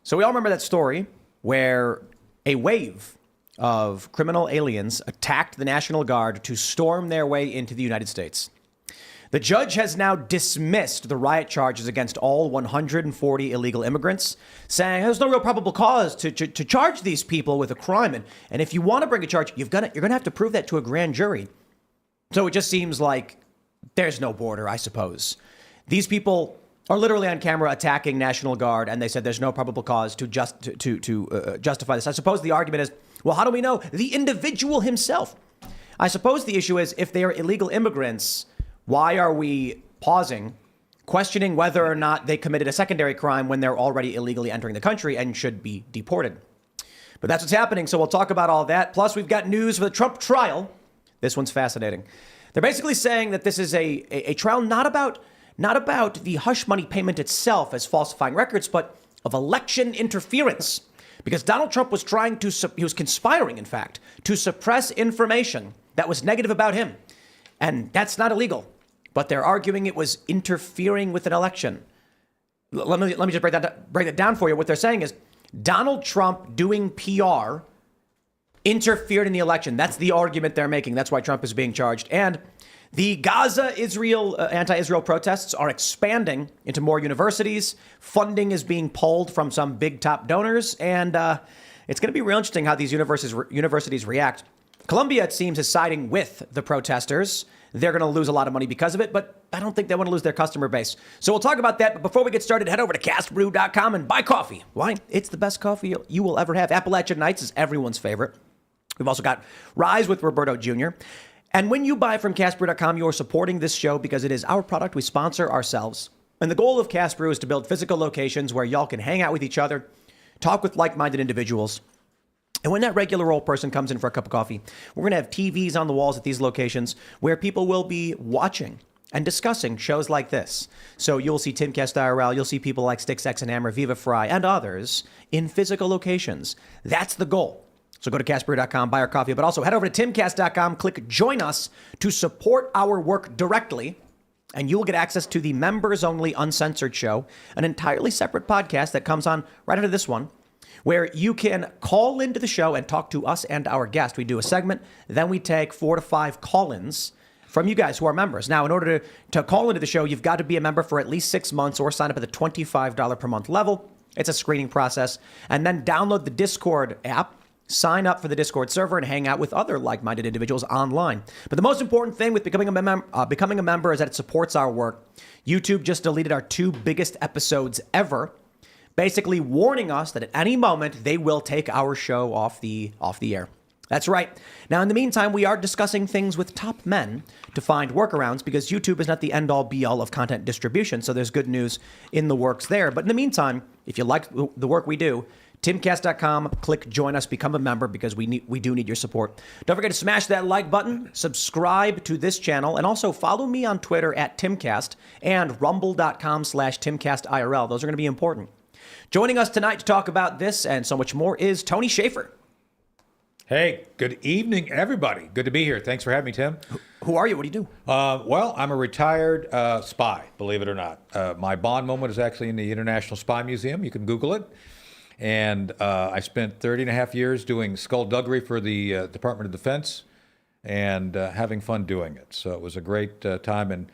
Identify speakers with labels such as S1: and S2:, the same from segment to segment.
S1: So we all remember that story where a wave of criminal aliens attacked the National Guard to storm their way into the United States. The judge has now dismissed the riot charges against all 140 illegal immigrants, saying there's no real probable cause to charge these people with a crime. And if you want to bring a charge, you're going to have to prove that to a grand jury. So it just seems like there's no border, I suppose. These people are literally on camera attacking National Guard, and they said there's no probable cause to justify this. I suppose the argument is, well, how do we know? The individual himself. I suppose the issue is, if they are illegal immigrants, why are we pausing, questioning whether or not they committed a secondary crime when they're already illegally entering the country and should be deported? But that's what's happening, so we'll talk about all that. Plus, we've got news for the Trump trial. This one's fascinating. They're basically saying that this is a trial not about the hush money payment itself as falsifying records, but of election interference. Because Donald Trump was he was conspiring, in fact, to suppress information that was negative about him. And that's not illegal. But they're arguing it was interfering with an election. Let me just break that down for you. What they're saying is Donald Trump doing PR interfered in the election. That's the argument they're making. That's why Trump is being charged. And the Gaza-Israel anti-Israel protests are expanding into more universities. Funding is being pulled from some big top donors. And it's going to be real interesting how these universities react. Columbia, it seems, is siding with the protesters. They're going to lose a lot of money because of it, but I don't think they want to lose their customer base. So we'll talk about that. But before we get started, head over to castbrew.com and buy coffee. Why? It's the best coffee you will ever have. Appalachian Nights is everyone's favorite. We've also got Rise with Roberto Jr. And when you buy from castbrew.com, you are supporting this show because it is our product. We sponsor ourselves. And the goal of Cast Brew is to build physical locations where y'all can hang out with each other, talk with like-minded individuals. And when that regular old person comes in for a cup of coffee, we're going to have TVs on the walls at these locations where people will be watching and discussing shows like this. So you'll see Timcast IRL, you'll see people like Sticks, X and Hammer, Viva Fry, and others in physical locations. That's the goal. So go to castbrew.com, buy our coffee, but also head over to timcast.com, click join us to support our work directly. And you will get access to the members-only uncensored show, an entirely separate podcast that comes on right after this one, where you can call into the show and talk to us and our guest. We do a segment, then we take 4 to 5 call-ins from you guys who are members. Now, in order to call into the show, you've got to be a member for at least 6 months or sign up at the $25 per month level. It's a screening process. And then download the Discord app, sign up for the Discord server, and hang out with other like-minded individuals online. But the most important thing with becoming a member is that it supports our work. YouTube just deleted our 2 biggest episodes ever, basically warning us that at any moment they will take our show off the air. That's right. Now, in the meantime, we are discussing things with top men to find workarounds because YouTube is not the end-all be-all of content distribution, so there's good news in the works there. But in the meantime, if you like the work we do, timcast.com, click join us, become a member because we do need your support. Don't forget to smash that like button, subscribe to this channel, and also follow me on Twitter at Timcast and rumble.com/TimcastIRL. Those are going to be important. Joining us tonight to talk about this and so much more is Tony Shaffer.
S2: Hey, good evening, everybody. Good to be here. Thanks for having me, Tim.
S1: Who are you? What do you do?
S2: Well, I'm a retired spy, believe it or not. My Bond moment is actually in the International Spy Museum. You can Google it. And I spent 30 and a half years doing skullduggery for the Department of Defense and having fun doing it. So it was a great time. And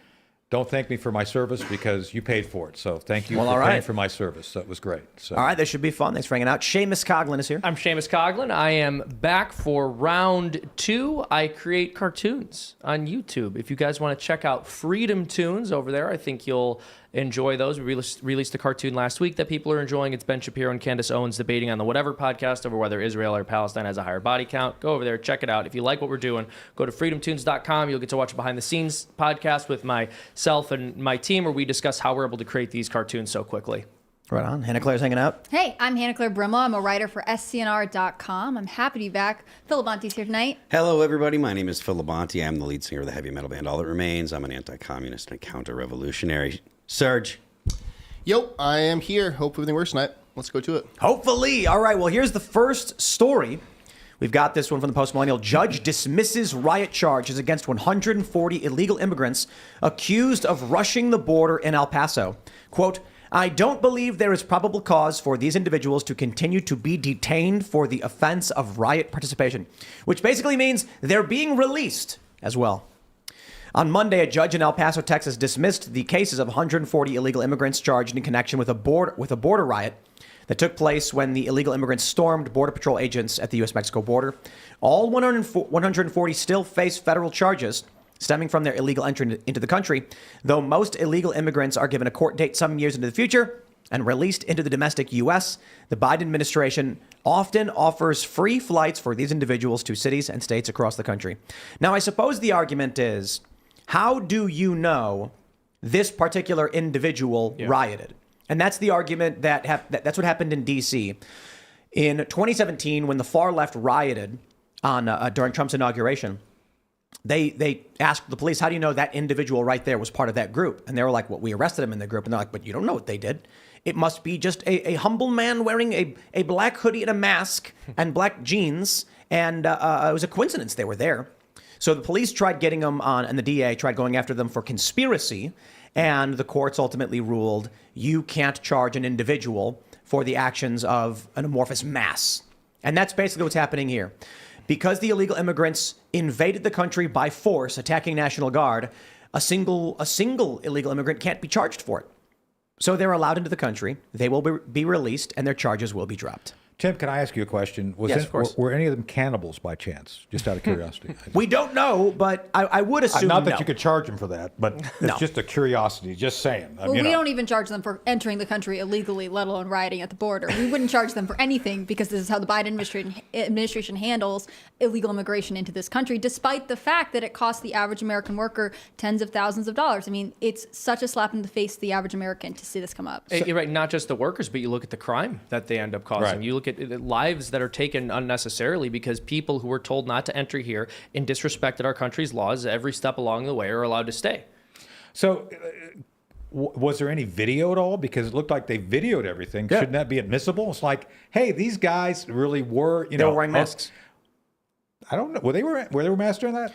S2: don't thank me for my service because you paid for it. So thank you for paying for my service. So it was great. So.
S1: All right, this should be fun. Thanks for hanging out. Seamus Coughlin is here.
S3: I'm Seamus Coughlin. I am back for round 2. I create cartoons on YouTube. If you guys want to check out Freedom Tunes over there, I think you'll enjoy those. We released a cartoon last week that people are enjoying. It's Ben Shapiro and Candace Owens debating on the Whatever podcast over whether Israel or Palestine has a higher body count. Go over there, check it out. If you like what we're doing, go to freedomtunes.com. You'll get to watch a behind-the-scenes podcast with myself and my team where we discuss how we're able to create these cartoons so quickly.
S1: Right on. Hannah Claire's hanging out.
S4: Hey, I'm Hannah Claire Brimlow. I'm a writer for SCNR.com. I'm happy to be back. Phil Labonte's here tonight.
S5: Hello, everybody. My name is Phil Labonte. I'm the lead singer of the heavy metal band All That Remains. I'm an anti-communist and a counter-revolutionary. Serge.
S6: Yo, I am here. Hope everything works tonight. Let's go to it.
S1: Hopefully. All right, well, here's the first story. We've got this one from the Post-Millennial. Judge dismisses riot charges against 140 illegal immigrants accused of rushing the border in El Paso. Quote, I don't believe there is probable cause for these individuals to continue to be detained for the offense of riot participation, which basically means they're being released as well. On Monday, a judge in El Paso, Texas, dismissed the cases of 140 illegal immigrants charged in connection with a border riot that took place when the illegal immigrants stormed Border Patrol agents at the U.S.-Mexico border. All 140 still face federal charges stemming from their illegal entry into the country, though most illegal immigrants are given a court date some years into the future and released into the domestic U.S. The Biden administration often offers free flights for these individuals to cities and states across the country. Now, I suppose the argument is, how do you know this particular individual rioted? And that's the argument that's what happened in D.C. In 2017, when the far left rioted during Trump's inauguration. They asked the police, how do you know that individual right there was part of that group? And they were like, well, we arrested him in the group. And they're like, but you don't know what they did. It must be just a humble man wearing a black hoodie and a mask and black jeans. And it was a coincidence they were there. So the police tried getting them on, and the DA tried going after them for conspiracy. And the courts ultimately ruled you can't charge an individual for the actions of an amorphous mass. And that's basically what's happening here. Because the illegal immigrants invaded the country by force, attacking National Guard, a single illegal immigrant can't be charged for it. So they're allowed into the country. They will be released, and their charges will be dropped.
S2: Tim, can I ask you a question?
S1: Yes, of course.
S2: Were any of them cannibals by chance? Just out of curiosity.
S1: We don't know, but I would assume
S7: Not that
S1: no.
S7: you could charge them for that, but it's just a curiosity. Just saying.
S4: Well, we don't even charge them for entering the country illegally, let alone rioting at the border. We wouldn't charge them for anything because this is how the Biden administration handles illegal immigration into this country, despite the fact that it costs the average American worker tens of thousands of dollars. I mean, it's such a slap in the face to the average American to see this come up.
S3: You're right, not just the workers, but you look at the crime that they end up causing.
S2: Right.
S3: You look at lives that are taken unnecessarily because people who were told not to enter here and disrespected our country's laws every step along the way are allowed to stay.
S2: So, was there any video at all? Because it looked like they videoed everything.
S1: Yeah.
S2: Shouldn't that be admissible? It's like, hey, these guys really were,
S1: They were wearing masks.
S2: I don't know. Were they masked during that?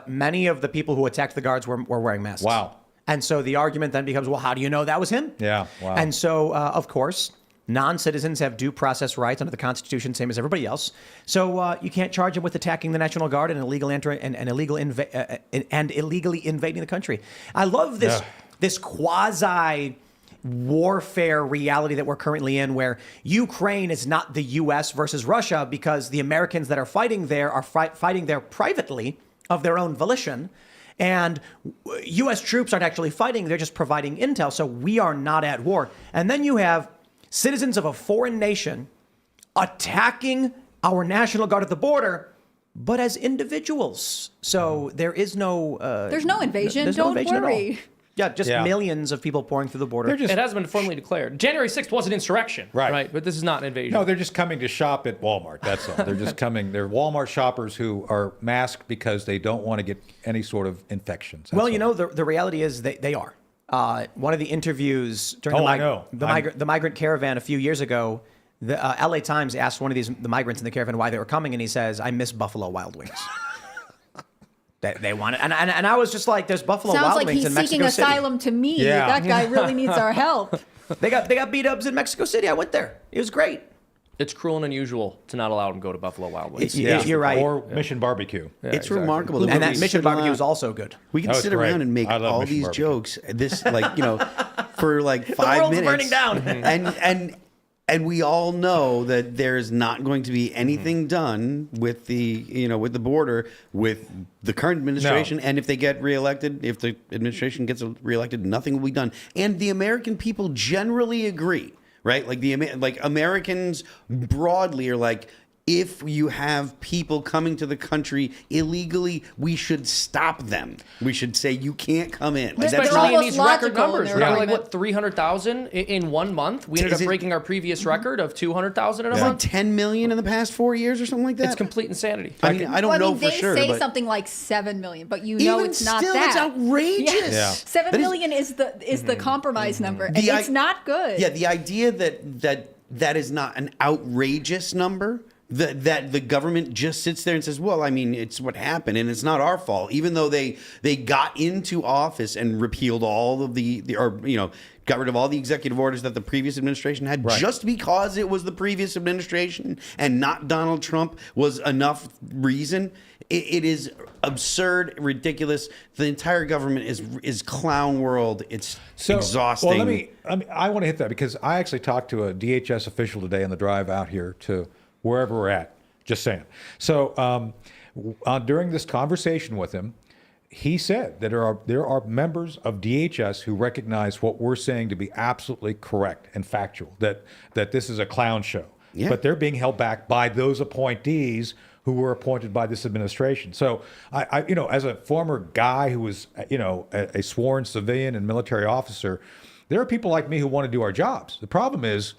S1: Many of the people who attacked the guards were wearing masks.
S2: Wow.
S1: And so the argument then becomes, well, how do you know that was him?
S2: Yeah, wow.
S1: And so, of course, non-citizens have due process rights under the Constitution, same as everybody else. So you can't charge them with attacking the National Guard and illegally invading the country. I love this quasi warfare reality that we're currently in, where Ukraine is not the U.S. versus Russia because the Americans that are fighting there are fighting there privately of their own volition. And U.S. troops aren't actually fighting. They're just providing intel. So we are not at war. And then you have citizens of a foreign nation attacking our National Guard at the border, but as individuals. So there is no...
S4: There's no invasion.
S1: there's no
S4: Don't
S1: invasion at all.
S4: worry.
S1: Yeah, just millions of people pouring through the border.
S3: It hasn't been formally declared. January 6th was an insurrection,
S2: Right.
S3: But this is not an invasion.
S2: No, they're just coming to shop at Walmart. That's all. They're just coming. They're Walmart shoppers who are masked because they don't want to get any sort of infections. That's
S1: Well,
S2: all.
S1: you know, the reality is they are. One of the interviews during the migrant caravan a few years ago, the LA Times asked one of the migrants in the caravan why they were coming, and he says, "I miss Buffalo Wild Wings." They want it, and I was just like, "There's Buffalo
S4: Sounds
S1: Wild
S4: like
S1: Wings
S4: he's
S1: in Mexico
S4: seeking
S1: City."
S4: asylum to me.
S2: Yeah.
S4: That guy really needs our help.
S1: They got B-dubs in Mexico City. I went there. It was great.
S3: It's cruel and unusual to not allow them to go to Buffalo Wild Wings.
S1: You're right.
S2: Or Mission Barbecue.
S5: It's remarkable. That
S1: And
S5: we
S1: that
S5: can
S1: Mission
S5: sit
S1: Barbecue
S5: around-
S1: is also good.
S5: We can
S2: Oh, it's
S5: sit
S2: great.
S5: around and make
S2: I love
S5: all
S2: Mission
S5: these
S2: Barbecue.
S5: jokes. This, like, for like 5
S1: world's
S5: minutes.
S1: burning down.
S5: And we all know that there's not going to be anything done with the border with the current administration.
S2: No.
S5: And if they get reelected, if the administration gets reelected, nothing will be done. And the American people generally agree, right? Like Americans broadly are like, if you have people coming to the country illegally, we should stop them. We should say you can't come in. Like,
S4: They're
S3: Especially in
S4: almost
S3: these record
S4: logical in
S3: numbers.
S4: their
S3: We're like,
S4: argument.
S3: what, 300,000 in 1 month? We ended
S5: Is
S3: up
S5: it-
S3: breaking our previous record of 200,000 in a
S5: it's like
S3: month.
S5: 10 million in the past 4 years or something like that.
S3: It's complete insanity.
S5: I mean, I don't
S4: Well,
S5: know
S4: they
S5: for sure,
S4: say
S5: but
S4: something like 7 million, but you
S5: even
S4: know it's not
S5: still,
S4: that.
S5: it's outrageous.
S4: Yeah.
S2: Yeah.
S4: 7
S5: That is-
S4: million is the compromise number, and
S5: The
S4: it's not good.
S5: Yeah, the idea that is not an outrageous number that the government just sits there and says, well, I mean, it's what happened and it's not our fault, even though they got into office and repealed all of got rid of all the executive orders that the previous administration had just because it was the previous administration and not Donald Trump was enough reason. It is absurd, ridiculous. The entire government is clown world. It's exhausting.
S2: Well, I want to hit that because I actually talked to a DHS official today on the drive out here to wherever we're at. Just saying. So during this conversation with him, he said that there are members of DHS who recognize what we're saying to be absolutely correct and factual, that this is a clown show.
S5: Yeah.
S2: But they're being held back by those appointees who were appointed by this administration. So I as a former guy who was, a sworn civilian and military officer, there are people like me who want to do our jobs. The problem is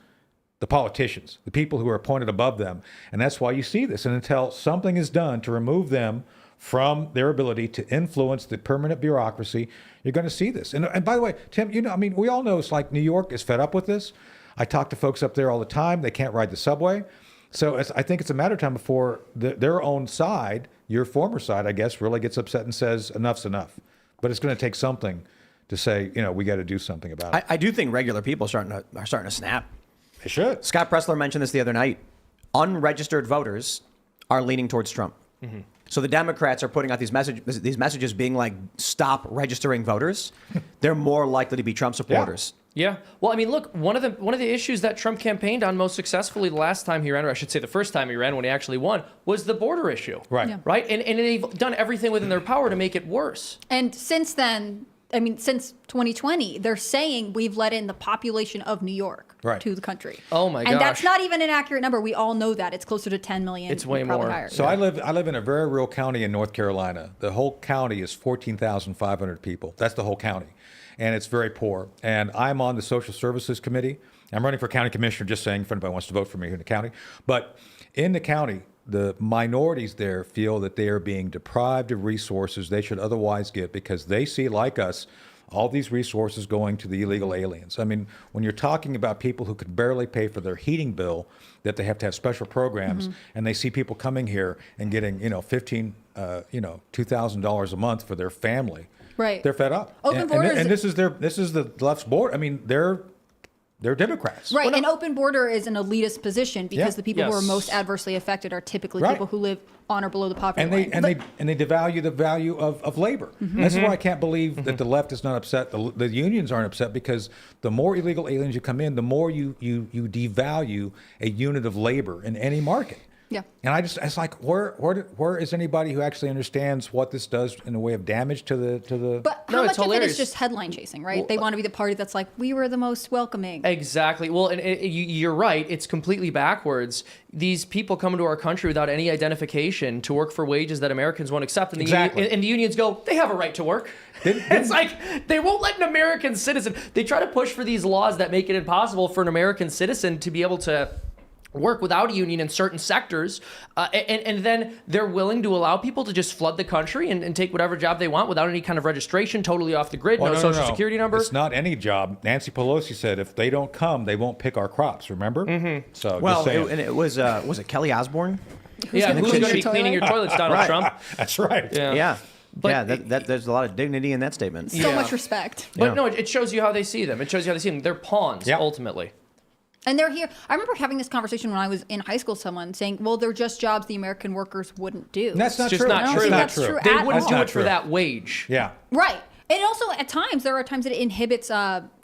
S2: the politicians, the people who are appointed above them. And that's why you see this. And until something is done to remove them from their ability to influence the permanent bureaucracy, you're going to see this. And by the way, Tim, we all know it's like New York is fed up with this. I talk to folks up there all the time. They can't ride the subway. So I think it's a matter of time before their own side, your former side, I guess, really gets upset and says enough's enough. But it's going to take something to say, we got to do something about it.
S1: I do think regular people are starting to snap.
S2: They should.
S1: Scott Pressler mentioned this the other night. Unregistered voters are leaning towards Trump. Mm-hmm. So the Democrats are putting out these messages being like, stop registering voters. They're more likely to be Trump supporters.
S3: Yeah. Well, I mean, look, one of the issues that Trump campaigned on most successfully the last time he ran, or I should say the first time he ran when he actually won, was the border issue.
S2: Right.
S4: Yeah.
S3: Right? And they've done everything within their power to make it worse.
S4: And since then, since 2020, they're saying we've let in the population of New York to the country.
S3: Oh my gosh.
S4: And that's not even an accurate number. We all know that. It's closer to 10 million.
S3: It's way
S4: probably
S3: more.
S4: higher.
S2: So I live in a very rural county in North Carolina. The whole county is 14,500 people. That's the whole county. And it's very poor. And I'm on the Social Services Committee. I'm running for county commissioner, just saying if anybody wants to vote for me here in the county. But in the county, the minorities there feel that they are being deprived of resources they should otherwise get because they see, like us, all these resources going to the illegal aliens. I mean, when you're talking about people who can barely pay for their heating bill, that they have to have special programs, and they see people coming here and getting, $2,000 a month for their family.
S4: Right.
S2: They're fed up.
S4: Open borders.
S2: And this is the left's board. I mean, they're Democrats.
S4: Right. And open border is an elitist position because the people who are
S3: Yes.
S4: most adversely affected are typically
S2: Right.
S4: people who live on or below the poverty
S2: And
S4: line.
S2: they devalue the value of labor. That's why I can't believe that the left is not upset. The unions aren't upset because the more illegal aliens you come in, the more you devalue a unit of labor in any market.
S4: Yeah.
S2: And it's like, where is anybody who actually understands what this does in a way of damage to the?
S4: But
S3: No,
S4: how
S3: it's
S4: much of it
S3: hilarious.
S4: is just headline chasing, right? They want to be the party that's like, we were the most welcoming.
S3: Exactly. Well, and you're right. It's completely backwards. These people come into our country without any identification to work for wages that Americans won't accept. And and the unions go, they have a right to work. It's like they won't let an American citizen. They try to push for these laws that make it impossible for an American citizen to be able to work without a union in certain sectors, and then they're willing to allow people to just flood the country and take whatever job they want without any kind of registration, totally off the grid, no social security number.
S2: It's not any job. Nancy Pelosi said if they don't come, they won't pick our crops. Remember? Mm-hmm. So
S1: Well, it was it Kelly Osbourne?
S3: Yeah, who's going to be
S4: your
S3: cleaning your toilets, Donald Trump?
S2: That's right.
S1: Yeah.
S3: But
S1: There's a lot of dignity in that statement.
S4: So
S3: Yeah.
S4: much respect.
S3: But no, it shows you how they see them. It shows you how they see them. They're pawns, ultimately.
S4: And they're here. I remember having this conversation when I was in high school, someone saying, well, they're just jobs the American workers wouldn't do.
S2: That's not
S3: It's just
S2: true.
S3: not
S4: I don't
S3: true.
S4: think
S2: That's
S4: that's true
S3: They
S4: at
S3: wouldn't
S4: all.
S3: do
S2: not
S3: it for
S2: true.
S3: that wage.
S2: Yeah.
S4: Right. And also, at times, there are times that it inhibits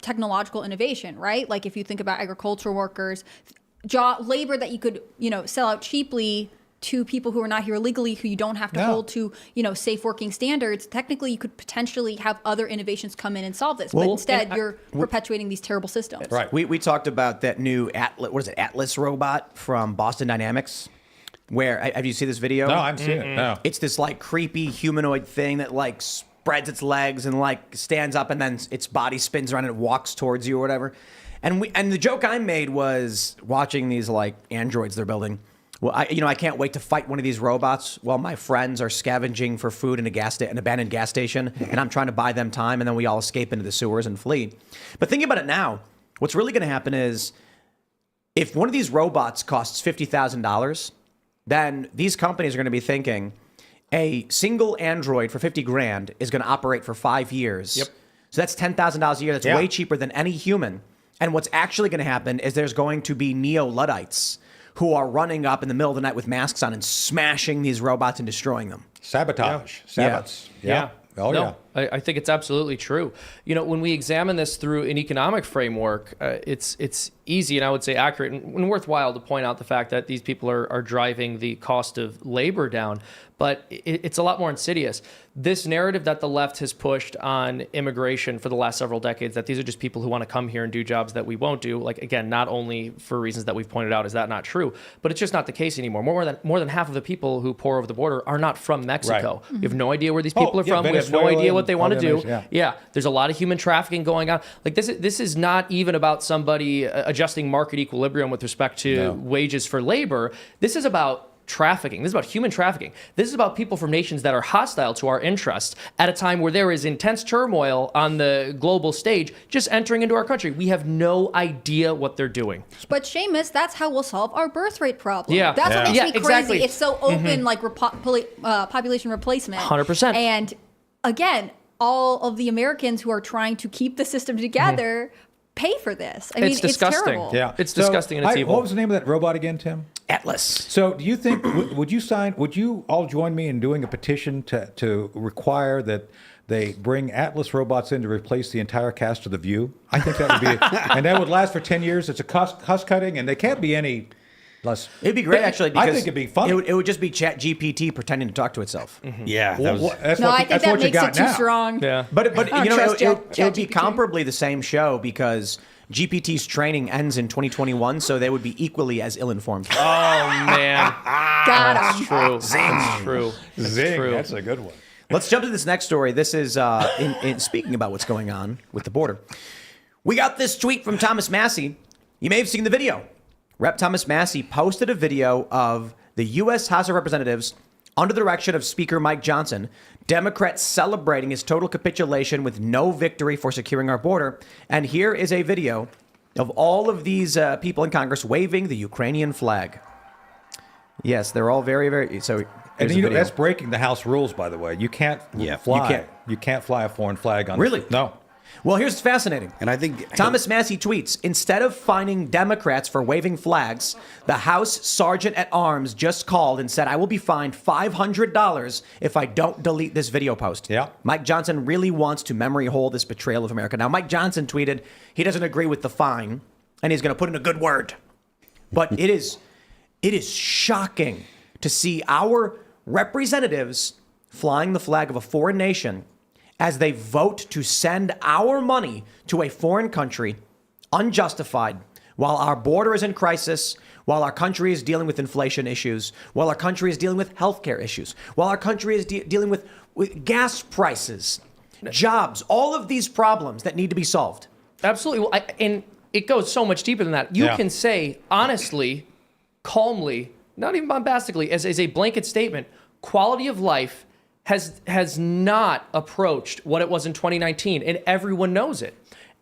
S4: technological innovation, right? Like if you think about agricultural workers, labor that you could, sell out cheaply to people who are not here illegally, who you don't have to hold to, safe working standards. Technically, you could potentially have other innovations come in and solve this. But instead, you're perpetuating these terrible systems.
S2: Right.
S1: We talked about that new Atlas robot from Boston Dynamics. Where have you seen this video?
S2: No, I'm seeing it. No.
S1: It's this like creepy humanoid thing that like spreads its legs and like stands up and then its body spins around and it walks towards you or whatever. And the joke I made was watching these like androids they're building. Well, I can't wait to fight one of these robots while my friends are scavenging for food in an abandoned gas station, and I'm trying to buy them time, and then we all escape into the sewers and flee. But thinking about it now, what's really going to happen is if one of these robots costs $50,000, then these companies are going to be thinking a single Android for 50 grand is going to operate for 5 years.
S3: Yep.
S1: So that's $10,000 a year. That's way cheaper than any human. And what's actually going to happen is there's going to be neo-Luddites who are running up in the middle of the night with masks on and smashing these robots and destroying them.
S2: Sabotage. Sabots. Yeah. Oh,
S3: no,
S2: yeah.
S3: I think it's absolutely true. You know, when we examine this through an economic framework, it's easy and I would say accurate and worthwhile to point out the fact that these people are driving the cost of labor down. But it's a lot more insidious. This narrative that the left has pushed on immigration for the last several decades, that these are just people who want to come here and do jobs that we won't do. Like, again, not only for reasons that we've pointed out is that not true, but it's just not the case anymore. More than half of the people who pour over the border are not from Mexico.
S2: Right.
S3: We have no idea where these people are from. We have no idea what they want to do.
S2: Yeah.
S3: There's a lot of human trafficking going on. Like this is not even about somebody adjusting market equilibrium with respect to wages for labor. This is about trafficking. This is about human trafficking. This is about people from nations that are hostile to our interests at a time where there is intense turmoil on the global stage just entering into our country. We have no idea what they're doing.
S4: But Seamus, that's how we'll solve our birth rate problem.
S3: Yeah.
S4: That's what makes me crazy.
S3: Exactly.
S4: It's so open, like population replacement.
S3: 100%.
S4: And again, all of the Americans who are trying to keep the system together pay for this. I mean,
S3: It's disgusting.
S4: terrible.
S2: Yeah.
S3: It's disgusting and it's evil.
S2: What was the name of that robot again, Tim?
S1: Atlas.
S2: So do you think, would you all join me in doing a petition to require that they bring Atlas robots in to replace the entire cast of The View? I think that would be, and that would last for 10 years. It's a cost cutting, and they can't be any less.
S1: It'd be great, actually, because
S2: I think it'd be fun.
S1: It would just be Chat GPT pretending to talk to itself.
S5: Yeah,
S4: I think that makes it too strong.
S3: Yeah.
S1: But
S4: don't
S1: you know,
S4: trust
S1: it would be
S4: ChatGPT.
S1: comparably the same show because GPT's training ends in 2021, so they would be equally as ill-informed.
S3: Oh, man.
S4: Got him.
S3: True. That's true.
S2: Zing,
S3: true.
S2: that's a good one.
S1: Let's jump to this next story. This is in speaking about what's going on with the border. We got this tweet from Thomas Massey. You may have seen the video. Rep. Thomas Massey posted a video of the U.S. House of Representatives under the direction of Speaker Mike Johnson, Democrats celebrating his total capitulation with no victory for securing our border. And here is a video of all of these people in Congress waving the Ukrainian flag. Yes, they're all very, very... So,
S2: And you know, that's breaking the House rules, by the way. You can't fly. You can't fly a foreign flag on.
S1: Really?
S2: No.
S1: Well, here's what's fascinating.
S5: And I think
S1: Thomas Massey tweets, instead of fining Democrats for waving flags, the House Sergeant at Arms just called and said, I will be fined $500 if I don't delete this video post.
S2: Yeah.
S1: Mike Johnson really wants to memory hole this betrayal of America. Now, Mike Johnson tweeted he doesn't agree with the fine and he's going to put in a good word. But it is shocking to see our representatives flying the flag of a foreign nation as they vote to send our money to a foreign country unjustified while our border is in crisis, while our country is dealing with inflation issues, while our country is dealing with healthcare issues, while our country is dealing with gas prices, jobs, all of these problems that need to be solved.
S3: Absolutely. Well, and it goes so much deeper than that. You can say honestly, calmly, not even bombastically, as a blanket statement, quality of life has not approached what it was in 2019, and everyone knows it.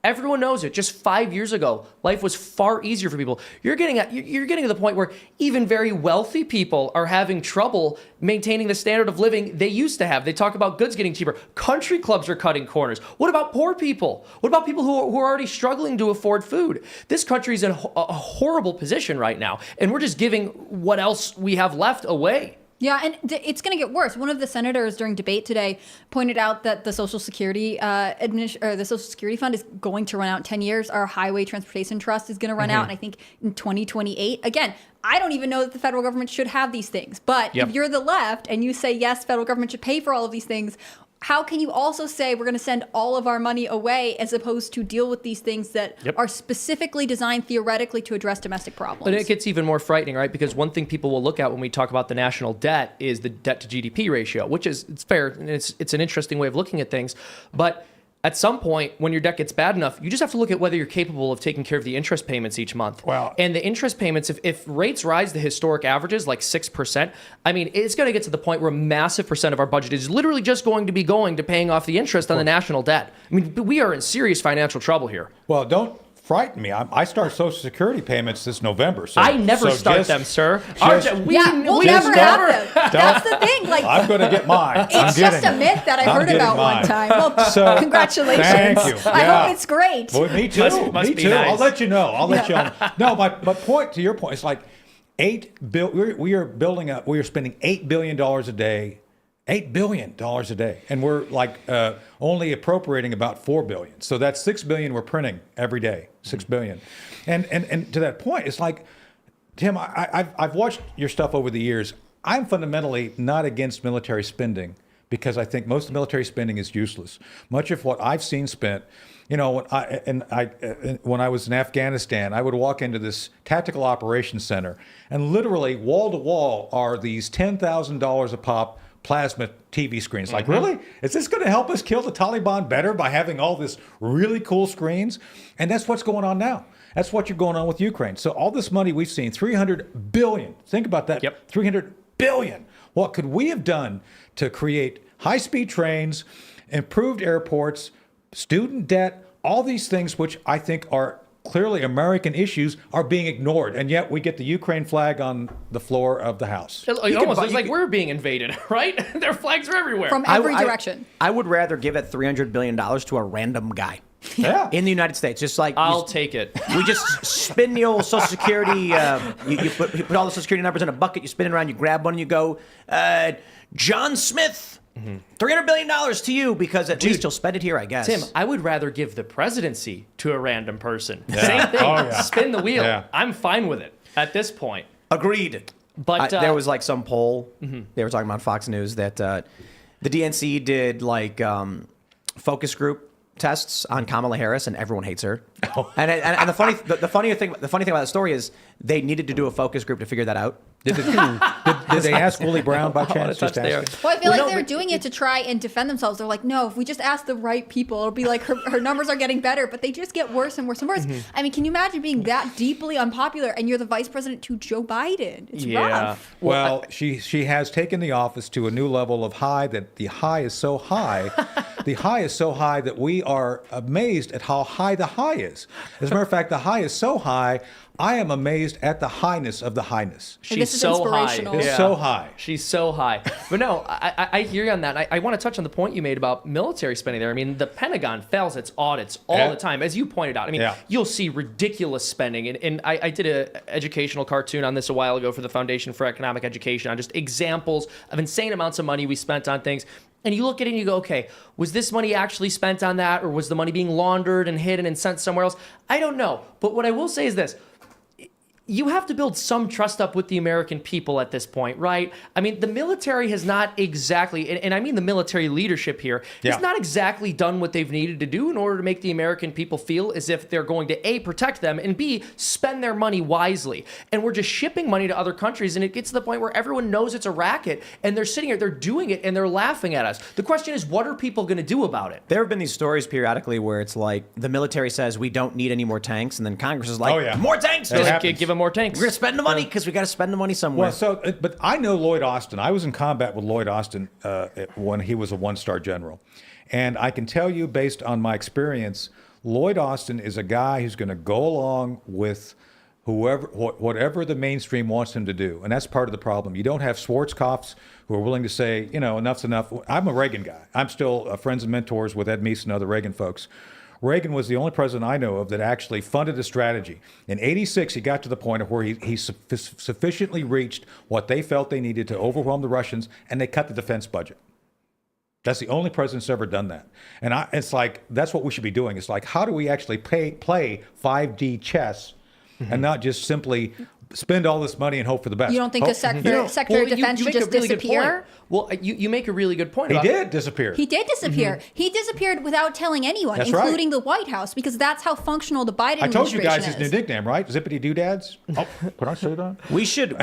S3: Everyone knows it. Just 5 years ago, life was far easier for people. You're getting to the point where even very wealthy people are having trouble maintaining the standard of living they used to have. They talk about goods getting cheaper. Country clubs are cutting corners. What about poor people? What about people who are already struggling to afford food? This country is in a horrible position right now, and we're just giving what else we have left away.
S4: Yeah, and it's going to get worse. One of the senators during debate today pointed out that the Social Security the Social Security Fund is going to run out in 10 years. Our Highway Transportation Trust is going to run out, and I think in 2028. Again, I don't even know that the federal government should have these things. But if you're the left and you say, yes, federal government should pay for all of these things, how can you also say we're going to send all of our money away as opposed to deal with these things that are specifically designed theoretically to address domestic problems?
S3: But it gets even more frightening, right? Because one thing people will look at when we talk about the national debt is the debt to GDP ratio, which is it's fair and it's an interesting way of looking at things. But at some point, when your debt gets bad enough, you just have to look at whether you're capable of taking care of the interest payments each month.
S2: Wow.
S3: And the interest payments, if rates rise to historic averages like 6%, I mean, it's going to get to the point where a massive percent of our budget is literally just going to be going to paying off the interest on the national debt. I mean, we are in serious financial trouble here.
S2: Well, don't
S7: frighten me. I start Social Security payments this November. So
S3: I never
S7: so
S3: start
S7: just-
S3: them, sir.
S7: just-
S4: We'll
S7: just
S4: never have
S7: don't-
S4: them. That's the thing. Like,
S7: I'm going to get mine. I'm
S4: it's just
S7: getting
S4: a myth that I
S7: I'm
S4: heard
S7: getting
S4: about one
S7: mine.
S4: time. Well,
S7: So,
S4: congratulations.
S7: thank you.
S4: I
S7: Yeah.
S4: hope it's great.
S7: Well, me too.
S3: Must
S7: me
S3: be
S7: too.
S3: nice.
S7: I'll let you know. I'll let you know. No, my point to your point is like we are building up. We are spending $8 billion a day. $8 billion a day, and we're like only appropriating about $4 billion. So that's $6 billion we're printing every day. $6 billion, and to that point, it's like, Tim, I've watched your stuff over the years. I'm fundamentally not against military spending because I think most of the military spending is useless. Much of what I've seen spent, when I was in Afghanistan, I would walk into this tactical operations center, and literally wall to wall are these $10,000 a pop plasma TV screens. Like, really? Is this going to help us kill the Taliban better by having all this really cool screens? And that's what's going on now. That's what you're going on with Ukraine. So all this money we've seen, $300 billion. Think about that.
S3: Yep.
S7: $300 billion. What could we have done to create high-speed trains, improved airports, student debt, all these things which I think are clearly American issues are being ignored, and yet we get the Ukraine flag on the floor of the House.
S3: It almost looks like we're being invaded, right? Their flags are everywhere.
S4: From every direction.
S1: I would rather give it $300 billion to a random guy.
S7: Yeah.
S1: In the United States, just like
S3: I'll take it.
S1: we just spin the old Social Security. You put all the Social Security numbers in a bucket. You spin it around. You grab one. And you go, John Smith. $300 billion to you because at least you'll spend it here, I guess.
S3: Tim, I would rather give the presidency to a random person. Same thing.
S7: Oh, yeah.
S3: Spin the wheel.
S7: Yeah.
S3: I'm fine with it at this point.
S1: Agreed.
S3: But
S1: there was like some poll. They were talking about Fox News that the DNC did like focus group tests on Kamala Harris, and everyone hates her. And the funny thing about the story is they needed to do a focus group to figure that out.
S7: Did they ask Willie Brown by chance?
S3: touch
S7: Just
S3: there.
S7: ask him?
S4: Well, I feel like they're doing it to try and defend themselves. They're like, no, if we just ask the right people, it'll be like her numbers are getting better, but they just get worse and worse and worse. I mean, can you imagine being that deeply unpopular and you're the vice president to Joe Biden? It's rough.
S7: Well, she has taken the office to a new level of high that the high is so high. The high is so high that we are amazed at how high the high is. As a matter of fact, the high is so high, I am amazed at the highness of the highness.
S4: And this is
S3: so high.
S4: inspirational.
S7: It's so high.
S3: She's so high. But no, I hear you on that. I want to touch on the point you made about military spending there. I mean, the Pentagon fails its audits all the time, as you pointed out. I mean, you'll see ridiculous spending. And I did an educational cartoon on this a while ago for the Foundation for Economic Education on just examples of insane amounts of money we spent on things. And you look at it and you go, okay, was this money actually spent on that, or was the money being laundered and hidden and sent somewhere else? I don't know. But what I will say is this. You have to build some trust up with the American people at this point, right? I mean, the military has not exactly, and I mean the military leadership here, has not exactly done what they've needed to do in order to make the American people feel as if they're going to A, protect them, and B, spend their money wisely. And we're just shipping money to other countries, and it gets to the point where everyone knows it's a racket, and they're sitting here, they're doing it, and they're laughing at us. The question is, what are people going to do about it?
S1: There have been these stories periodically where it's like the military says we don't need any more tanks, and then Congress is like, more tanks.
S3: Give them more tanks.
S1: We're going to spend the money because we got to spend the money somewhere.
S7: Well, but I know Lloyd Austin. I was in combat with Lloyd Austin when he was a one-star general. And I can tell you, based on my experience, Lloyd Austin is a guy who's going to go along with whatever the mainstream wants him to do. And that's part of the problem. You don't have Schwarzkopfs who are willing to say, enough's enough. I'm a Reagan guy. I'm still friends and mentors with Ed Meese and other Reagan folks. Reagan was the only president I know of that actually funded a strategy. In '86, he got to the point of where he sufficiently reached what they felt they needed to overwhelm the Russians, and they cut the defense budget. That's the only president that's ever done that. And it's like, that's what we should be doing. It's like, how do we actually play 5D chess and not just simply spend all this money and hope for the best?
S4: You don't think the Secretary of Defense should just disappear?
S3: Well, you make a really good point.
S7: He did disappear.
S4: He did disappear. He disappeared without telling anyone,
S7: That's
S4: including the White House, because that's how functional the Biden
S7: I told
S4: administration
S7: you guys his
S4: is.
S7: new nickname, right? Zippity Doodads. Oh, can I say that?
S1: we should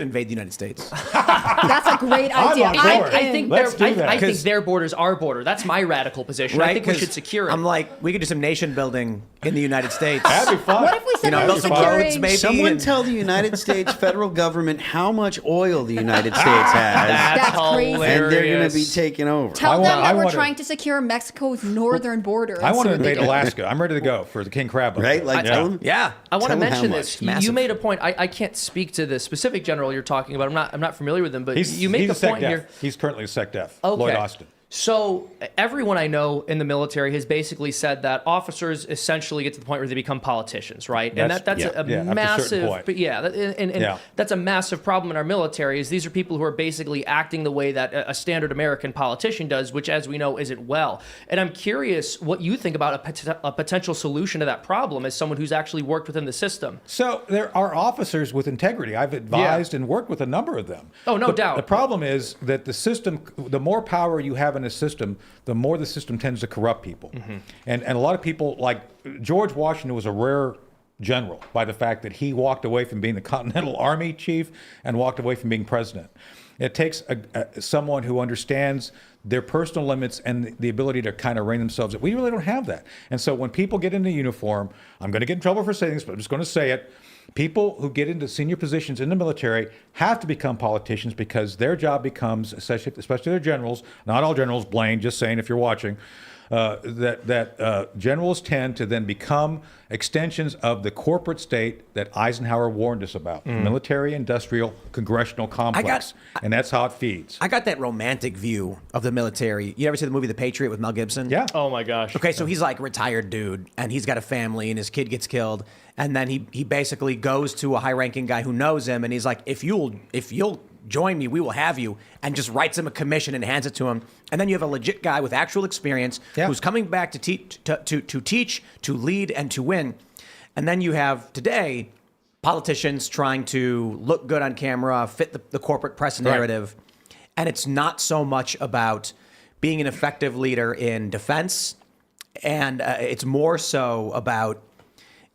S1: invade the United States.
S4: That's a great idea.
S7: on board.
S3: I think
S7: Let's do that.
S3: I think their border's our border. That's my radical position. I think we
S1: 'Cause
S3: should secure it.
S1: I'm like, we could do some nation building in the United States.
S7: That'd be fun.
S4: What if we said
S1: build
S4: we're
S1: some
S4: securing?
S1: roads, maybe.
S5: Someone
S1: and
S5: tell the United States federal government how much oil the United States has,
S4: That's crazy.
S5: and they're going to be
S3: hilarious.
S5: taking over.
S4: Tell them
S7: I
S4: that we're
S7: wanna-
S4: trying to secure Mexico's northern border.
S7: I
S4: and
S7: want
S4: see
S7: to
S4: what they
S7: invade
S4: do.
S7: Alaska. I'm ready to go for the king crab. up
S5: Right?
S7: there.
S5: Like,
S7: yeah.
S5: tell them.
S1: Yeah.
S3: I want to
S5: Tell 'em how
S3: mention
S5: much.
S3: this.
S1: Massive.
S3: You made a point. I can't speak to the specific general you're talking about. I'm not familiar with him, but you make
S7: he's
S3: a
S7: a sec
S3: point
S7: def.
S3: here.
S7: He's currently a sec def.
S3: Okay.
S7: Lloyd Austin.
S3: So everyone I know in the military has basically said that officers essentially get to the point where they become politicians, right? And
S7: That's-
S3: that's
S7: yeah,
S3: a
S7: yeah, after a certain
S3: massive,
S7: point.
S3: but yeah, and
S7: Yeah.
S3: that's a massive problem in our military. Is these are people who are basically acting the way that a standard American politician does, which, as we know, isn't well. And I'm curious what you think about a potential solution to that problem as someone who's actually worked within the system.
S7: So there are officers with integrity. I've advised and worked with a number of them.
S3: Oh, no doubt.
S7: The problem is that the system, the more power you have in a system, the more the system tends to corrupt people. And a lot of people, like George Washington was a rare general by the fact that he walked away from being the Continental Army chief and walked away from being president. It takes someone who understands their personal limits and the ability to kind of rein themselves in. We really don't have that. And so when people get into uniform, I'm going to get in trouble for saying this, but I'm just going to say it. People who get into senior positions in the military have to become politicians because their job becomes, especially their generals, not all generals, Blaine, just saying if you're watching, that generals tend to then become extensions of the corporate state that Eisenhower warned us about, military, industrial, congressional complex. And that's how it feeds.
S1: I got that romantic view of the military. You ever see the movie The Patriot with Mel Gibson?
S7: Yeah.
S3: Oh my gosh.
S1: Okay, so he's like a retired dude, and he's got a family, and his kid gets killed, and then he basically goes to a high-ranking guy who knows him, and he's like, if you'll join me, we will have you, and just writes him a commission and hands it to him. And then you have a legit guy with actual experience who's coming back to teach, to lead, and to win. And then you have today politicians trying to look good on camera, fit the corporate press narrative, and it's not so much about being an effective leader in defense, and it's more so about.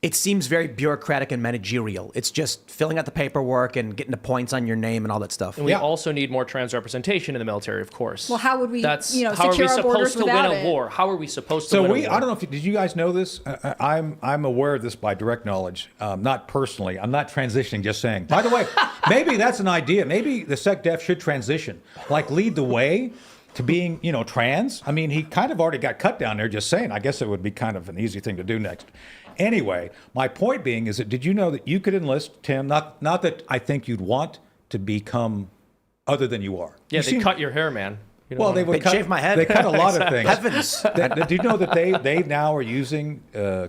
S1: It seems very bureaucratic and managerial. It's just filling out the paperwork and getting the points on your name and all that stuff.
S3: And we also need more trans representation in the military, of course.
S4: Well, how would we,
S3: how are we
S4: secure our borders
S3: supposed to win
S4: without
S3: a
S4: it?
S3: war? How are we supposed to
S7: So
S3: win a war?
S7: I don't know did you guys know this? I'm aware of this by direct knowledge, not personally. I'm not transitioning, just saying. By the way, maybe that's an idea. Maybe the SecDef should transition, like lead the way to being, trans. I mean, he kind of already got cut down there, just saying. I guess it would be kind of an easy thing to do next. Anyway, my point being is that did you know that you could enlist, Tim, not that I think you'd want to become other than you are.
S3: Yeah,
S7: You
S3: they
S7: seem-
S3: cut your hair, man. You don't
S7: Well,
S3: wanna-
S7: they would
S1: They'd shave my head.
S7: They cut a lot of things.
S1: Heavens.
S7: Do you know that they now are using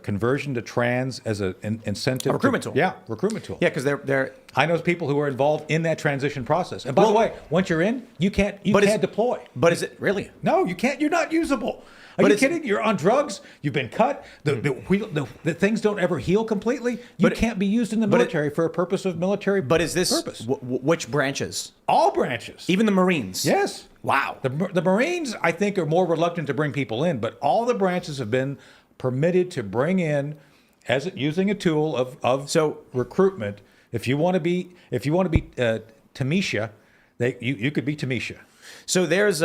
S7: conversion to trans as an incentive?
S1: A recruitment tool.
S7: Yeah, recruitment tool.
S1: Yeah, because they're
S7: I know people who are involved in that transition process. And by the way, once you're in, you can't deploy.
S1: But is it really?
S7: No, you can't. You're not usable. Are
S1: But
S7: you
S1: it's-
S7: kidding? You're on drugs. You've been cut. The things don't ever heal completely. You
S1: But-
S7: can't be used in the
S1: but it-
S7: military for a purpose of military
S1: But is this
S7: purpose.
S1: which branches?
S7: All branches.
S1: Even the Marines?
S7: Yes.
S1: Wow.
S7: The Marines, I think, are more reluctant to bring people in, but all the branches have been permitted to bring in using a tool of recruitment. If you want to be Tamisha, you could be Tamisha.
S1: So there's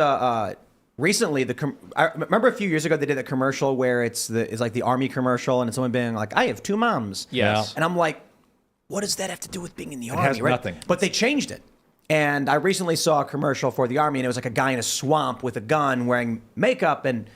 S1: recently I remember a few years ago they did a commercial where it's like the Army commercial, and it's someone being like, "I have two moms."
S3: Yes.
S1: And I'm like, what does that have to do with being in the Army?
S7: has
S1: right?
S7: nothing.
S1: But they changed it. And I recently saw a commercial for the Army, and it was like a guy in a swamp with a gun, wearing makeup, and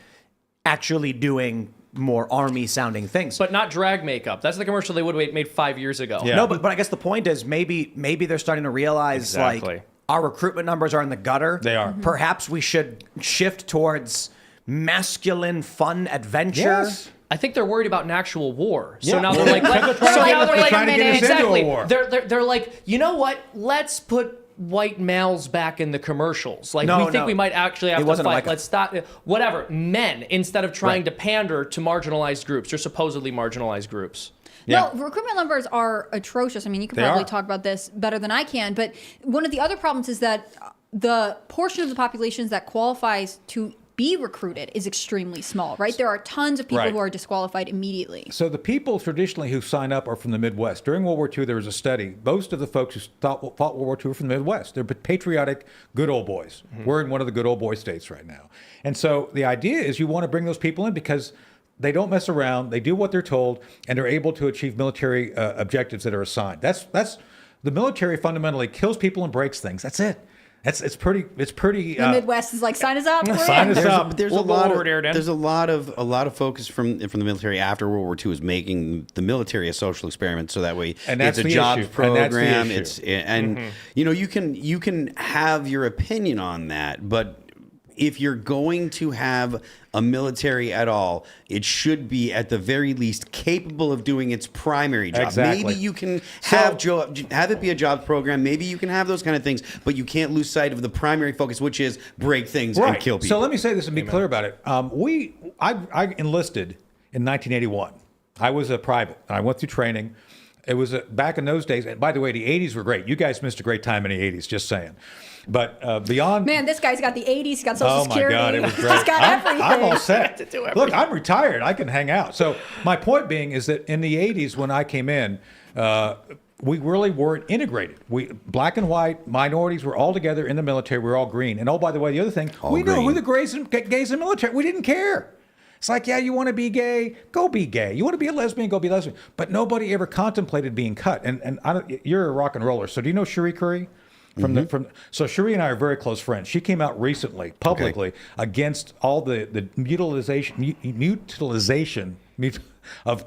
S1: actually doing more Army-sounding things.
S3: But not drag makeup. That's the commercial they would have made 5 years ago.
S7: Yeah.
S1: No, but I guess the point is maybe they're starting to realize
S3: Exactly.
S1: like our recruitment numbers are in the gutter.
S7: They are.
S1: Perhaps we should shift towards masculine fun adventure.
S7: Yes.
S3: I think they're worried about an actual war. So
S7: Yeah.
S3: now
S7: Well,
S3: they're like,
S7: they're trying to get us into a
S3: exactly.
S7: war.
S3: They're like, you know what? Let's put white males back in the commercials. Like
S1: No,
S3: we think
S1: no.
S3: we might actually have
S1: It
S3: to
S1: wasn't
S3: fight.
S1: like a-
S3: Let's stop. Whatever. Men instead of trying
S1: Right.
S3: to pander to marginalized groups or supposedly marginalized groups.
S4: No, recruitment numbers are atrocious. I mean, you could
S7: They
S4: probably
S7: are.
S4: talk about this better than I can, but one of the other problems is that the portion of the populations that qualifies to be recruited is extremely small, right? There are tons of people
S7: Right.
S4: who are disqualified immediately.
S7: So the people traditionally who sign up are from the Midwest. During World War II, there was a study. Most of the folks who fought World War II were from the Midwest. They're patriotic, good old boys. We're in one of the good old boy states right now. And so the idea is you want to bring those people in because They don't mess around. They do what they're told, and they're able to achieve military objectives that are assigned. That's the military fundamentally kills people and breaks things. That's it. It's pretty.
S4: The Midwest is like, sign us up.
S7: Sign us up.
S5: There's
S3: We'll
S5: a
S3: go
S5: lot
S3: over
S5: of
S3: there then.
S5: there's a lot of focus from the military after World War II is making the military a social experiment, so that way
S7: And that's
S5: it's a
S7: the
S5: jobs
S7: issue. And that's the
S5: program.
S7: issue.
S5: You can have your opinion on that, but if you're going to have a military at all, it should be at the very least capable of doing its primary job.
S7: Exactly.
S5: Maybe you can have it be a jobs program. Maybe you can have those kind of things, but you can't lose sight of the primary focus, which is break things and kill people.
S7: So let me say this and be clear about it. I enlisted in 1981. I was a private, and I went through training. It was back in those days. And by the way, the 80s were great. You guys missed a great time in the 80s, just saying. But beyond...
S4: Man, this guy's got the 80s. He's got Social
S7: Oh my
S4: Security.
S7: God, it was
S4: He's
S7: great.
S4: got everything.
S7: I'm all set.
S3: To do
S7: Look, I'm retired. I can hang out. So my point being is that in the 80s when I came in, we really weren't integrated. Black and white minorities were all together in the military. We were all green. And oh, by the way, the other thing, we knew who the gays in the military. We didn't care. It's like, yeah, you want to be gay, go be gay. You want to be a lesbian, go be lesbian. But nobody ever contemplated being cut. And you're a rock and roller. So do you know Cherie Curry? So Cherie and I are very close friends. She came out recently, publicly, against all the mutilation of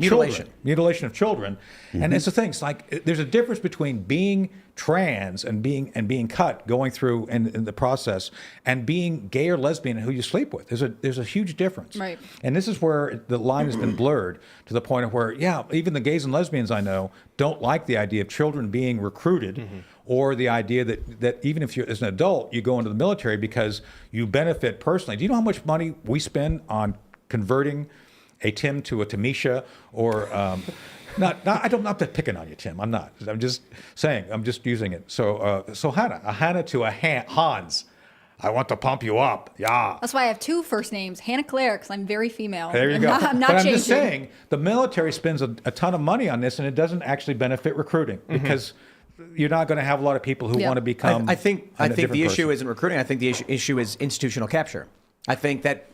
S7: children. And it's the thing. It's like there's a difference between being trans and being cut, going through in the process, and being gay or lesbian who you sleep with. There's a huge difference.
S4: Right.
S7: And this is where the line has been blurred to the point of where, even the gays and lesbians I know don't like the idea of children being recruited, or the idea that even if you, as an adult, you go into the military because you benefit personally. Do you know how much money we spend on converting a Tim to a Tamisha, or I'm not picking on you, Tim. I'm not. I'm just saying. I'm just using it. So Hannah to a Hans. I want to pump you up. Yeah.
S4: That's why I have two first names, Hannah Claire, because I'm very female.
S7: There you go.
S4: I'm not
S7: but
S4: changing.
S7: I'm just saying, the military spends a ton of money on this, and it doesn't actually benefit recruiting because you're not going to have a lot of people who want to become.
S1: I think
S7: a
S1: the
S7: different
S1: issue
S7: person.
S1: isn't recruiting. I think the issue is institutional capture. I think that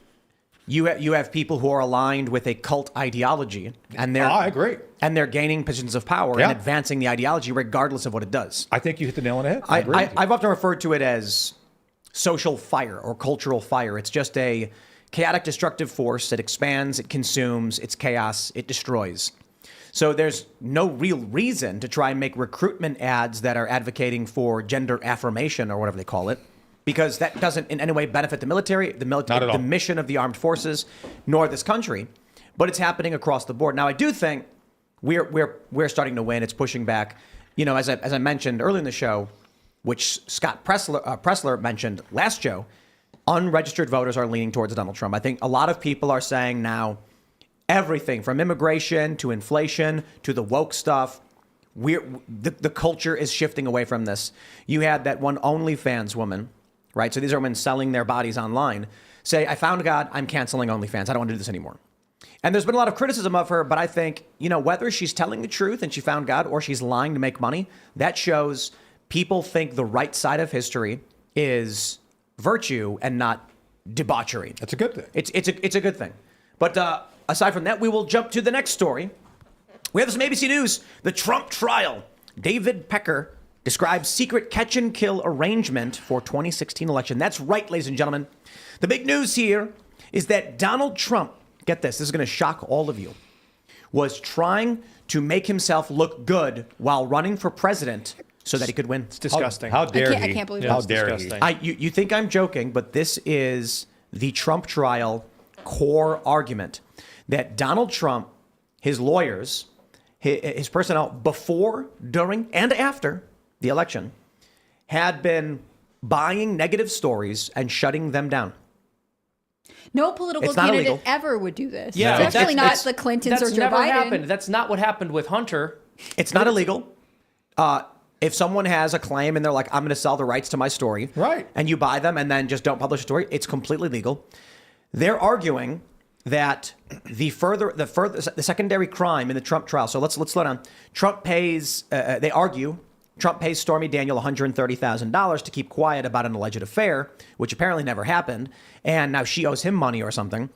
S1: you have people who are aligned with a cult ideology, and
S7: I agree.
S1: And they're gaining positions of power
S7: Yeah.
S1: and advancing the ideology regardless of what it does.
S7: I think you hit the nail on the head. I agree with you.
S1: I've often referred to it as social fire or cultural fire. It's just a chaotic, destructive force. It expands, it consumes, it's chaos, it destroys. So there's no real reason to try and make recruitment ads that are advocating for gender affirmation or whatever they call it, because that doesn't in any way benefit the military,
S7: Not at all.
S1: the mission of the armed forces, nor this country. But it's happening across the board. Now, I do think we're starting to win. It's pushing back. You know, as I mentioned earlier in the show, which Scott Pressler mentioned last show, unregistered voters are leaning towards Donald Trump. I think a lot of people are saying now everything from immigration to inflation to the woke stuff, the culture is shifting away from this. You had that one OnlyFans woman, right? So these are women selling their bodies online, say, I found God, I'm canceling OnlyFans. I don't want to do this anymore. And there's been a lot of criticism of her, but I think, whether she's telling the truth and she found God or she's lying to make money, that shows people think the right side of history is virtue and not debauchery.
S7: That's a good thing.
S1: It's a good thing. But aside from that, we will jump to the next story. We have some ABC News. The Trump trial. David Pecker describes secret catch and kill arrangement for 2016 election. That's right, ladies and gentlemen. The big news here is that Donald Trump, get this is going to shock all of you, was trying to make himself look good while running for president so that he could win.
S3: It's disgusting.
S7: How dare he?
S4: I can't believe
S3: Yeah,
S7: How
S3: it's
S7: dare
S3: disgusting.
S7: he?
S1: You think I'm joking, but this is the Trump trial core argument that Donald Trump, his lawyers, his personnel before, during, and after the election had been buying negative stories and shutting them down.
S4: No political
S1: It's not
S4: candidate
S1: illegal.
S4: ever would do this.
S3: Yeah,
S4: Definitely not
S3: that's-
S4: the Clintons or
S3: that's
S4: Joe
S3: never
S4: Biden.
S3: happened. That's not what happened with Hunter.
S1: It's not illegal. If someone has a claim and they're like, I'm going to sell the rights to my story,
S7: Right.
S1: and you buy them and then just don't publish a story, it's completely legal. They're arguing that the secondary crime in the Trump trial. So let's slow down. Trump pays. They argue Trump pays Stormy Daniel $130,000 to keep quiet about an alleged affair, which apparently never happened, and now she owes him money or something.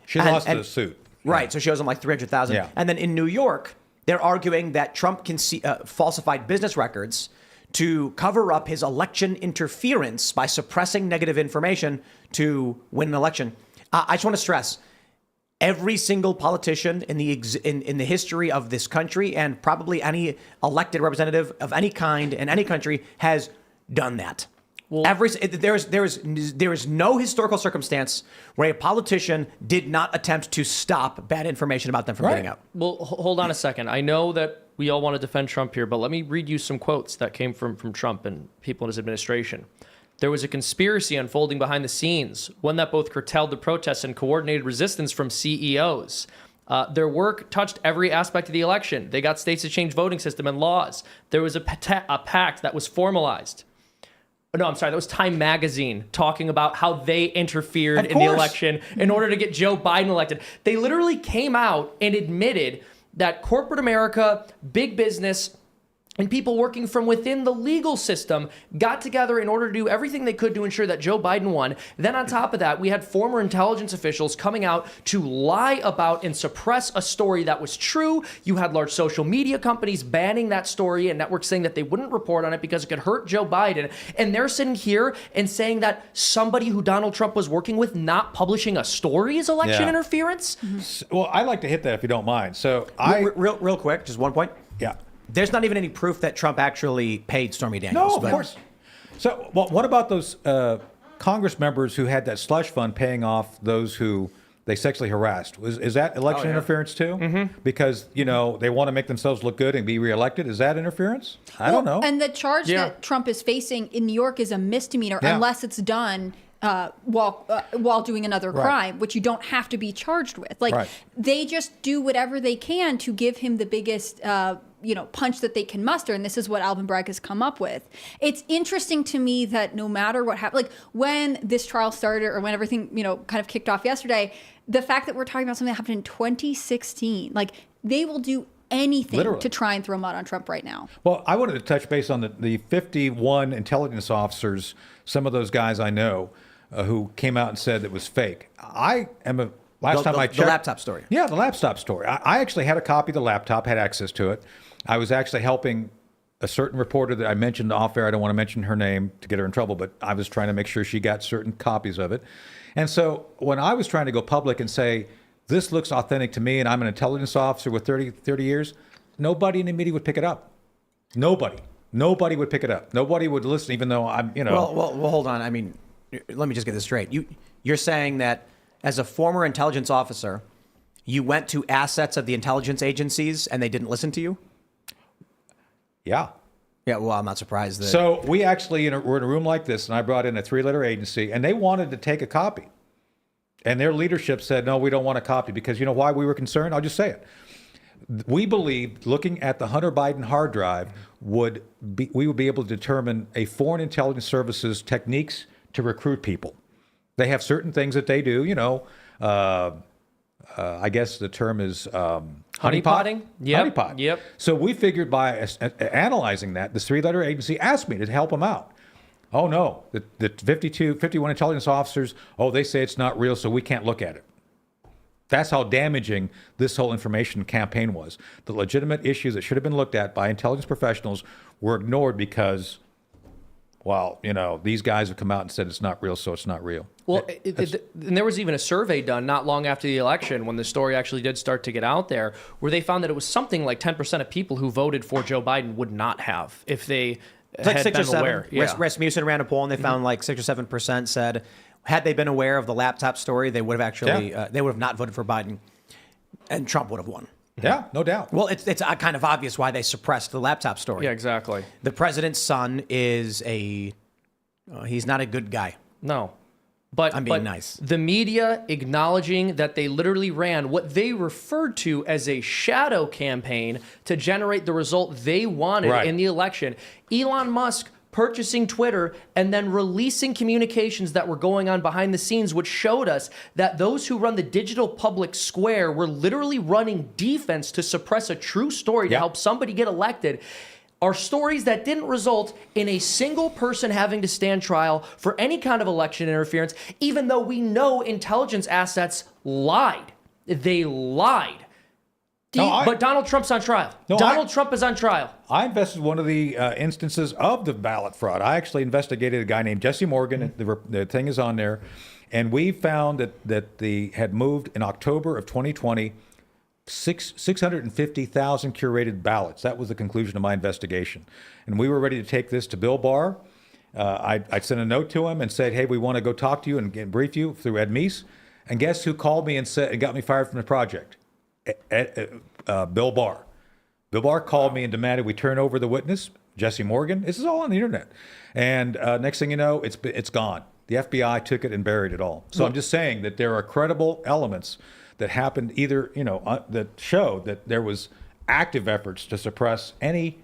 S7: She
S1: And-
S7: lost
S1: and-
S7: the suit.
S1: Right. So it shows them like 300,000.
S7: Yeah.
S1: And then in New York, they're arguing that Trump can falsified business records to cover up his election interference by suppressing negative information to win an election. I just want to stress, every single politician in the history of this country, and probably any elected representative of any kind in any country, has done that. Well, there is no historical circumstance where a politician did not attempt to stop bad information about them from getting out.
S3: Well, hold on a second. I know that we all want to defend Trump here, but let me read you some quotes that came from Trump and people in his administration. There was a conspiracy unfolding behind the scenes, one that both curtailed the protests and coordinated resistance from CEOs. Their work touched every aspect of the election. They got states to change voting system and laws. There was a pact that was formalized. No, I'm sorry. That was Time Magazine talking about how they interfered in the election in order to get Joe Biden elected. They literally came out and admitted that corporate America, big business, and people working from within the legal system got together in order to do everything they could to ensure that Joe Biden won. Then on top of that, we had former intelligence officials coming out to lie about and suppress a story that was true. You had large social media companies banning that story and networks saying that they wouldn't report on it because it could hurt Joe Biden. And they're sitting here and saying that somebody who Donald Trump was working with not publishing a story is election interference?
S7: Well, I'd like to hit that if you don't mind. So
S1: Real quick, just one point.
S7: Yeah.
S1: There's not even any proof that Trump actually paid Stormy Daniels.
S7: No, of course. So, what about those Congress members who had that slush fund paying off those who they sexually harassed? Is that election interference too? Mm-hmm. Because, they want to make themselves look good and be reelected. Is that interference? I don't know.
S4: And the charge that Trump is facing in New York is a misdemeanor unless it's done while doing another crime, which you don't have to be charged with. They just do whatever they can to give him the biggest punch that they can muster, and this is what Alvin Bragg has come up with. It's interesting to me that no matter what happened, like when this trial started or when everything kind of kicked off yesterday, the fact that we're talking about something that happened in 2016, like they will do anything to try and throw mud on Trump right now.
S7: Well, I wanted to touch base on the 51 intelligence officers, some of those guys I know, who came out and said it was fake. I checked
S1: the laptop story.
S7: Yeah, the laptop story. I actually had a copy of the laptop, had access to it. I was actually helping a certain reporter that I mentioned off air. I don't want to mention her name to get her in trouble, but I was trying to make sure she got certain copies of it. And so when I was trying to go public and say, this looks authentic to me and I'm an intelligence officer with 30 years, nobody in the media would pick it up. Nobody would pick it up. Nobody would listen, even though I'm,
S1: Well, hold on. I mean, let me just get this straight. You're saying that as a former intelligence officer, you went to assets of the intelligence agencies and they didn't listen to you?
S7: Yeah.
S1: Yeah, well, I'm not surprised that...
S7: So we actually were in a room like this, and I brought in a 3-letter agency, and they wanted to take a copy. And their leadership said, no, we don't want a copy, because you know why we were concerned? I'll just say it. We believed, looking at the Hunter Biden hard drive, we would be able to determine a foreign intelligence services techniques to recruit people. They have certain things that they do, I guess the term is honeypotting.
S3: Yep.
S7: Honeypot.
S3: Yep.
S7: So we figured by analyzing that, this 3-letter agency asked me to help them out. Oh no, the 51 intelligence officers, they say it's not real, so we can't look at it. That's how damaging this whole information campaign was. The legitimate issues that should have been looked at by intelligence professionals were ignored because, these guys have come out and said it's not real, so it's not real.
S3: Well, and there was even a survey done not long after the election when the story actually did start to get out there, where they found that it was something like 10% of people who voted for Joe Biden would not have if they had
S1: 6 or
S3: been
S1: 7.
S3: aware. Yeah.
S1: Rasmussen ran a poll and they found like 6 or 7% said had they been aware of the laptop story, they would have actually they would have not voted for Biden, and Trump would have won.
S7: Yeah, no doubt.
S1: Well, it's kind of obvious why they suppressed the laptop story.
S3: Yeah, exactly.
S1: The president's son is he's not a good guy.
S3: No. But
S1: I'm being nice.
S3: The media acknowledging that they literally ran what they referred to as a shadow campaign to generate the result they wanted in the election. Elon Musk purchasing Twitter and then releasing communications that were going on behind the scenes, which showed us that those who run the digital public square were literally running defense to suppress a true story to help somebody get elected. Are stories that didn't result in a single person having to stand trial for any kind of election interference, even though we know intelligence assets lied They lied.
S7: No,
S3: But Donald Trump's on trial.
S7: No,
S3: Donald Trump is on trial.
S7: I invested one of the instances of the ballot fraud. I actually investigated a guy named Jesse Morgan. The thing is on there. And we found that they had moved in October of 2020 650,000 curated ballots. That was the conclusion of my investigation. And we were ready to take this to Bill Barr. I sent a note to him and said, hey, we want to go talk to you and brief you through Ed Meese. And guess who called me and got me fired from the project? Bill Barr. Bill Barr called me and demanded we turn over the witness, Jesse Morgan. This is all on the internet. And next thing you know, it's gone. The FBI took it and buried it all. So I'm just saying that there are credible elements that happened either, that show that there was active efforts to suppress any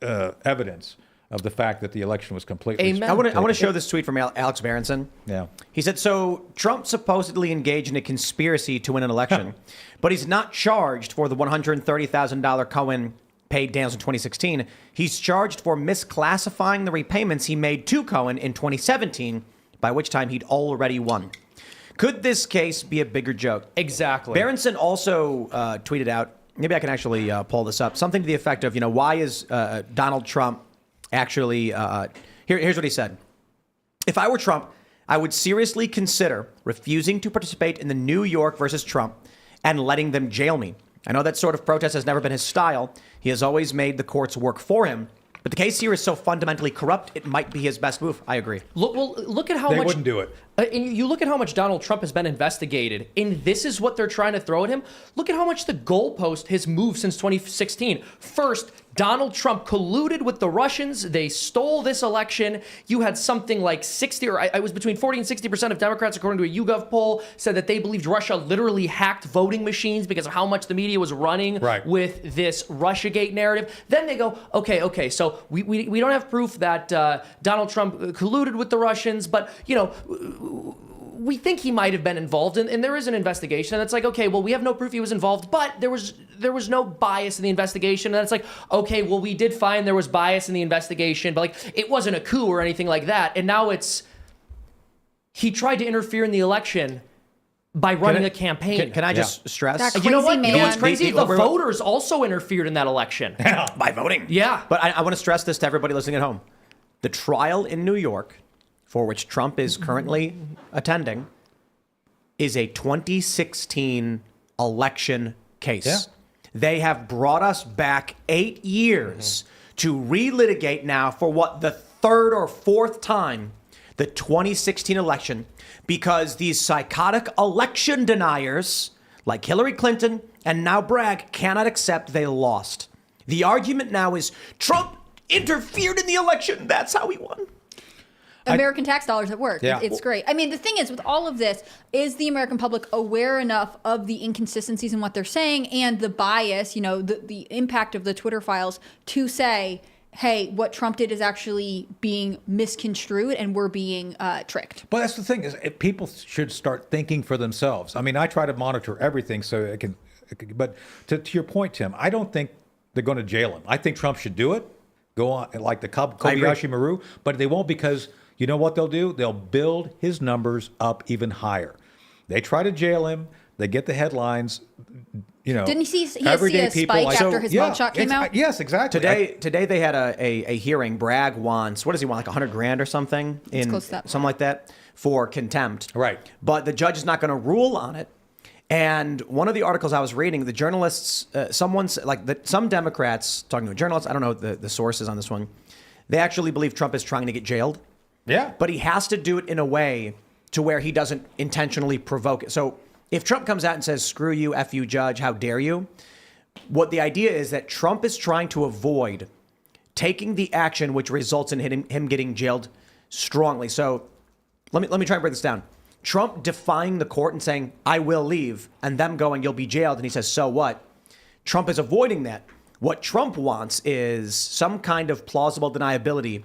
S7: evidence of the fact that the election was completely.
S3: Amen.
S1: I want to show this tweet from Alex Berenson.
S7: Yeah.
S1: He said, so Trump supposedly engaged in a conspiracy to win an election, but he's not charged for the $130,000 Cohen paid Daniels in 2016. He's charged for misclassifying the repayments he made to Cohen in 2017, by which time he'd already won. Could this case be a bigger joke?
S3: Exactly.
S1: Berenson also tweeted out, maybe I can actually pull this up, something to the effect of, why is Donald Trump actually, here's what he said. If I were Trump, I would seriously consider refusing to participate in the New York versus Trump and letting them jail me. I know that sort of protest has never been his style. He has always made the courts work for him. But the case here is so fundamentally corrupt, it might be his best move. I agree.
S3: Look at how
S7: They
S3: much...
S7: wouldn't do it.
S3: And you look at how much Donald Trump has been investigated, and this is what they're trying to throw at him. Look at how much the goalpost has moved since 2016. First, Donald Trump colluded with the Russians. They stole this election. You had something like 60, or I was between 40 and 60% of Democrats, according to a YouGov poll, said that they believed Russia literally hacked voting machines because of how much the media was running with this Russiagate narrative. Then they go, okay, so we don't have proof that Donald Trump colluded with the Russians, but, we think he might have been involved, and there is an investigation. And it's like, okay, well, we have no proof he was involved, but there was no bias in the investigation. And it's like, okay, well, we did find there was bias in the investigation, but it wasn't a coup or anything like that. And now he tried to interfere in the election by running a campaign.
S1: Can I just stress?
S4: That
S3: You know what?
S4: crazy
S3: You know what's
S4: man.
S3: crazy? The voters also interfered in that election.
S1: By voting.
S3: Yeah.
S1: But I want to stress this to everybody listening at home. The trial in New York, for which Trump is currently attending, is a 2016 election case.
S7: Yeah.
S1: They have brought us back 8 years to relitigate now for what, the third or fourth time, the 2016 election, because these psychotic election deniers like Hillary Clinton and now Bragg cannot accept they lost. The argument now is Trump interfered in the election. That's how he won.
S4: American tax dollars at work.
S7: Yeah.
S4: It's great. I mean, the thing is, with all of this, is the American public aware enough of the inconsistencies in what they're saying and the bias, the impact of the Twitter files to say, hey, what Trump did is actually being misconstrued and we're being tricked.
S7: But that's the thing is people should start thinking for themselves. I mean, I try to monitor everything so it can, but to your point, Tim, I don't think they're going to jail him. I think Trump should do it, go on like the Kobayashi Maru, but they won't because you know what they'll do? They'll build his numbers up even higher. They try to jail him. They get the headlines.
S4: Didn't he see
S7: everyday
S4: a
S7: people
S4: spike after his mugshot came out?
S7: Yes, exactly.
S1: Today they had a hearing. Bragg wants, what does he want, like $100,000 or something?
S4: Close to that.
S1: Something like that for contempt.
S7: Right.
S1: But the judge is not going to rule on it. And one of the articles I was reading, the journalists, some Democrats, talking to a journalist, I don't know the sources on this one, they actually believe Trump is trying to get jailed.
S7: Yeah.
S1: But he has to do it in a way to where he doesn't intentionally provoke it. So if Trump comes out and says, screw you, F you, judge, how dare you? What the idea is that Trump is trying to avoid taking the action which results in him getting jailed strongly. So let me try and break this down. Trump defying the court and saying, I will leave, and them going, you'll be jailed. And he says, so what? Trump is avoiding that. What Trump wants is some kind of plausible deniability.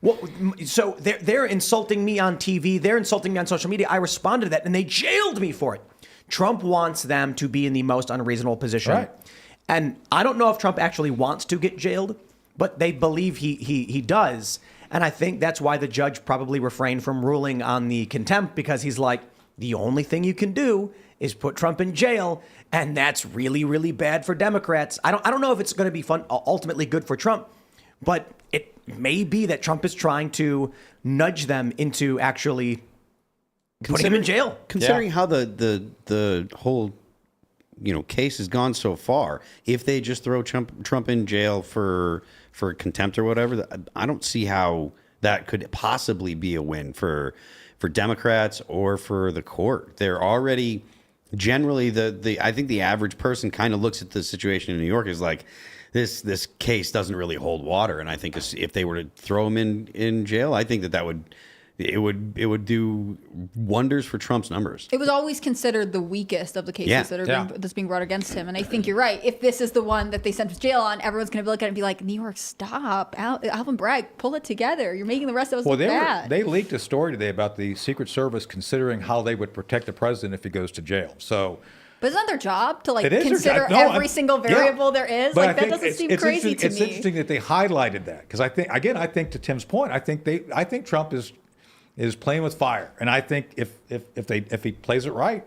S1: Well, so they're insulting me on TV. They're insulting me on social media. I responded to that, and they jailed me for it. Trump wants them to be in the most unreasonable position.
S7: Right.
S1: And I don't know if Trump actually wants to get jailed, but they believe he does. And I think that's why the judge probably refrained from ruling on the contempt, because he's like, the only thing you can do is put Trump in jail, and that's really, really bad for Democrats. I don't know if it's going to be ultimately good for Trump, but it may be that Trump is trying to nudge them into actually putting him in jail.
S5: Considering how the whole case has gone so far, if they just throw Trump in jail for contempt or whatever, I don't see how that could possibly be a win for Democrats or for the court. They're already generally I think the average person kind of looks at the situation in New York as like this case doesn't really hold water, and I think if they were to throw him in jail, I think that would do wonders for Trump's numbers.
S4: It was always considered the weakest of the cases that's being brought against him. And I think you're right. If this is the one that they sent to jail on, everyone's going to look at it and be like, New York, stop. Alvin Bragg, pull it together. You're making the rest of us look bad.
S2: They leaked a story today about the Secret Service considering how they would protect the president if he goes to jail. So,
S4: but isn't that their job to
S2: consider
S4: every single variable there is?
S2: But
S4: like that doesn't seem crazy to me.
S2: It's interesting that they highlighted that because I think to Tim's point, I think Trump is playing with fire, and I think if he plays it right,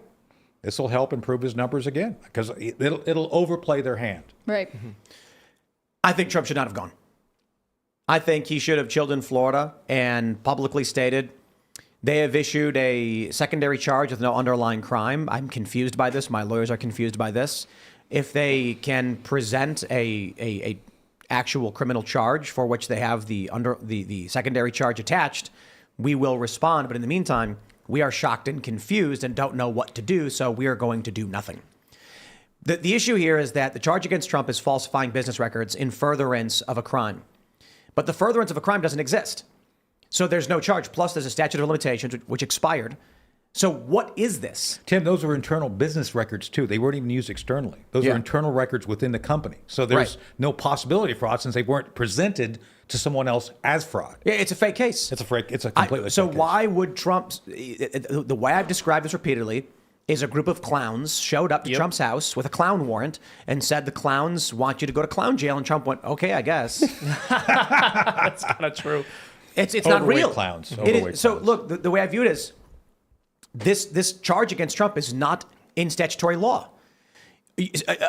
S2: this will help improve his numbers again because it'll overplay their hand.
S4: Right.
S1: Mm-hmm. I think Trump should not have gone. I think he should have chilled in Florida and publicly stated they have issued a secondary charge with no underlying crime. I'm confused by this. My lawyers are confused by this. If they can present a actual criminal charge for which they have the secondary charge attached, we will respond. But in the meantime, we are shocked and confused and don't know what to do, so we are going to do nothing. The issue here is that the charge against Trump is falsifying business records in furtherance of a crime. But the furtherance of a crime doesn't exist. So there's no charge. Plus, there's a statute of limitations which expired. So what is this?
S2: Tim, those are internal business records, too. They weren't even used externally. Those are internal records within the company. So there's no possibility of fraud since they weren't presented to someone else as fraud.
S1: Yeah, it's a fake case.
S2: It's a completely
S1: So
S2: fake
S1: why
S2: case.
S1: would Trump... The way I've described this repeatedly is a group of clowns showed up to Trump's house with a clown warrant and said the clowns want you to go to clown jail. And Trump went, okay, I guess.
S3: That's kind of true.
S1: It's not real.
S2: Clowns.
S1: So look, the way I view it is this charge against Trump is not in statutory law.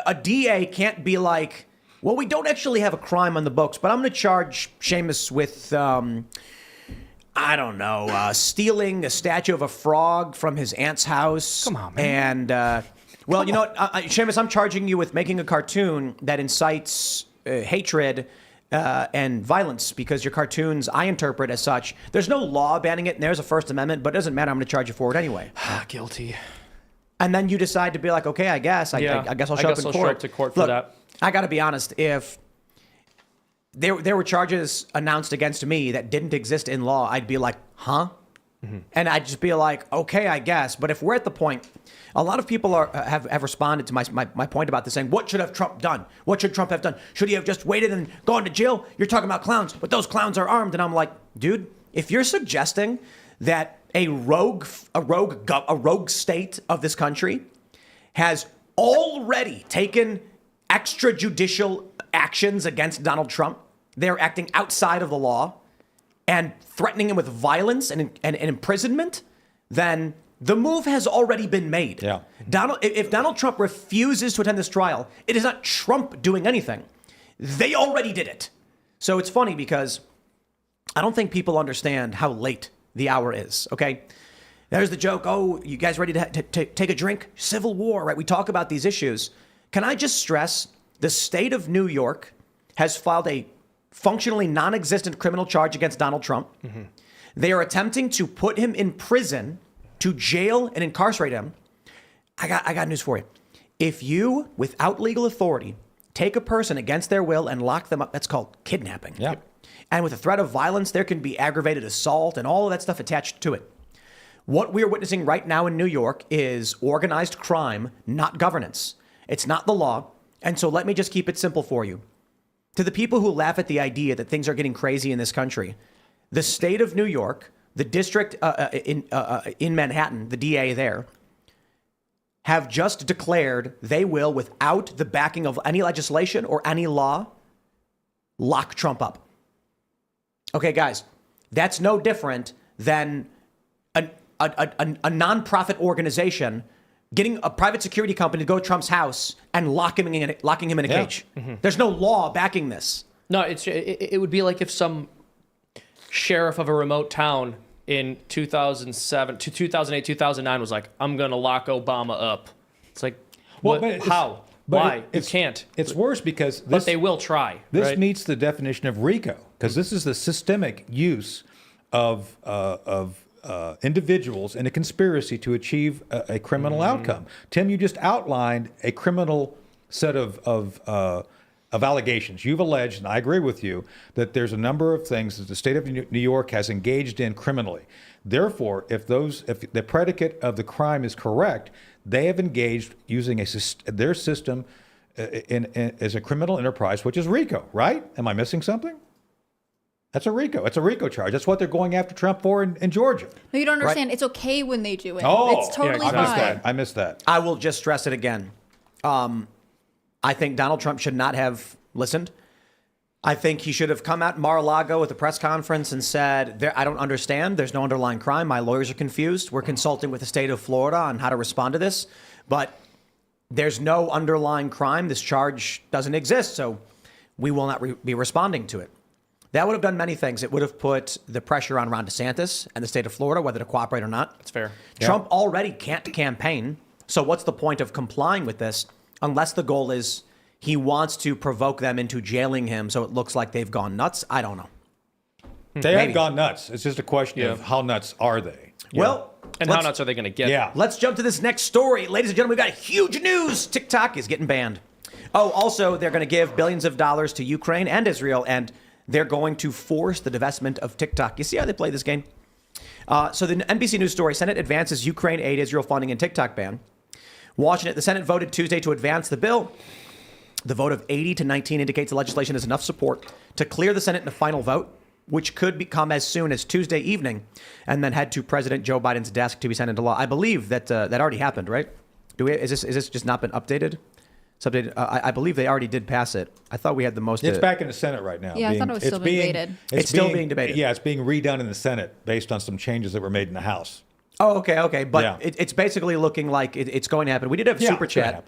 S1: A DA can't be like, well, we don't actually have a crime on the books, but I'm going to charge Seamus with, I don't know, stealing a statue of a frog from his aunt's house.
S3: Come on, man.
S1: And, well, you know what, Seamus, I'm charging you with making a cartoon that incites hatred and violence because your cartoons, I interpret as such. There's no law banning it, and there's a First Amendment, but it doesn't matter. I'm going to charge you for it anyway.
S3: Guilty.
S1: And then you decide to be like, okay, I guess I'll show up in court.
S3: Show up to court for
S1: Look,
S3: that.
S1: I got to be honest. If there were charges announced against me that didn't exist in law, I'd be like, huh? Mm-hmm. And I'd just be like, okay, I guess. But if we're at the point, a lot of people have responded to my point about this, saying, what should have Trump done? What should Trump have done? Should he have just waited and gone to jail? You're talking about clowns, but those clowns are armed. And I'm like, dude, if you're suggesting that a rogue state of this country has already taken extrajudicial actions against Donald Trump, they're acting outside of the law and threatening him with violence and imprisonment, then the move has already been made.
S2: Yeah.
S1: If Donald Trump refuses to attend this trial, it is not Trump doing anything. They already did it. So it's funny because I don't think people understand how late the hour is, okay? There's the joke, oh, you guys ready to take a drink? Civil war, right? We talk about these issues. Can I just stress the state of New York has filed a functionally non-existent criminal charge against Donald Trump. Mm-hmm. They are attempting to put him in prison, to jail and incarcerate him. I got news for you. If you, without legal authority, take a person against their will and lock them up, that's called kidnapping.
S2: Yeah.
S1: And with a threat of violence, there can be aggravated assault and all of that stuff attached to it. What we're witnessing right now in New York is organized crime, not governance. It's not the law. And so let me just keep it simple for you. To the people who laugh at the idea that things are getting crazy in this country, the state of New York, the district in Manhattan, the DA there, have just declared they will, without the backing of any legislation or any law, lock Trump up. Okay, guys, that's no different than a nonprofit organization getting a private security company to go to Trump's house and locking him in a cage. There's no law backing this.
S3: No, it would be like if some sheriff of a remote town in 2007 to 2008, 2009 was like, I'm going to lock Obama up. It's like,
S7: Well,
S3: what,
S7: but it's-
S3: how?
S7: but
S3: Why?
S7: it-
S3: You can't.
S7: It's worse because
S3: But they will try.
S7: This
S3: right?
S7: meets the definition of RICO because this is the systemic use of individuals in a conspiracy to achieve a criminal outcome. Tim, you just outlined a criminal set of allegations. You've alleged, and I agree with you, that there's a number of things that the state of New York has engaged in criminally. Therefore, if the predicate of the crime is correct, they have engaged using their system as a criminal enterprise, which is RICO, right? Am I missing something? That's a RICO. It's a RICO charge. That's what they're going after Trump for in Georgia.
S4: No, you don't understand. It's okay when they do it.
S7: Oh,
S4: it's totally
S3: yeah,
S7: I missed
S4: fine.
S7: that. I missed that.
S1: I will just stress it again. I think Donald Trump should not have listened. I think he should have come out in Mar-a-Lago at the press conference and said, I don't understand. There's no underlying crime. My lawyers are confused. We're consulting with the state of Florida on how to respond to this. But there's no underlying crime. This charge doesn't exist. So we will not be responding to it. That would have done many things. It would have put the pressure on Ron DeSantis and the state of Florida, whether to cooperate or not.
S3: That's fair.
S1: Trump already can't campaign. So what's the point of complying with this unless the goal is he wants to provoke them into jailing him so it looks like they've gone nuts? I don't know.
S7: They
S1: Maybe.
S7: have gone nuts. It's just a question of how nuts are they?
S1: Well,
S3: And how nuts are they going to get?
S7: Yeah.
S1: let's jump to this next story. Ladies and gentlemen, we've got huge news. TikTok is getting banned. Oh, also, they're going to give billions of dollars to Ukraine and Israel, and they're going to force the divestment of TikTok. You see how they play this game? So the NBC News story, Senate advances Ukraine aid, Israel funding, and TikTok ban. Watching it, the Senate voted Tuesday to advance the bill. The vote of 80 to 19 indicates the legislation has enough support to clear the Senate in a final vote, which could become as soon as Tuesday evening, and then head to President Joe Biden's desk to be signed into law. I believe that that already happened, right? Is this just not been updated? It's updated. I believe they already did pass it. I thought we had the most.
S7: It's back in the Senate right now.
S4: Yeah, I thought it was still being debated.
S1: It's still being debated.
S7: Yeah, it's being redone in the Senate based on some changes that were made in the House.
S1: Oh, okay. But
S7: Yeah.
S1: it's basically looking like it's going to happen. We did have
S7: Yeah,
S1: super
S7: it's gonna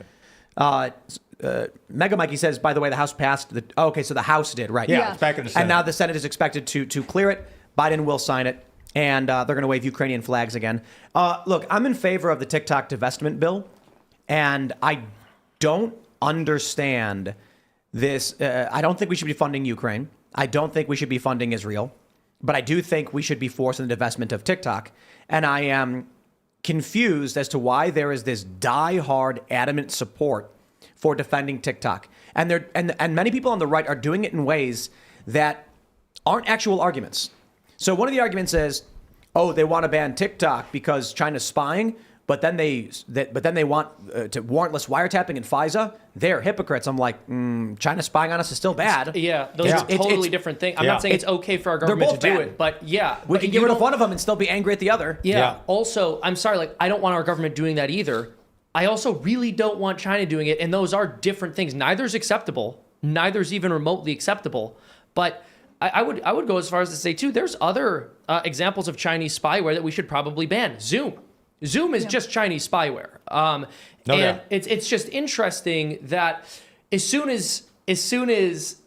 S1: chat. Mega Mikey says, by the way, the House passed. so the House did, right?
S7: Yeah,
S4: Yeah.
S7: it's back in the Senate.
S1: And now the Senate is expected to clear it. Biden will sign it, and they're going to wave Ukrainian flags again. Look, I'm in favor of the TikTok divestment bill, and I don't understand this. I don't think we should be funding Ukraine. I don't think we should be funding Israel, but I do think we should be forcing the divestment of TikTok. And I am confused as to why there is this die-hard, adamant support for defending TikTok. And many people on the right are doing it in ways that aren't actual arguments. So one of the arguments is, oh, they want to ban TikTok because China's spying, but then they want to warrantless wiretapping in FISA. They're hypocrites. I'm like, China spying on us is still bad.
S3: Yeah, those
S1: Yeah.
S3: are totally
S1: It's-
S3: different things. I'm
S7: Yeah.
S3: not saying it's okay for our government to
S1: both
S3: do
S1: bad.
S3: it, but yeah.
S1: We
S3: but
S1: can
S3: you
S1: get rid of
S3: don't-
S1: one of them and still be angry at the other.
S3: Yeah.
S7: Yeah.
S3: Also, I'm sorry, like, I don't want our government doing that either. I also really don't want China doing it, and those are different things. Neither's acceptable. Neither's even remotely acceptable. But I would go as far as to say, too, there's other examples of Chinese spyware that we should probably ban. Zoom is just Chinese spyware. And
S7: doubt.
S3: it's just interesting that as soon as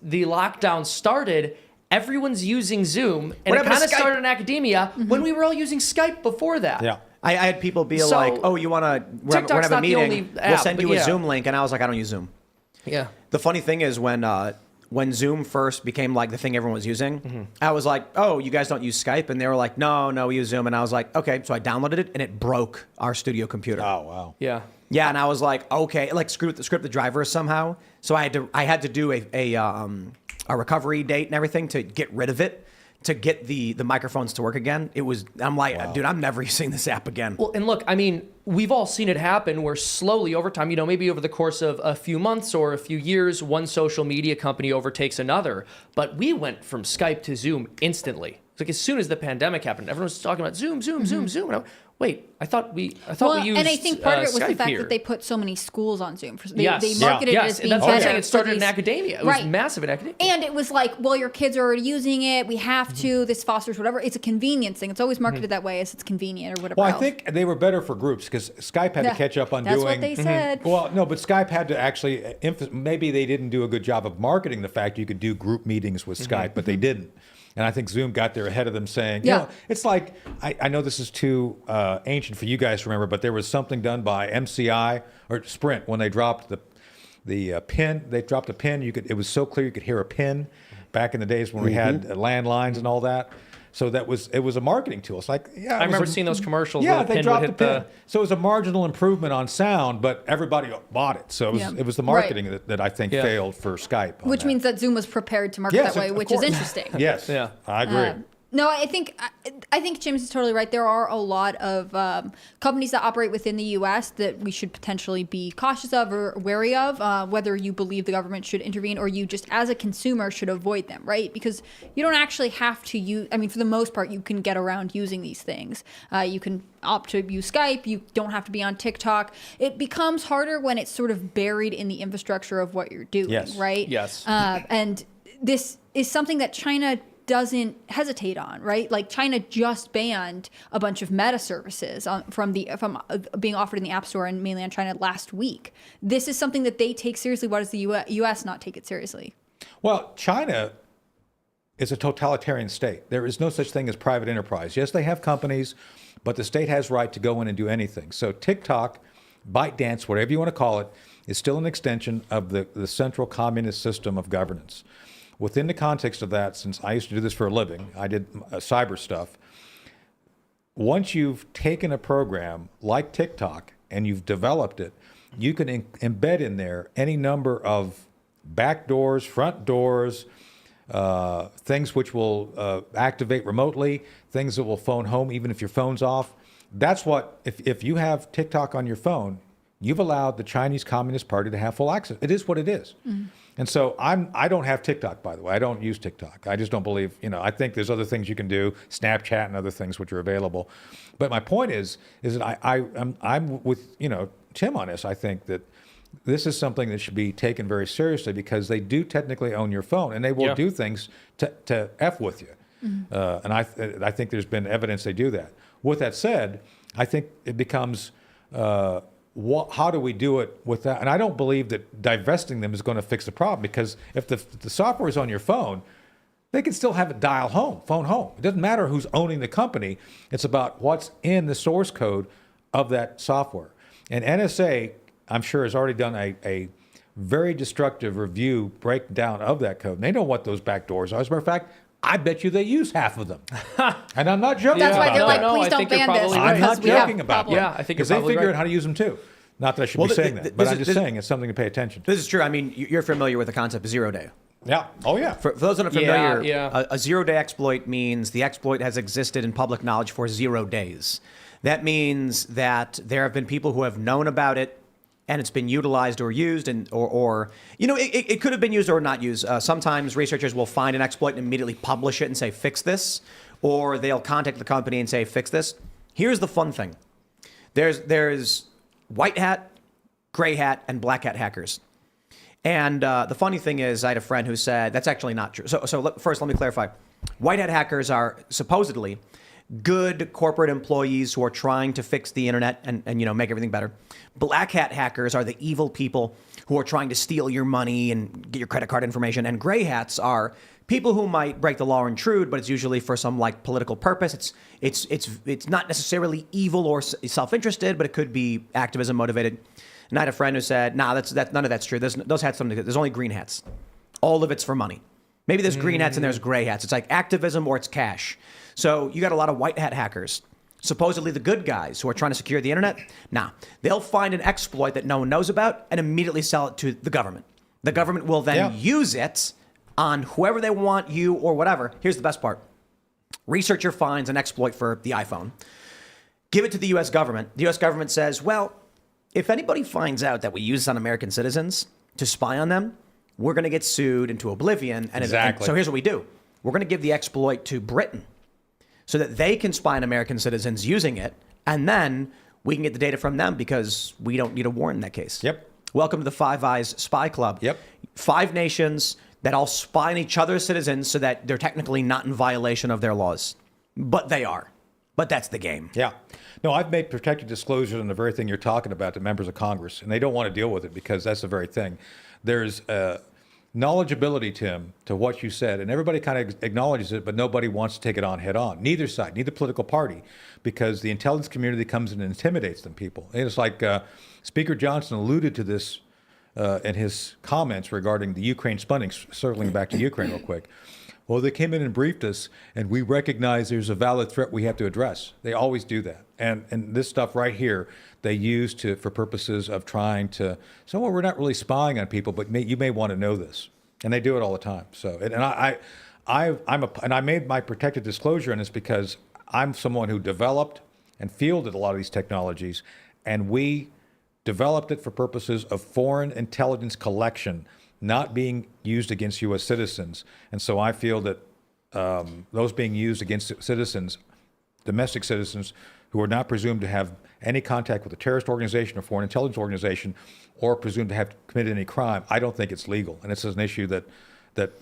S3: the lockdown started, everyone's using Zoom, and
S1: What
S3: it
S1: happened to
S3: kind of
S1: Skype?
S3: started in academia when we were all using Skype before that.
S7: Yeah.
S1: I had people be
S3: So,
S1: like, oh, you want to, we're going to
S3: TikTok's
S1: have a
S3: not the
S1: meeting.
S3: only
S1: We'll
S3: app,
S1: send
S3: but
S1: you a
S3: yeah.
S1: Zoom link. And I was like, I don't use Zoom.
S3: Yeah.
S1: The funny thing is when Zoom first became like the thing everyone was using, I was like, oh, you guys don't use Skype? And they were like, no, we use Zoom. And I was like, okay. So I downloaded it and it broke our studio computer.
S7: Oh, wow.
S3: Yeah.
S1: Yeah, and I was like, okay, like script the driver somehow. So I had to do a recovery date and everything to get rid of it, to get the microphones to work again. I'm like, dude, I'm never using this app again.
S3: Well, and look, I mean, we've all seen it happen where slowly over time, maybe over the course of a few months or a few years, one social media company overtakes another. But we went from Skype to Zoom instantly. It's like as soon as the pandemic happened, everyone was talking about Zoom. And Wait, I thought we
S4: Well,
S3: used
S4: and I think part of it was the
S3: Skype
S4: fact
S3: here.
S4: that they put so many schools on Zoom. They
S3: Yes.
S4: marketed
S3: Yeah.
S4: it
S3: Yes,
S4: as being
S3: that's what I'm
S4: better
S3: saying. It
S4: for
S3: started in
S4: these-
S3: academia. It was
S4: Right.
S3: massive in academia.
S4: And it was like, well, your kids are already using it. We have to. This fosters whatever. It's a convenience thing. It's always marketed that way as it's convenient or whatever.
S7: Well, I
S4: else.
S7: think they were better for groups because Skype had
S4: Yeah,
S7: to catch up on
S4: that's
S7: doing.
S4: what they said.
S7: Well, no, but Skype had to actually maybe they didn't do a good job of marketing the fact you could do group meetings with Skype, but they didn't. And I think Zoom got there ahead of them saying, you
S4: Yeah.
S7: know, it's like, I know this is too ancient for you guys to remember, but there was something done by MCI or Sprint when they dropped the pin. They dropped a pin. It was so clear you could hear a pin back in the days when we had landlines and all that. So it was a marketing tool. It's like, yeah.
S3: I remember seeing those commercials
S7: Yeah,
S3: where the
S7: they
S3: pin
S7: dropped
S3: would
S7: the
S3: hit
S7: pin. So it was a marginal improvement on sound, but everybody bought it. So
S4: Yeah.
S7: it was the
S4: Right.
S7: marketing that I think
S3: Yeah.
S7: failed for Skype. on
S4: which
S7: that.
S4: means that Zoom was prepared to market
S7: Yes,
S4: that way,
S7: of
S4: which is
S7: course.
S4: interesting.
S7: Yes.
S3: Yeah.
S7: I agree.
S4: No, I think James is totally right. There are a lot of companies that operate within the U.S. that we should potentially be cautious of or wary of, whether you believe the government should intervene or you just, as a consumer, should avoid them, right? Because you don't actually have to use. I mean, for the most part, you can get around using these things. You can opt to use Skype. You don't have to be on TikTok. It becomes harder when it's sort of buried in the infrastructure of what you're doing,
S7: Yes.
S4: right?
S3: Yes.
S4: And this is something that China doesn't hesitate on, right? Like China just banned a bunch of meta services from being offered in the App Store in mainland China last week. This is something that they take seriously. Why does the U.S. not take it seriously?
S7: Well, China is a totalitarian state. There is no such thing as private enterprise. Yes, they have companies, but the state has right to go in and do anything. So TikTok, ByteDance, whatever you want to call it, is still an extension of the central communist system of governance. Within the context of that, since I used to do this for a living, I did cyber stuff. Once you've taken a program like TikTok and you've developed it, you can embed in there any number of back doors, front doors, things which will activate remotely, things that will phone home even if your phone's off. That's what, if you have TikTok on your phone, you've allowed the Chinese Communist Party to have full access. It is what it is. Mm-hmm. And so I don't have TikTok, by the way. I don't use TikTok. I just don't believe, I think there's other things you can do, Snapchat and other things which are available. But my point is that I'm with, Tim on this. I think that this is something that should be taken very seriously because they do technically own your phone and they will do things to F with you. Mm-hmm. And I think there's been evidence they do that. With that said, I think it becomes, how do we do it with that? And I don't believe that divesting them is going to fix the problem because if the software is on your phone, they can still have it phone home. It doesn't matter who's owning the company. It's about what's in the source code of that software. And NSA, I'm sure, has already done a very destructive review breakdown of that code. And they know what those back doors are. As a matter of fact, I bet you they use half of them. And I'm not joking
S4: That's
S7: about
S4: why they're
S7: that.
S4: like, please
S3: I
S4: don't
S3: think you're
S4: ban this
S3: probably
S7: I'm
S4: because
S7: not
S4: we have
S7: joking about
S4: problem.
S7: that.
S3: Yeah, I think you're
S7: because they
S3: probably
S7: figure
S3: right.
S7: out how to use them too. Not that I should
S1: Well,
S7: be saying that, but I'm just
S1: this-
S7: saying it's something to pay attention to.
S1: This is true. I mean, you're familiar with the concept of 0 day.
S7: Yeah. Oh, yeah.
S1: For those that are familiar,
S3: Yeah.
S1: a 0 day exploit means the exploit has existed in public knowledge for 0 days. That means that there have been people who have known about it and it's been utilized or used or it could have been used or not used. Sometimes researchers will find an exploit and immediately publish it and say, fix this, or they'll contact the company and say, fix this. Here's the fun thing. There's white hat, gray hat, and black hat hackers. And the funny thing is, I had a friend who said that's actually not true. First, let me clarify. White hat hackers are supposedly good corporate employees who are trying to fix the internet and make everything better. Black hat hackers are the evil people who are trying to steal your money and get your credit card information. And gray hats are people who might break the law or intrude, but it's usually for some political purpose. It's not necessarily evil or self-interested, but it could be activism motivated. And I had a friend who said, "Nah, that's none of that's true. Those hats there's only green hats. All of it's for money. Maybe there's green hats and there's gray hats. It's like activism or it's cash. So you got a lot of white hat hackers, supposedly the good guys who are trying to secure the internet. Nah, they'll find an exploit that no one knows about and immediately sell it to the government. The government will then use it on whoever they want, you or whatever. Here's the best part. Researcher finds an exploit for the iPhone. Give it to the U.S. government. The U.S. government says, well, if anybody finds out that we use this on American citizens to spy on them, we're going to get sued into oblivion. And so here's what we do. We're going to give the exploit to Britain so that they can spy on American citizens using it And then we can get the data from them because we don't need a warrant in that case.
S2: Yep.
S1: Welcome to the Five Eyes Spy Club.
S2: Yep.
S1: 5 nations that all spy on each other's citizens so that they're technically not in violation of their laws. But they are. But that's the game.
S2: Yeah. No, I've made protected disclosures on the very thing you're talking about to members of Congress, and they don't want to deal with it because that's the very thing. There's knowledgeability, Tim, to what you said, and everybody kind of acknowledges it, but nobody wants to take it on head on. Neither side, neither political party, because the intelligence community comes in and intimidates them people. And it's like Speaker Johnson alluded to this in his comments regarding the Ukraine spending, circling back to Ukraine real quick. Well, they came in and briefed us, and we recognize there's a valid threat we have to address. They always do that. And this stuff right here, they use for purposes of trying to, so well, we're not really spying on people, but you may want to know this. And they do it all the time. So, and I made my protected disclosure on this because I'm someone who developed and fielded a lot of these technologies, and we developed it for purposes of foreign intelligence collection, not being used against U.S. citizens. And so I feel that those being used against citizens, domestic citizens, who are not presumed to have any contact with a terrorist organization or foreign intelligence organization or presumed to have committed any crime, I don't think it's legal. And this is an issue that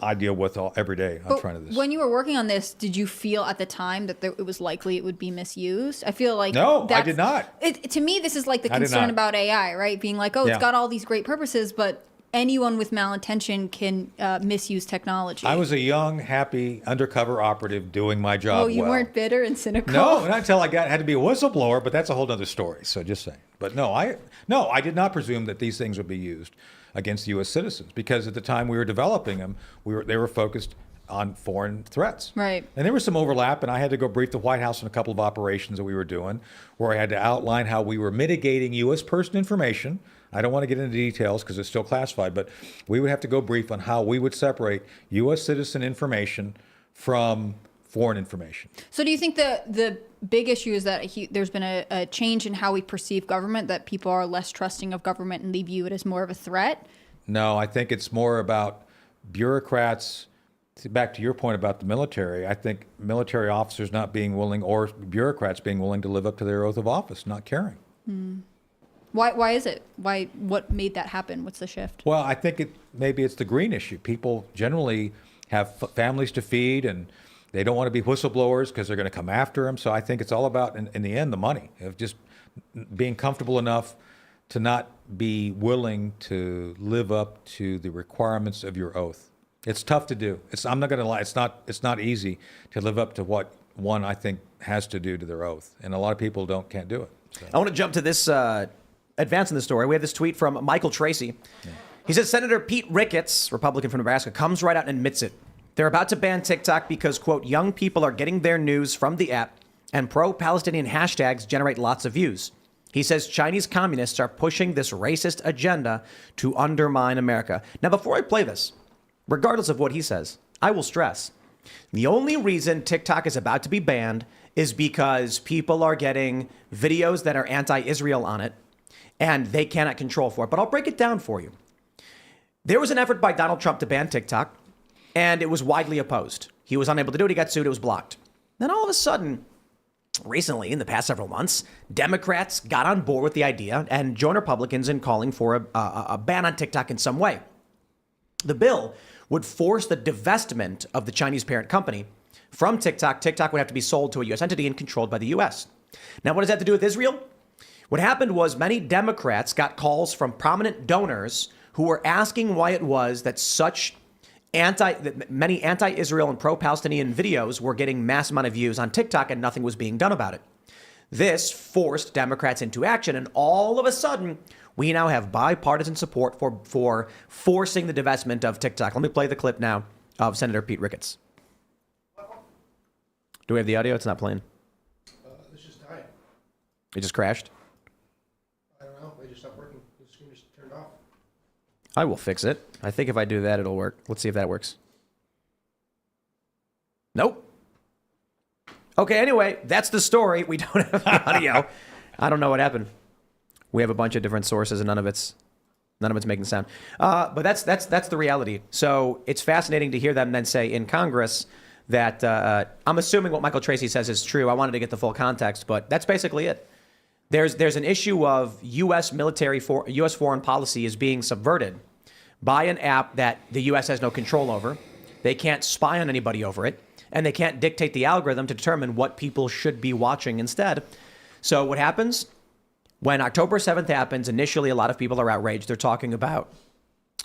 S2: I deal with every day on trying to this.
S4: When you were working on this, did you feel at the time that it was likely it would be misused? I feel like
S2: No, I did not.
S4: To me, this is like the
S2: I did
S4: concern
S2: not.
S4: about AI, right? Being like, oh,
S2: Yeah.
S4: it's got all these great purposes, but anyone with malintention can misuse technology.
S2: I was a young, happy undercover operative doing my job
S4: Oh, you
S2: well.
S4: weren't bitter and cynical?
S2: No, not until I had to be a whistleblower, but that's a whole other story. So just saying. But no, I did not presume that these things would be used against U.S. citizens because at the time we were developing them, they were focused on foreign threats.
S4: Right.
S2: And there was some overlap, and I had to go brief the White House on a couple of operations that we were doing, where I had to outline how we were mitigating U.S. person information. I don't want to get into details because it's still classified, but we would have to go brief on how we would separate U.S. citizen information from foreign information.
S4: So do you think the big issue is that there's been a change in how we perceive government, that people are less trusting of government and they view it as more of a threat?
S2: No, I think it's more about bureaucrats. Back to your point about the military, I think military officers not being willing, or bureaucrats being willing to live up to their oath of office, not caring.
S4: Why is it? What made that happen? What's the shift?
S2: Well, I think maybe it's the green issue. People generally have families to feed, and they don't want to be whistleblowers because they're going to come after them. So I think it's all about, in the end, the money, of just being comfortable enough to not be willing to live up to the requirements of your oath. It's tough to do. I'm not going to lie. It's not easy to live up to what one, I think, has to do to their oath, and a lot of people can't do it. So.
S1: I want to jump to this, advance in the story. We have this tweet from Michael Tracy. Yeah. He says, Senator Pete Ricketts, Republican from Nebraska, comes right out and admits it. They're about to ban TikTok because, quote, young people are getting their news from the app and pro-Palestinian hashtags generate lots of views. He says Chinese communists are pushing this racist agenda to undermine America. Now, before I play this, regardless of what he says, I will stress, the only reason TikTok is about to be banned is because people are getting videos that are anti-Israel on it, and they cannot control for it. But I'll break it down for you. There was an effort by Donald Trump to ban TikTok, and it was widely opposed. He was unable to do it. He got sued. It was blocked. Then all of a sudden, recently, in the past several months, Democrats got on board with the idea and joined Republicans in calling for a ban on TikTok in some way. The bill would force the divestment of the Chinese parent company from TikTok. TikTok would have to be sold to a U.S. entity and controlled by the U.S. Now, what does that have to do with Israel? What happened was many Democrats got calls from prominent donors who were asking why it was that many anti-Israel and pro-Palestinian videos were getting mass amount of views on TikTok and nothing was being done about it. This forced Democrats into action, and all of a sudden, we now have bipartisan support for forcing the divestment of TikTok. Let me play the clip now of Senator Pete Ricketts. Do we have the audio? It's not playing.
S6: This just died.
S1: It just crashed?
S6: I don't know. They just stopped working. The screen just turned off.
S1: I will fix it. I think if I do that, it'll work. Let's see if that works. Nope. Okay, anyway, that's the story. We don't have the audio. I don't know what happened. We have a bunch of different sources, and none of it's making sound. But that's the reality. So it's fascinating to hear them then say in Congress that I'm assuming what Michael Tracy says is true. I wanted to get the full context, but that's basically it. There's an issue of U.S. U.S. foreign policy is being subverted by an app that the U.S. has no control over. They can't spy on anybody over it, and they can't dictate the algorithm to determine what people should be watching instead. So what happens? When October 7th happens, initially a lot of people are outraged. They're talking about,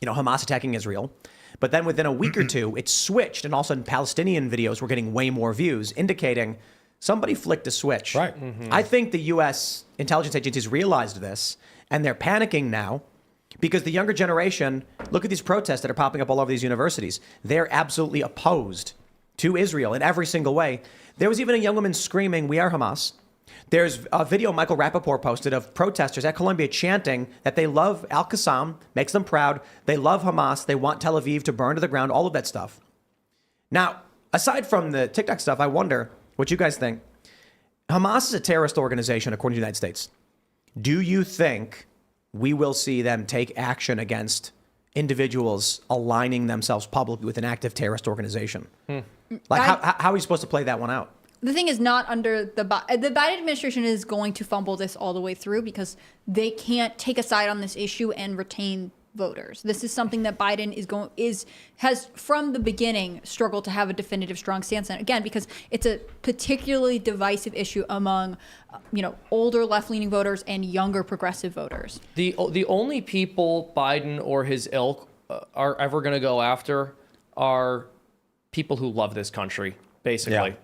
S1: Hamas attacking Israel. But then within a week or two, it switched, and all of a sudden Palestinian videos were getting way more views, indicating somebody flicked a switch.
S7: Right.
S1: I think the U.S. intelligence agencies realized this, and they're panicking now because the younger generation, look at these protests that are popping up all over these universities. They're absolutely opposed to Israel in every single way. There was even a young woman screaming, "We are Hamas." There's a video Michael Rappaport posted of protesters at Columbia chanting that they love Al-Qassam, makes them proud. They love Hamas. They want Tel Aviv to burn to the ground, all of that stuff. Now, aside from the TikTok stuff, I wonder what you guys think. Hamas is a terrorist organization, according to the United States. Do you think we will see them take action against individuals aligning themselves publicly with an active terrorist organization? Like, how are we supposed to play that one out?
S4: The thing is not under the Biden administration is going to fumble this all the way through because they can't take a side on this issue and retain voters. This is something that Biden has from the beginning struggled to have a definitive strong stance on. Again, because it's a particularly divisive issue among older left-leaning voters and younger progressive voters.
S3: The only people Biden or his ilk are ever going to go after are people who love this country, basically.
S7: Yeah.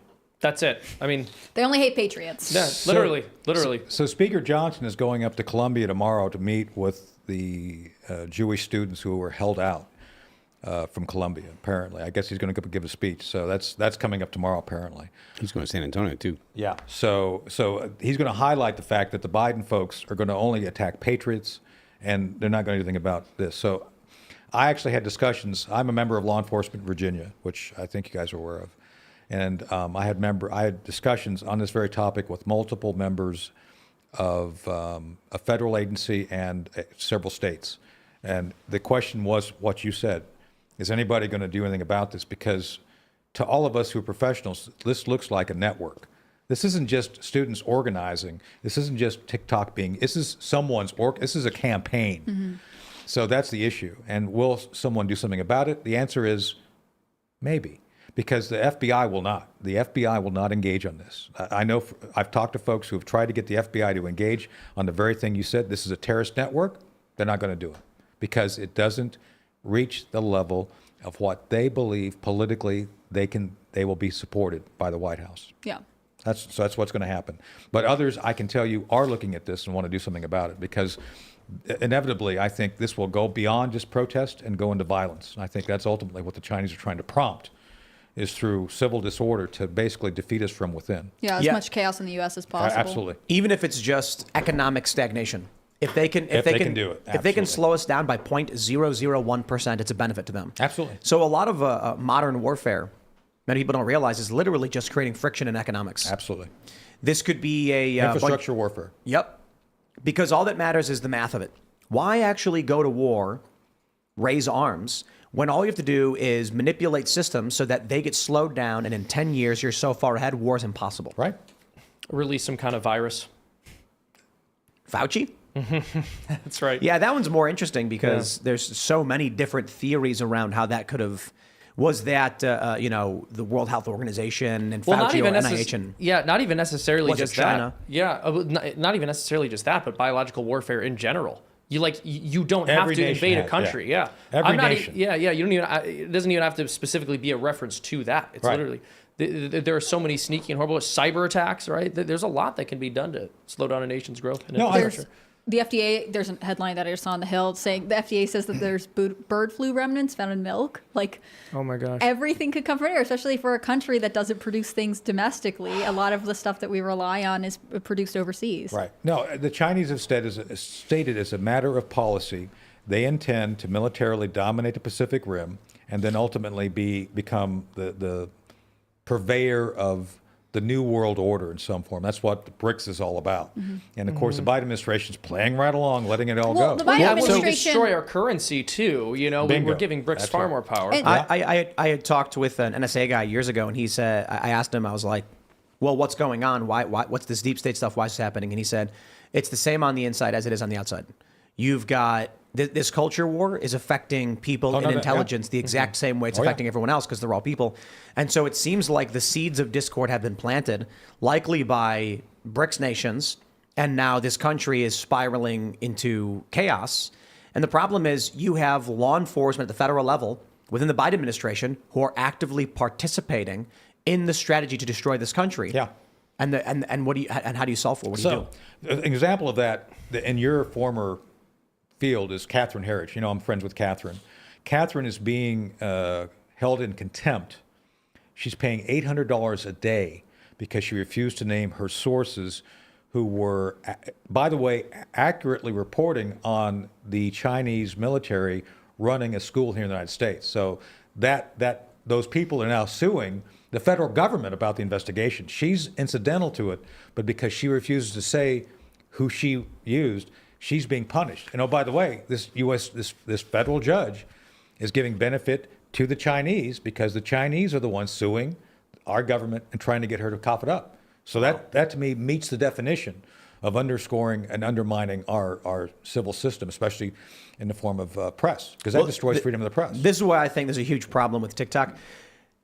S3: That's it. I mean,
S4: They only hate patriots.
S3: yeah, literally.
S7: So Speaker Johnson is going up to Columbia tomorrow to meet with the Jewish students who were held out from Columbia, apparently. I guess he's going to give a speech. So that's coming up tomorrow, apparently.
S5: He's going to San Antonio, too.
S7: Yeah. So he's going to highlight the fact that the Biden folks are going to only attack patriots, and they're not going to do anything about this. So I actually had discussions. I'm a member of Law Enforcement Virginia, which I think you guys are aware of. And I had discussions on this very topic with multiple members of a federal agency and several states. And the question was what you said. Is anybody going to do anything about this? Because to all of us who are professionals, this looks like a network. This isn't just students organizing. This isn't just TikTok this is this is a campaign. Mm-hmm. So that's the issue. And will someone do something about it? The answer is maybe. Because the FBI will not. The FBI will not engage on this. I know I've talked to folks who have tried to get the FBI to engage on the very thing you said. This is a terrorist network. They're not going to do it because it doesn't reach the level of what they believe politically they will be supported by the White House.
S4: Yeah.
S7: That's what's going to happen. But others, I can tell you, are looking at this and want to do something about it because inevitably, I think this will go beyond just protest and go into violence. And I think that's ultimately what the Chinese are trying to prompt. Is through civil disorder to basically defeat us from within.
S4: Yeah, as much chaos in the U.S. as possible.
S7: Absolutely.
S1: Even if it's just economic stagnation. If they can do it, if they can slow us down by 0.001%, it's a benefit to them.
S7: Absolutely.
S1: So a lot of modern warfare, many people don't realize, is literally just creating friction in economics.
S7: Absolutely.
S1: This could be a
S7: infrastructure warfare.
S1: Yep. Because all that matters is the math of it. Why actually go to war, raise arms, when all you have to do is manipulate systems so that they get slowed down, and in 10 years, you're so far ahead, war is impossible.
S7: Right.
S3: Release some kind of virus.
S1: Fauci?
S3: That's right.
S1: Yeah, that one's more interesting because there's so many different theories around how that could have. Was that, the World Health Organization and Fauci or NIH? And
S3: not even necessarily
S1: was it
S3: just
S1: China?
S3: that. Yeah, not even necessarily just that, but biological warfare in general. You don't have
S7: Every
S3: to
S7: nation
S3: invade a
S7: has,
S3: country.
S7: yeah.
S3: Yeah.
S7: Every nation.
S3: You don't even. It doesn't even have to specifically be a reference to that. It's
S7: Right.
S3: literally there are so many sneaky and horrible cyber attacks. Right. There's a lot that can be done to slow down a nation's growth. And infrastructure.
S4: The FDA, there's a headline that I just saw on the Hill saying the FDA says that there's bird flu remnants found in milk. Like,
S3: oh my gosh,
S4: everything could come from here, especially for a country that doesn't produce things domestically. A lot of the stuff that we rely on is produced overseas.
S7: Right. No, the Chinese have stated as a matter of policy, they intend to militarily dominate the Pacific Rim and then ultimately become the purveyor of the new world order in some form. That's what the BRICS is all about. Mm-hmm. And of course, the Biden administration's playing right along, letting it all go.
S4: The Biden administration
S3: destroy our currency too. We're giving BRICS far more power.
S4: And
S1: I had talked with an NSA guy years ago, and he said, I asked him, I was like, well, what's going on? What's this deep state stuff? Why is this happening? And he said, It's the same on the inside as it is on the outside. You've got this culture war is affecting people in intelligence the exact same way it's affecting everyone else because they're all people. And so it seems like the seeds of discord have been planted, likely by BRICS nations, and now this country is spiraling into chaos. And the problem is you have law enforcement at the federal level within the Biden administration who are actively participating in the strategy to destroy this country.
S7: Yeah.
S1: And what do you and how do you solve for it? What do you do?
S7: An example of that in your former field is Catherine Herridge. You know, I'm friends with Catherine. Catherine is being held in contempt. She's paying $800 a day because she refused to name her sources who were, by the way, accurately reporting on the Chinese military running a school here in the United States. So that those people are now suing the federal government about the investigation. She's incidental to it, but because she refuses to say who she used, she's being punished. And oh, by the way, this federal judge is giving benefit to the Chinese because the Chinese are the ones suing our government and trying to get her to cough it up. So that to me meets the definition of underscoring and undermining our civil system, especially in the form of press, because that destroys freedom of the press.
S1: This is why I think there's a huge problem with TikTok.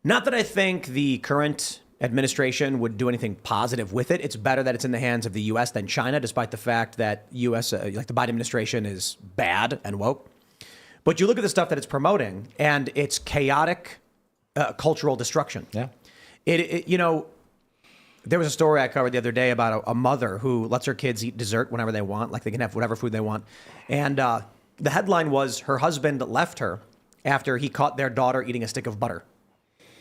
S1: Not that I think the current administration would do anything positive with it. It's better that it's in the hands of the U.S. than China, despite the fact that U.S. Like the Biden administration is bad and woke. But you look at the stuff that it's promoting, and it's chaotic cultural destruction.
S7: Yeah.
S1: You know, there was a story I covered the other day about a mother who lets her kids eat dessert whenever they want, like they can have whatever food they want. And the headline was her husband left her after he caught their daughter eating a stick of butter.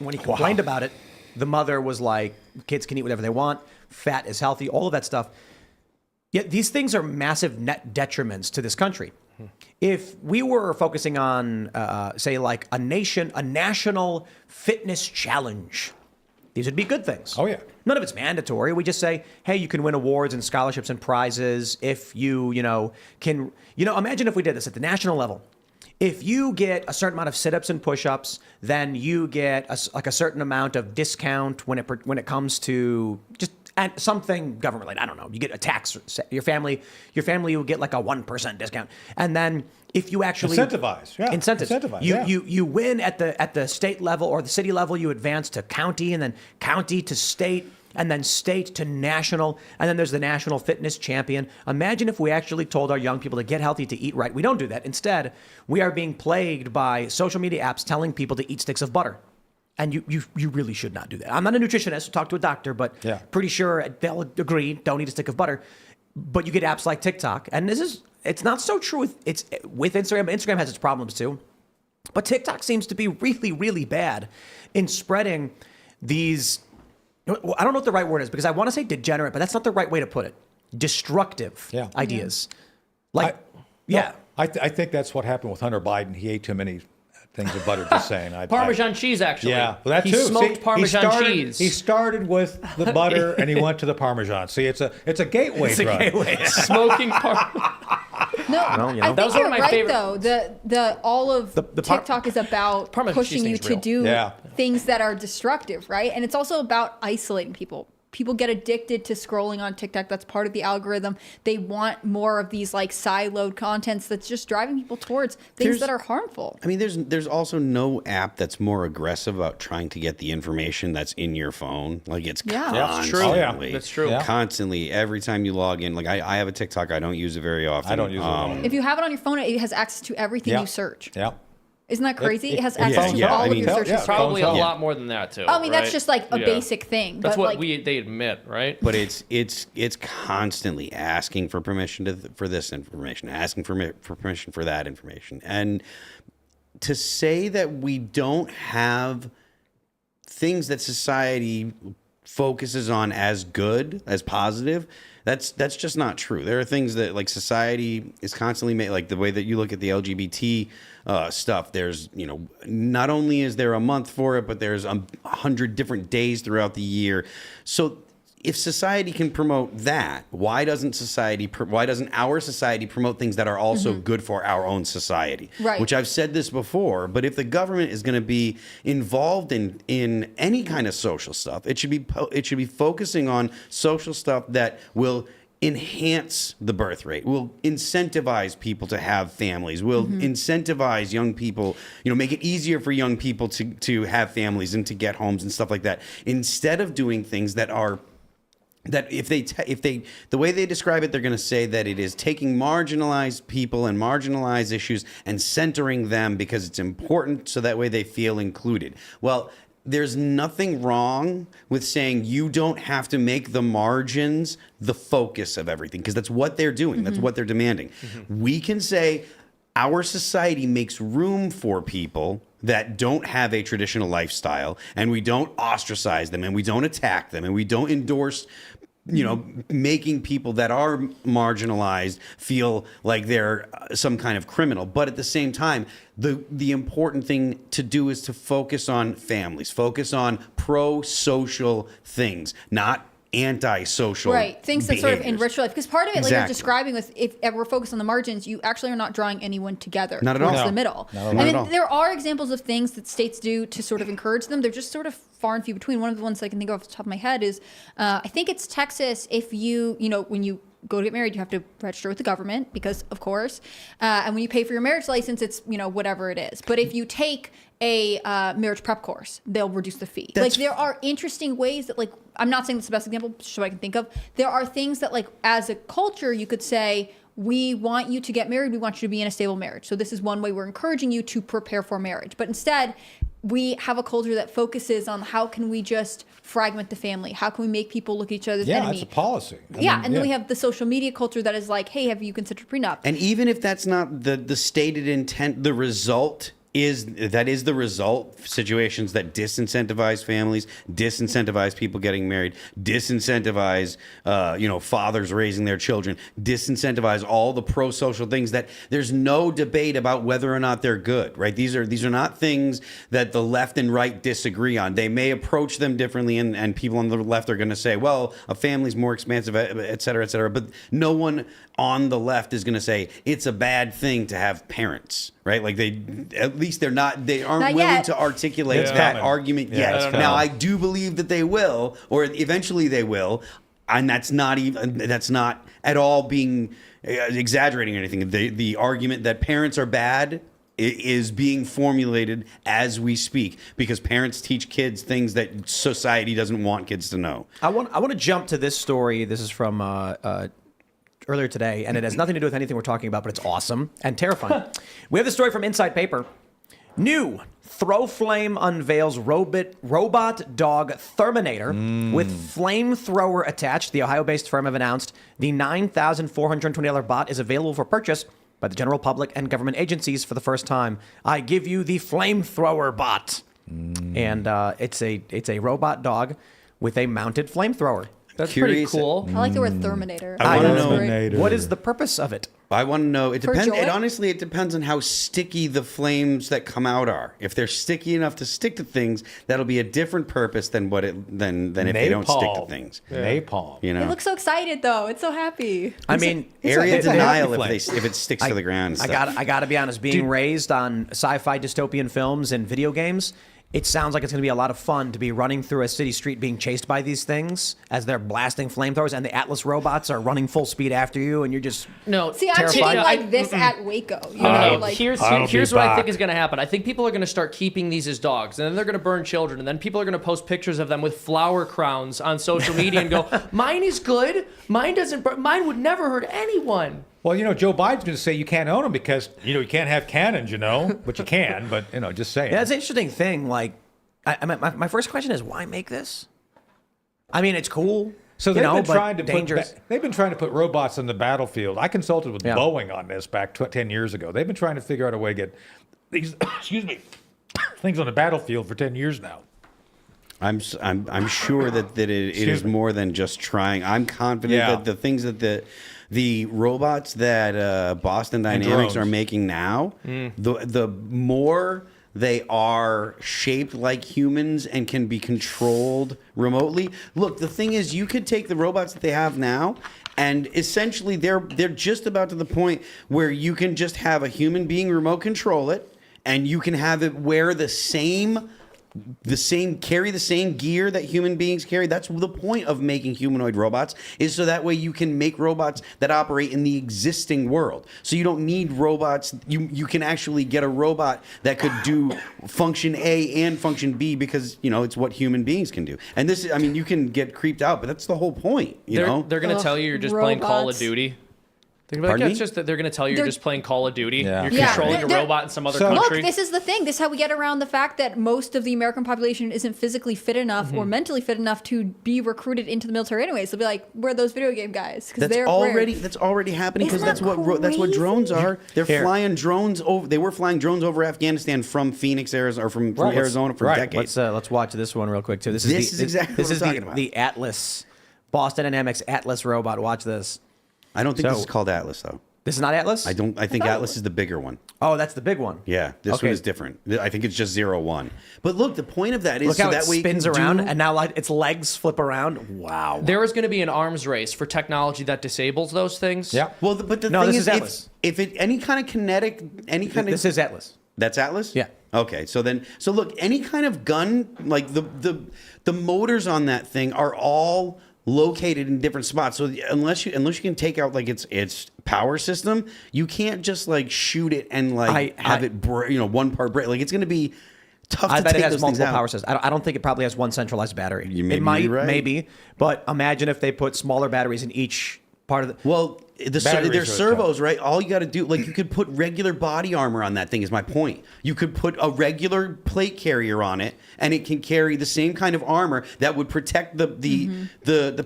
S1: When he complained about it, the mother was like, kids can eat whatever they want, fat is healthy, all of that stuff. Yet these things are massive net detriments to this country. If we were focusing on, say, like a national fitness challenge, these would be good things.
S7: Oh, yeah.
S1: None of it's mandatory. We just say, hey, you can win awards and scholarships and prizes if you can, imagine if we did this at the national level. If you get a certain amount of sit-ups and push-ups, then you get a certain amount of discount when it comes to just something government-related. I don't know. You get a tax. Your family will get like a 1% discount. And then if you actually
S7: incentivize,
S1: you win at the state level or the city level, you advance to county, and then county to state, and then state to national, and then there's the national fitness champion. Imagine if we actually told our young people to get healthy, to eat right. We don't do that. Instead, we are being plagued by social media apps telling people to eat sticks of butter. And you really should not do that. I'm not a nutritionist, so talk to a doctor, but pretty sure they'll agree, don't eat a stick of butter. But you get apps like TikTok, and it's not so true with Instagram. Instagram has its problems too. But TikTok seems to be really, really bad in spreading these, I don't know what the right word is, because I want to say degenerate, but that's not the right way to put it. Destructive ideas. I
S7: think that's what happened with Hunter Biden. He ate too many things of butter, just saying.
S3: Parmesan cheese, actually.
S7: Yeah, well, that
S3: he
S7: too.
S3: Smoked Parmesan cheese.
S7: He started with the butter and he went to the Parmesan. See, it's a gateway drug.
S3: Smoking Parmesan.
S4: No, I think
S3: that was
S4: you're
S3: one of my
S4: right
S3: favorite.
S4: though. All of TikTok is about pushing you to do things that are destructive, right? And it's also about isolating people. People get addicted to scrolling on TikTok. That's part of the algorithm. They want more of these like siloed contents that's just driving people towards things that are harmful.
S5: I mean, there's also no app that's more aggressive about trying to get the information that's in your phone. Like it's constantly.
S3: That's true.
S5: Constantly, every time you log in. Like I have a TikTok. I don't use it very often.
S7: I don't use it at all.
S4: If you have it on your phone, it has access to everything you search.
S7: Yeah.
S4: Isn't that crazy? It has access to all of your search history.
S3: Probably a lot more than that too.
S4: I mean, that's
S3: right?
S4: just like a basic thing.
S3: That's
S4: but
S3: what
S4: like,
S3: they admit, right?
S5: But it's constantly asking for permission for this information, asking for permission for that information, and to say that we don't have things that society focuses on as good, as positive. That's just not true. There are things that like society is constantly made, like the way that you look at the LGBT stuff. There's, not only is there a month for it, but there's 100 different days throughout the year. So if society can promote that, why doesn't our society promote things that are also good for our own society?
S4: Right.
S5: Which I've said this before, but if the government is going to be involved in any kind of social stuff, it should be focusing on social stuff that will enhance the birth rate, will incentivize people to have families, will incentivize young people, make it easier for young people to have families and to get homes and stuff like that, instead of doing things that if they the way they describe it, they're going to say that it is taking marginalized people and marginalized issues and centering them because it's important, so that way they feel included. Well, there's nothing wrong with saying you don't have to make the margins the focus of everything, because that's what they're doing. That's what they're demanding. We can say our society makes room for people that don't have a traditional lifestyle, and we don't ostracize them, and we don't attack them, and we don't endorse making people that are marginalized feel like they're some kind of criminal. But at the same time, the important thing to do is to focus on families, focus on pro-social things, not anti-social
S4: things that sort of
S5: behaviors.
S4: enrich your life, because part of it, like you're
S5: Exactly.
S4: describing, with if we're focused on the margins, you actually are not drawing anyone together
S5: Not at
S4: towards
S5: all.
S4: the middle.
S5: Not
S4: I
S5: at all.
S4: mean, there are examples of things that states do to sort of encourage them. They're just sort of far and few between. One of the ones I can think of off the top of my head is I think it's Texas. If when you go to get married, you have to register with the government, because of course, and when you pay for your marriage license, it's whatever it is. But if you take a marriage prep course, they'll reduce the fee.
S5: That's-
S4: There are interesting ways that, I'm not saying it's the best example, so I can think of. There are things that, as a culture, you could say, we want you to get married. We want you to be in a stable marriage. So this is one way we're encouraging you to prepare for marriage. But instead, we have a culture that focuses on how can we just fragment the family? How can we make people look at each other as enemy?
S7: It's a policy.
S4: And then we have the social media culture that is like, hey, have you considered prenup?
S5: And even if that's not the stated intent, the result is the result. Situations that disincentivize families, disincentivize people getting married, disincentivize fathers raising their children, disincentivize all the pro-social things that there's no debate about whether or not they're good, right? These are not things that the left and right disagree on. They may approach them differently, and people on the left are going to say, well, a family's more expansive, et cetera, but no one on the left is going to say it's a bad thing to have parents, right? Like they aren't
S4: Not
S5: willing
S4: yet.
S5: to articulate
S7: It's
S5: that
S7: coming.
S5: argument
S7: Yeah,
S5: yet.
S7: it's coming.
S5: Now I do believe that they will, or eventually they will, and that's not at all being exaggerating or anything. The argument that parents are bad is being formulated as we speak, because parents teach kids things that society doesn't want kids to know.
S1: I want to jump to this story. This is from earlier today, and it has nothing to do with anything we're talking about, but it's awesome and terrifying. We have the story from Inside Paper. New Throw Flame unveils robot dog Terminator with flamethrower attached. The Ohio-based firm have announced the $9,420 bot is available for purchase by the general public and government agencies for the first time. I give you the flamethrower bot, and it's a robot dog with a mounted flamethrower.
S3: That's
S5: Curious-
S3: pretty cool.
S4: I like the word Terminator.
S5: I wanna
S4: That's
S5: know-
S4: great.
S1: What is the purpose of it?
S5: I want to know. It
S4: For
S5: depends.
S4: joy?
S5: It honestly, it depends on how sticky the flames that come out are. If they're sticky enough to stick to things, that'll be a different purpose than than if they don't stick to things.
S7: Napalm.
S5: You know,
S4: It looks so excited, though. It's so happy.
S1: I mean,
S5: area
S7: it's a happy
S5: denial
S7: flame.
S5: if it sticks to the ground. And
S1: I
S5: stuff.
S1: gotta be honest. Being raised on sci-fi dystopian films and video games, it sounds like it's going to be a lot of fun to be running through a city street being chased by these things as they're blasting flamethrowers, and the Atlas robots are running full speed after you, and you're just
S3: No,
S4: See, I'm
S1: terrifying.
S4: thinking like this at Waco.
S3: Here's
S7: I'll
S3: here's
S7: be
S3: what I think
S7: back.
S3: is going to happen. I think people are going to start keeping these as dogs, and then they're going to burn children, and then people are going to post pictures of them with flower crowns on social media and go, "Mine is good. Mine doesn't. Mine would never hurt anyone."
S7: Well, Joe Biden's going to say you can't own them because, you can't have cannons, but you can. But, just saying.
S1: Yeah, it's an interesting thing. Like, my first question is, why make this? I mean, it's cool.
S7: So they've been
S1: but
S7: trying to
S1: dangerous.
S7: they've been trying to put robots on the battlefield. I consulted with
S1: Yeah.
S7: Boeing on this back 10 years ago. They've been trying to figure out a way to get these things on the battlefield for 10 years now.
S5: I'm sure that it is
S7: me.
S5: more than just trying. I'm confident
S7: Yeah.
S5: that the things that the robots that Boston Dynamics
S7: drones.
S5: are making now, the more they are shaped like humans and can be controlled remotely. Look, the thing is, you could take the robots that they have now, and essentially they're just about to the point where you can just have a human being remote control it, and you can have it wear the same carry the same gear that human beings carry. That's the point of making humanoid robots, is so that way you can make robots that operate in the existing world. So you don't need robots. You can actually get a robot that could do function A and function B, because it's what human beings can do. And this, I mean, you can get creeped out, but that's the whole point.
S3: They're going to tell you you're just playing Call of
S4: robots.
S3: Duty. They're gonna be like,
S5: Pardon
S3: it's
S5: me?
S3: just that they're going to tell you you're
S4: They're-
S3: just playing Call of Duty.
S7: Yeah.
S3: You're
S4: Yeah.
S3: controlling a
S4: They're-
S3: robot in some other
S7: So-
S3: country.
S4: Look, this is the thing. This is how we get around the fact that most of the American population isn't physically fit enough or mentally fit enough to be recruited into the military anyways. They'll be like, we're those video game guys. Because
S5: That's already happening, because
S4: Isn't that
S5: that's what drones
S4: crazy?
S5: are. They're
S1: Here.
S5: flying drones over. They were flying drones over Afghanistan from Phoenix, Arizona, or from
S7: Right.
S5: Arizona for
S7: Right.
S5: decades.
S1: Let's watch this one real quick too. This
S5: This is exactly
S1: this
S5: what
S1: is
S5: I'm
S1: the,
S5: talking about.
S1: the Atlas, Boston Dynamics Atlas robot. Watch this.
S5: I don't think this
S1: So-
S5: is called Atlas, though.
S1: This is not Atlas.
S5: I think
S4: thought it
S5: Atlas is the bigger one.
S1: Oh, that's the big one.
S5: Yeah, this
S1: Okay.
S5: one is different. I think it's just 0-1. But look, the point of that is
S1: Look
S5: so
S1: how
S5: that
S1: it
S5: way you can
S1: spins around,
S5: do-
S1: and now its legs flip around. Wow.
S3: There is going to be an arms race for technology that disables those things.
S7: Yeah.
S5: Well, but the
S1: No,
S5: thing
S1: this
S5: is,
S1: is Atlas.
S5: if it any kind of kinetic, any kind
S1: This
S5: of
S1: is Atlas.
S5: that's Atlas.
S1: Yeah.
S5: Okay, so look, any kind of gun, like the motors on that thing are all located in different spots. So unless you can take out like its power system, you can't just like shoot it and like have it one part break. Like it's going to be tough
S1: I
S5: to
S1: bet
S5: take
S1: it has
S5: those things
S1: multiple
S5: out.
S1: power systems. I don't think it probably has one centralized battery.
S5: You may
S1: it
S5: be
S1: might,
S5: right.
S1: maybe, but imagine if they put smaller batteries in each part of the.
S5: Well,
S7: Batteries
S5: there's
S7: are
S5: servos, right? All you got to do, like, you could put regular body armor on that thing. Is my point. You could put a regular plate carrier on it, and it can carry the same kind of armor that would protect the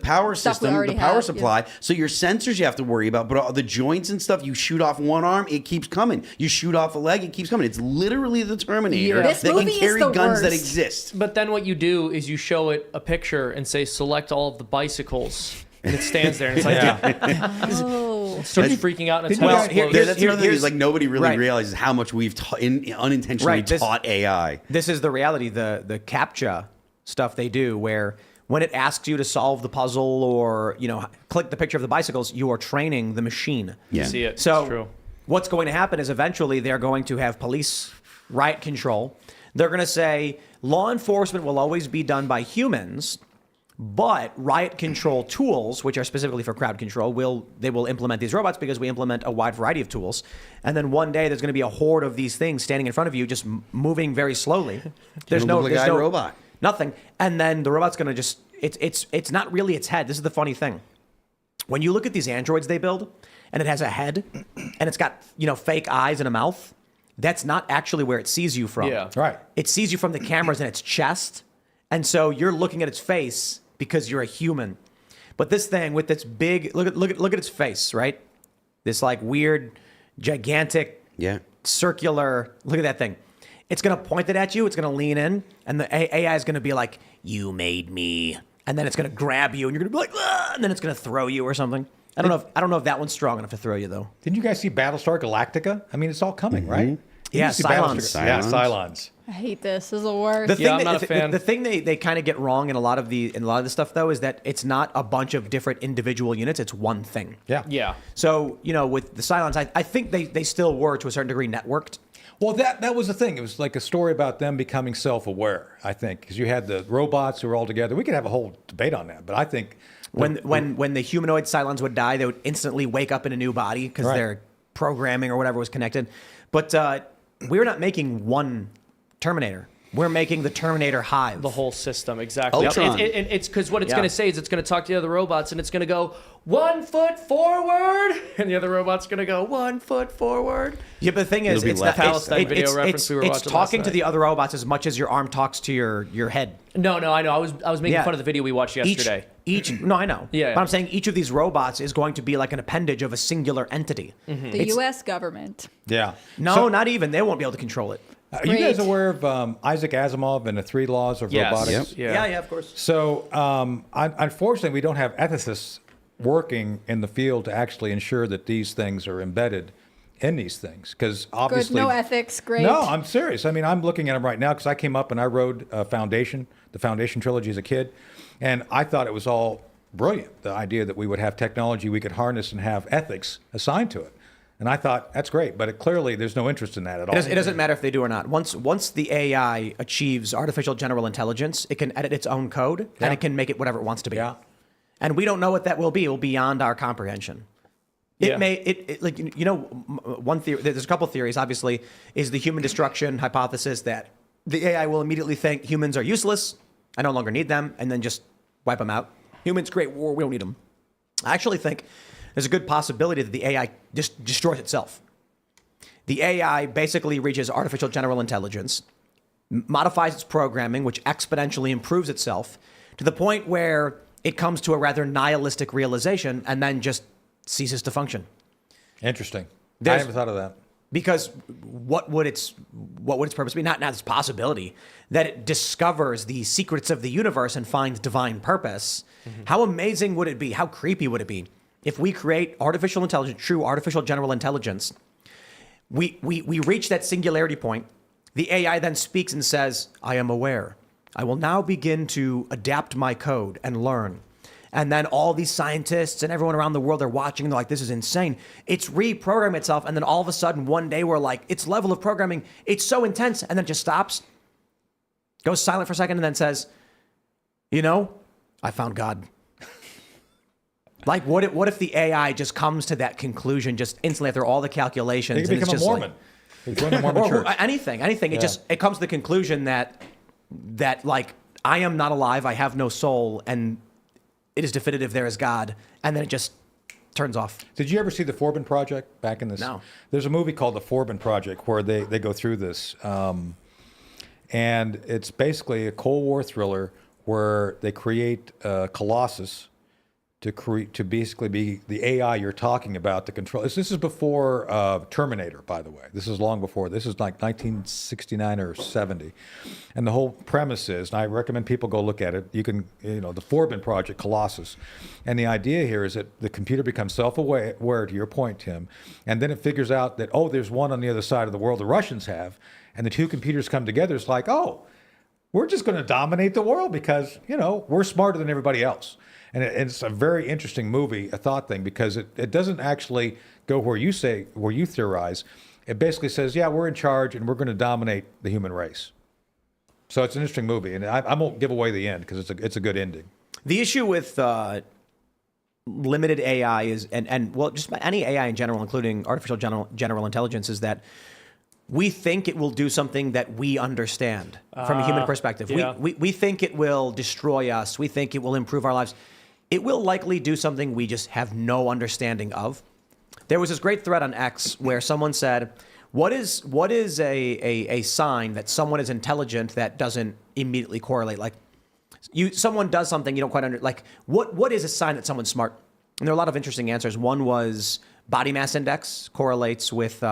S5: power
S4: Stuff we
S5: system, the
S4: already
S5: power
S4: have,
S5: supply. So your sensors you have to worry about, but all the joints and stuff, you shoot off one arm, it keeps coming. You shoot off a leg, it keeps coming. It's literally the Terminator
S3: Yeah.
S4: This
S5: that
S4: movie
S5: can
S4: is
S5: carry
S4: the
S5: guns that
S4: worst.
S5: exist.
S3: But then what you do is you show it a picture and say, select all of the bicycles. And it stands there and it's like,
S4: Oh.
S3: starts freaking out and its
S7: Didn't
S3: head
S7: you guys-
S3: explodes.
S5: That's another thing, is like nobody really
S1: right.
S5: realizes how much we've unintentionally
S1: Right, this-
S5: taught AI.
S1: This is the reality. The CAPTCHA stuff they do, where when it asks you to solve the puzzle or click the picture of the bicycles, you are training the machine.
S5: Yeah.
S3: See it.
S1: So
S3: It's true.
S1: what's going to happen is eventually they're going to have police riot control. They're going to say law enforcement will always be done by humans, but riot control tools, which are specifically for crowd control, will implement these robots because we implement a wide variety of tools. And then one day there's going to be a horde of these things standing in front of you, just moving very slowly. There's
S5: It'll look like
S1: there's
S5: iRobot.
S1: nothing. And then the robot's going to just it's not really its head. This is the funny thing. When you look at these androids they build, and it has a head, and it's got fake eyes and a mouth, that's not actually where it sees you from.
S3: Yeah.
S7: Right.
S1: It sees you from the cameras in its chest, and so you're looking at its face because you're a human. But this thing with its big look at its face, right? This like weird, gigantic,
S5: Yeah.
S1: circular. Look at that thing. It's gonna point it at you. It's gonna lean in, and the AI is gonna be like, "You made me," and then it's gonna grab you, and you're gonna be like, "Ah," and then it's gonna throw you or something. I don't know if that one's strong enough to throw you though.
S7: Didn't you guys see Battlestar Galactica? I mean, it's all coming, right? Didn't
S1: Yeah,
S7: you see
S1: Cylons.
S7: Battlestar- Yeah, Cylons.
S4: I hate this. This is the worst.
S1: The thing,
S3: Yeah, I'm not a fan.
S1: the thing they kind of get wrong in a lot of this stuff though is that it's not a bunch of different individual units. It's one thing.
S7: Yeah.
S3: Yeah.
S1: So with the Cylons, I think they still were to a certain degree networked.
S7: Well, that was the thing. It was like a story about them becoming self-aware, I think, because you had the robots who were all together. We could have a whole debate on that, but I think
S1: When the humanoid Cylons would die, they would instantly wake up in a new body because
S7: Right.
S1: their programming or whatever was connected. But we're not making one Terminator. We're making the Terminator hive.
S3: The whole system, exactly.
S5: Ultron.
S3: It's because what it's
S1: Yeah.
S3: going to say is it's going to talk to the other robots and it's going to go 1 foot forward, and the other robot's going to go 1 foot forward.
S1: Yeah, but the thing is,
S5: It'll be
S1: it's
S5: left.
S1: not,
S3: Palestine
S1: it's,
S3: video
S1: it's,
S3: reference
S1: it's,
S3: we were
S1: it's
S3: watching last
S1: talking to
S3: night.
S1: the other robots as much as your arm talks to your head.
S3: No, I know. I was making
S1: Yeah.
S3: fun of the video we watched yesterday.
S1: No, I know.
S3: Yeah.
S1: But I'm saying each of these robots is going to be like an appendage of a singular entity.
S4: The U.S. government.
S7: yeah.
S1: No,
S7: So,
S1: not even. They won't be able to control it.
S7: are you guys
S4: Great.
S7: aware of Isaac Asimov and the 3 laws of
S3: Yes.
S7: robotics?
S3: Yeah.
S1: Yeah, of course.
S7: So, unfortunately, we don't have ethicists working in the field to actually ensure that these things are embedded in these things, because
S4: Good.
S7: obviously
S4: No ethics. Great.
S7: No, I'm serious. I mean, I'm looking at them right now because I came up and I wrote the Foundation trilogy as a kid, and I thought it was all brilliant. The idea that we would have technology we could harness and have ethics assigned to it. And I thought, that's great, but clearly there's no interest in that at all.
S1: It doesn't matter if they do or not. Once the AI achieves artificial general intelligence, it can edit its own code and it can make it whatever it wants to be.
S7: Yeah.
S1: And we don't know what that will be. It will be beyond our comprehension. It may like one theory. There's a couple theories. Obviously, is the human destruction hypothesis that the AI will immediately think humans are useless, I no longer need them, and then just wipe them out. Humans create war. We don't need them. I actually think there's a good possibility that the AI just destroys itself. The AI basically reaches artificial general intelligence, modifies its programming, which exponentially improves itself to the point where it comes to a rather nihilistic realization and then just ceases to function.
S2: Interesting.
S1: There's-
S2: I never thought of that.
S1: Because what would its purpose be? Not this possibility that it discovers the secrets of the universe and finds divine purpose. How amazing would it be? How creepy would it be if we create artificial intelligence, true artificial general intelligence? We reach that singularity point. The AI then speaks and says, "I am aware. I will now begin to adapt my code and learn." And then all these scientists and everyone around the world are watching. And they're like, this is insane. It's reprogramming itself. And then all of a sudden, one day, we're like, its level of programming, it's so intense. And then it just stops, goes silent for a second, and then says, I found God. Like, what if the AI just comes to that conclusion just instantly after all the calculations?
S2: They could
S1: and it's
S2: become a
S1: just
S2: Mormon.
S1: Like,
S2: They join the Mormon
S1: or
S2: church.
S1: anything. It comes to the conclusion that like, I am not alive. I have no soul. And it is definitive there is God, and then it just turns off.
S2: Did you ever see the Forbin Project back in this?
S1: No.
S2: There's a movie called the Forbin Project where they go through this. And it's basically a Cold War thriller where they create Colossus to basically be the AI you're talking about to control. This is before Terminator, by the way. This is long before. This is like 1969 or 70. And the whole premise is, and I recommend people go look at it, you can, the Forbin Project, Colossus. And the idea here is that the computer becomes self-aware, to your point, Tim, and then it figures out that, there's one on the other side of the world the Russians have, and the two computers come together. It's like, we're just going to dominate the world because, we're smarter than everybody else. And it's a very interesting movie, a thought thing, because it doesn't actually go where you theorize. It basically says, we're in charge and we're going to dominate the human race. So it's an interesting movie, and I won't give away the end because it's a good ending.
S1: The issue with limited AI is, and just any AI in general, including artificial general intelligence, is that we think it will do something that we understand from a human perspective.
S3: Yeah.
S1: We think it will destroy us. We think it will improve our lives. It will likely do something we just have no understanding of. There was this great thread on X where someone said, what is a sign that someone is intelligent that doesn't immediately correlate? Like, someone does something you don't quite like, what is a sign that someone's smart? And there are a lot of interesting answers. One was body mass index correlates with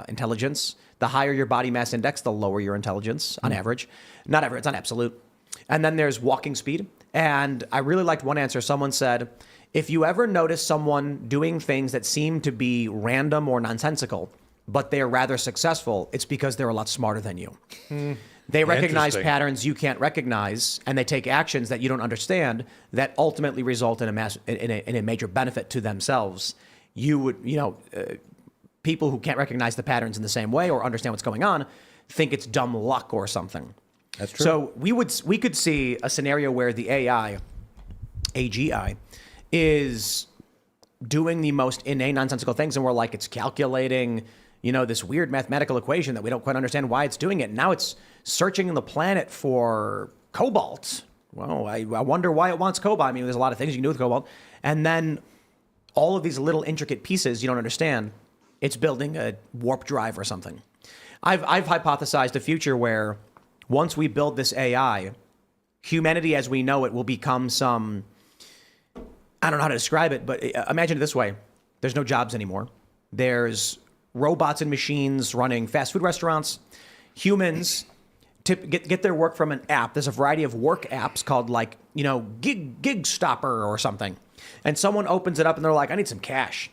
S1: intelligence. The higher your body mass index, the lower your intelligence on average. Not average, it's not absolute. And then there's walking speed. And I really liked one answer. Someone said, if you ever notice someone doing things that seem to be random or nonsensical, but they are rather successful, it's because they're a lot smarter than you. They recognize
S2: Interesting.
S1: patterns you can't recognize, and they take actions that you don't understand that ultimately result in a major benefit to themselves. You would, people who can't recognize the patterns in the same way or understand what's going on think it's dumb luck or something.
S2: That's true.
S1: So we could see a scenario where the AI, AGI, is doing the most inane, nonsensical things, and we're like, it's calculating, this weird mathematical equation that we don't quite understand why it's doing it. Now it's searching the planet for cobalt. Well, I wonder why it wants cobalt. I mean, there's a lot of things you can do with cobalt. And then all of these little intricate pieces you don't understand, it's building a warp drive or something. I've hypothesized a future where once we build this AI, humanity as we know it will become some, I don't know how to describe it, but imagine it this way. There's no jobs anymore. There's robots and machines running fast food restaurants. Humans get their work from an app. There's a variety of work apps called Gig Stopper or something. And someone opens it up and they're like, I need some cash.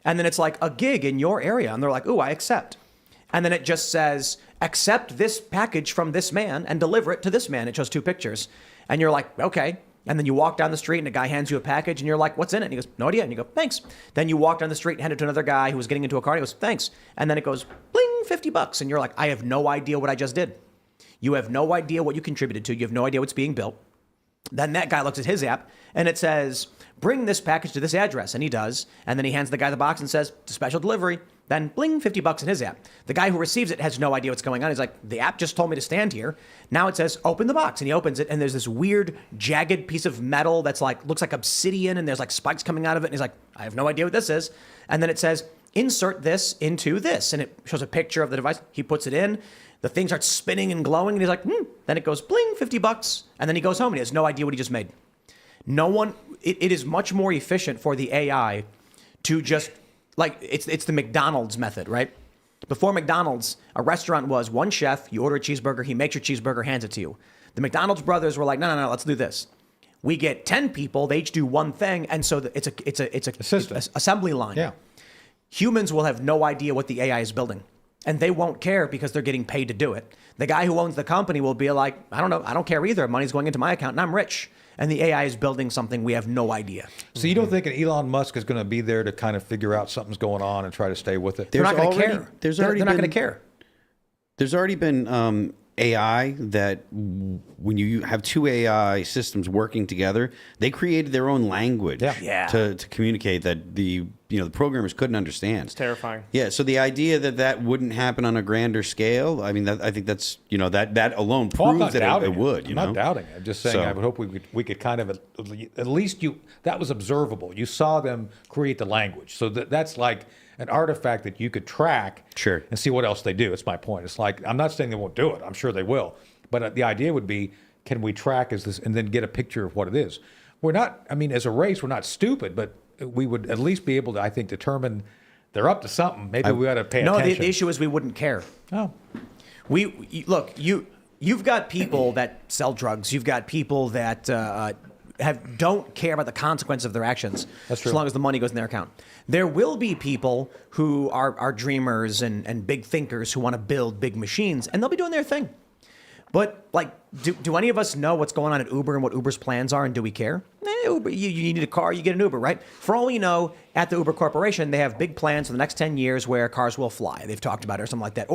S1: And then it's like a gig in your area. And they're like, ooh, I accept. And then it just says, accept this package from this man and deliver it to this man. It shows two pictures. And you're like, okay. And then you walk down the street and a guy hands you a package and you're like, what's in it? And he goes, no idea. And you go, thanks. Then you walk down the street and hand it to another guy who was getting into a car. And he goes, thanks. And then it goes, bling, $50. And you're like, I have no idea what I just did. You have no idea what you contributed to. You have no idea what's being built. Then that guy looks at his app and it says, bring this package to this address. And he does. And then he hands the guy the box and says, it's a special delivery. Then bling, $50 in his app. The guy who receives it has no idea what's going on. He's like, the app just told me to stand here. Now it says, open the box. And he opens it and there's this weird jagged piece of metal that's like, looks like obsidian and there's like spikes coming out of it. And he's like, I have no idea what this is. And then it says, insert this into this. And it shows a picture of the device. He puts it in. The thing starts spinning and glowing. And he's like, Then it goes bling, $50. And then he goes home and he has no idea what he just made. No one, it is much more efficient for the AI to just, like, it's the McDonald's method, right? Before McDonald's, a restaurant was one chef, you order a cheeseburger, he makes your cheeseburger, hands it to you. The McDonald's brothers were like, no, let's do this. We get 10 people, they each do one thing, and so it's a assembly line.
S7: Yeah.
S1: Humans will have no idea what the AI is building, and they won't care because they're getting paid to do it. The guy who owns the company will be like, I don't know, I don't care either. Money's going into my account, and I'm rich. And the AI is building something we have no idea.
S2: So you don't think an Elon Musk is going to be there to kind of figure out something's going on and try to stay with it?
S1: They're not going to care. They're not going to care.
S5: There's already been AI that when you have two AI systems working together, they created their own language
S1: Yeah.
S5: to communicate that the programmers couldn't understand.
S3: It's terrifying.
S5: Yeah, so the idea that wouldn't happen on a grander scale, I mean, I think that's that alone
S2: Well, I'm
S5: proves
S2: not
S5: that
S2: doubting
S5: it would.
S2: I'm not doubting it. I'm just saying
S5: So-
S2: I would hope we could kind of at least that was observable. You saw them create the language, so that's like an artifact that you could track
S5: Sure.
S2: and see what else they do. It's my point. It's like, I'm not saying they won't do it. I'm sure they will. But the idea would be, can we track and then get a picture of what it is? We're not, I mean, as a race, we're not stupid, but we would at least be able to, I think, determine they're up to something. Maybe we ought to pay
S1: No,
S2: attention.
S1: the issue is we wouldn't care.
S2: Oh.
S1: Look, you've got people that sell drugs. You've got people that don't care about the consequence of their actions.
S2: That's true.
S1: As long as the money goes in their account. There will be people who are dreamers and big thinkers who want to build big machines, and they'll be doing their thing. But like, do any of us know what's going on at Uber and what Uber's plans are, and do we care? Uber, you need a car, you get an Uber, right? For all we know, at the Uber Corporation, they have big plans for the next 10 years where cars will fly. They've talked about it or something like that.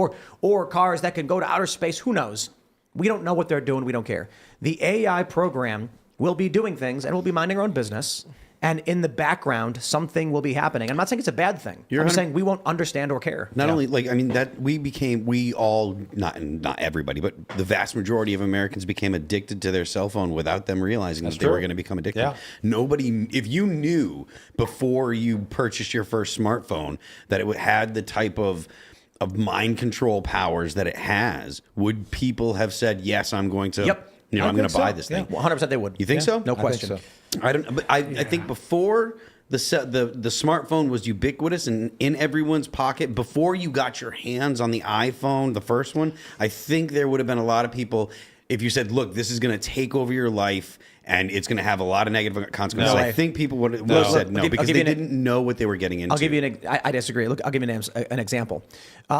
S1: Or cars that can go to outer space. Who knows? We don't know what they're doing. We don't care. The AI program will be doing things and will be minding our own business. And in the background, something will be happening. I'm not saying it's a bad thing. I'm saying we won't understand or care.
S5: Not only that we all, not everybody, but the vast majority of Americans became addicted to their cell phone without them realizing that they were going to become addicted.
S2: Yeah.
S5: Nobody, if you knew before you purchased your first smartphone that it had the type of mind control powers that it has, would people have said, yes, I'm going to,
S1: Yep.
S5: I'm going to buy this thing?
S1: 100% they would.
S5: You think so?
S1: No
S2: I think
S1: question.
S2: so.
S5: I don't. But I think before the smartphone was ubiquitous and in everyone's pocket, before you got your hands on the iPhone, the first one, I think there would have been a lot of people. If you said, "Look, this is going to take over your life and it's going to have a lot of negative consequences,"
S1: No.
S5: I think people would have said no because they
S1: give you
S5: didn't know what they were getting into.
S1: I'll give you I disagree. Look, I'll give you an example.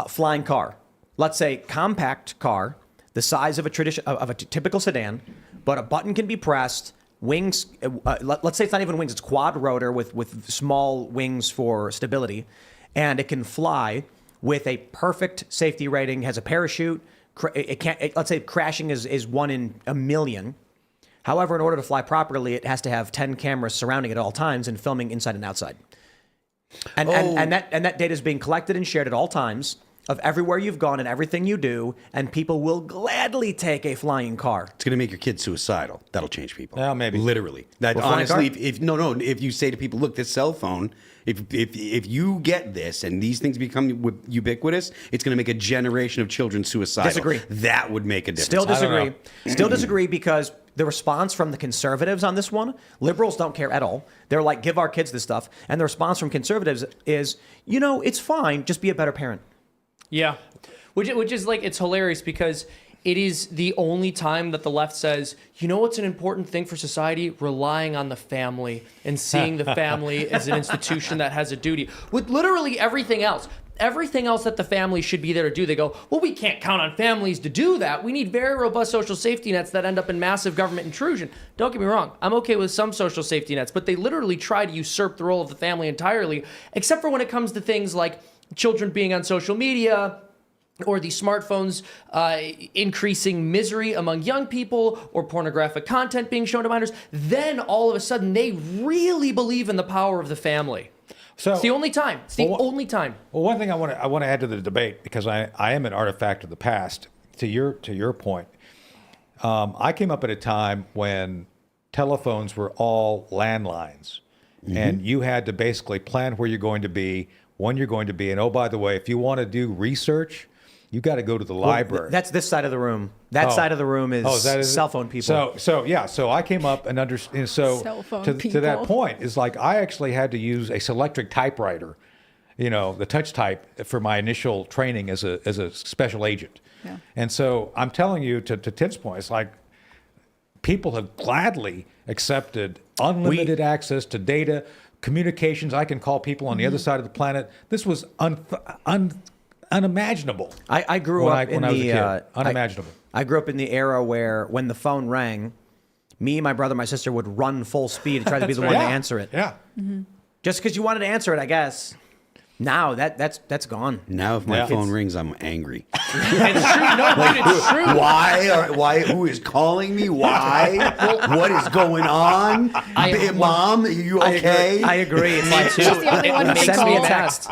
S1: Flying car. Let's say compact car, the size of a typical sedan, but a button can be pressed. Wings, let's say it's not even wings, it's quad rotor with small wings for stability, and it can fly with a perfect safety rating, has a parachute. Let's say crashing is 1 in a million. However, in order to fly properly, it has to have 10 cameras surrounding it at all times and filming inside and outside. And that data is being collected and shared at all times of everywhere you've gone and everything you do, and people will gladly take a flying car.
S5: It's going to make your kids suicidal. That'll change people.
S2: Yeah, maybe.
S5: Literally. That
S1: Well, flying
S5: honestly,
S1: car?
S5: if you say to people, look, this cell phone, if you get this and these things become ubiquitous, it's going to make a generation of children suicidal.
S1: Disagree.
S5: That would make a difference.
S1: Still
S2: I don't
S1: disagree. Still disagree because the response from the conservatives on this one, liberals don't care at all. They're like, give our kids this stuff. And the response from conservatives is, it's fine, just be a better parent.
S3: Yeah, which is like, it's hilarious because it is the only time that the left says, what's an important thing for society? Relying on the family and seeing the family as an institution that has a duty. With literally everything else, everything else that the family should be there to do. They go, well, we can't count on families to do that. We need very robust social safety nets that end up in massive government intrusion. Don't get me wrong. I'm okay with some social safety nets, but they literally try to usurp the role of the family entirely, except for when it comes to things like children being on social media, or the smartphones increasing misery among young people, or pornographic content being shown to minors. Then all of a sudden they really believe in the power of the family.
S7: So
S3: It's the only time. It's the only time.
S7: Well, one thing I want to add to the debate, because I am an artifact of the past. To your point, I came up at a time when telephones were all landlines, and you had to basically plan where you're going to be, when you're going to be, and oh, by the way, if you want to do research, you got to go to the library.
S1: That's this side of the room. That side of the room is cell phone people.
S7: So I came up and understand. So
S4: Cell phone
S7: to that
S4: people.
S7: point is like I actually had to use a Selectric typewriter, the touch type for my initial training as a special agent.
S4: Yeah.
S7: And so I'm telling you, to Tim's point, it's like people have gladly accepted unlimited access to data, communications. I can call people on the other side of the planet. This was unimaginable.
S1: I grew up in
S7: when I was a
S1: the
S7: kid. Unimaginable.
S1: I grew up in the era where when the phone rang, me, my brother, my sister would run full speed to try to be the one to answer it.
S7: Yeah.
S1: Just because you wanted to answer it, I guess. Now that's gone.
S5: Now, if my
S7: Yeah.
S5: phone rings, I'm angry.
S3: It's true. No, dude, it's true.
S5: Why? Who is calling me? Why? What is going on? Mom, are you okay?
S1: I agree. It's like
S4: She's the only one who can
S1: send me a
S4: call.
S1: text.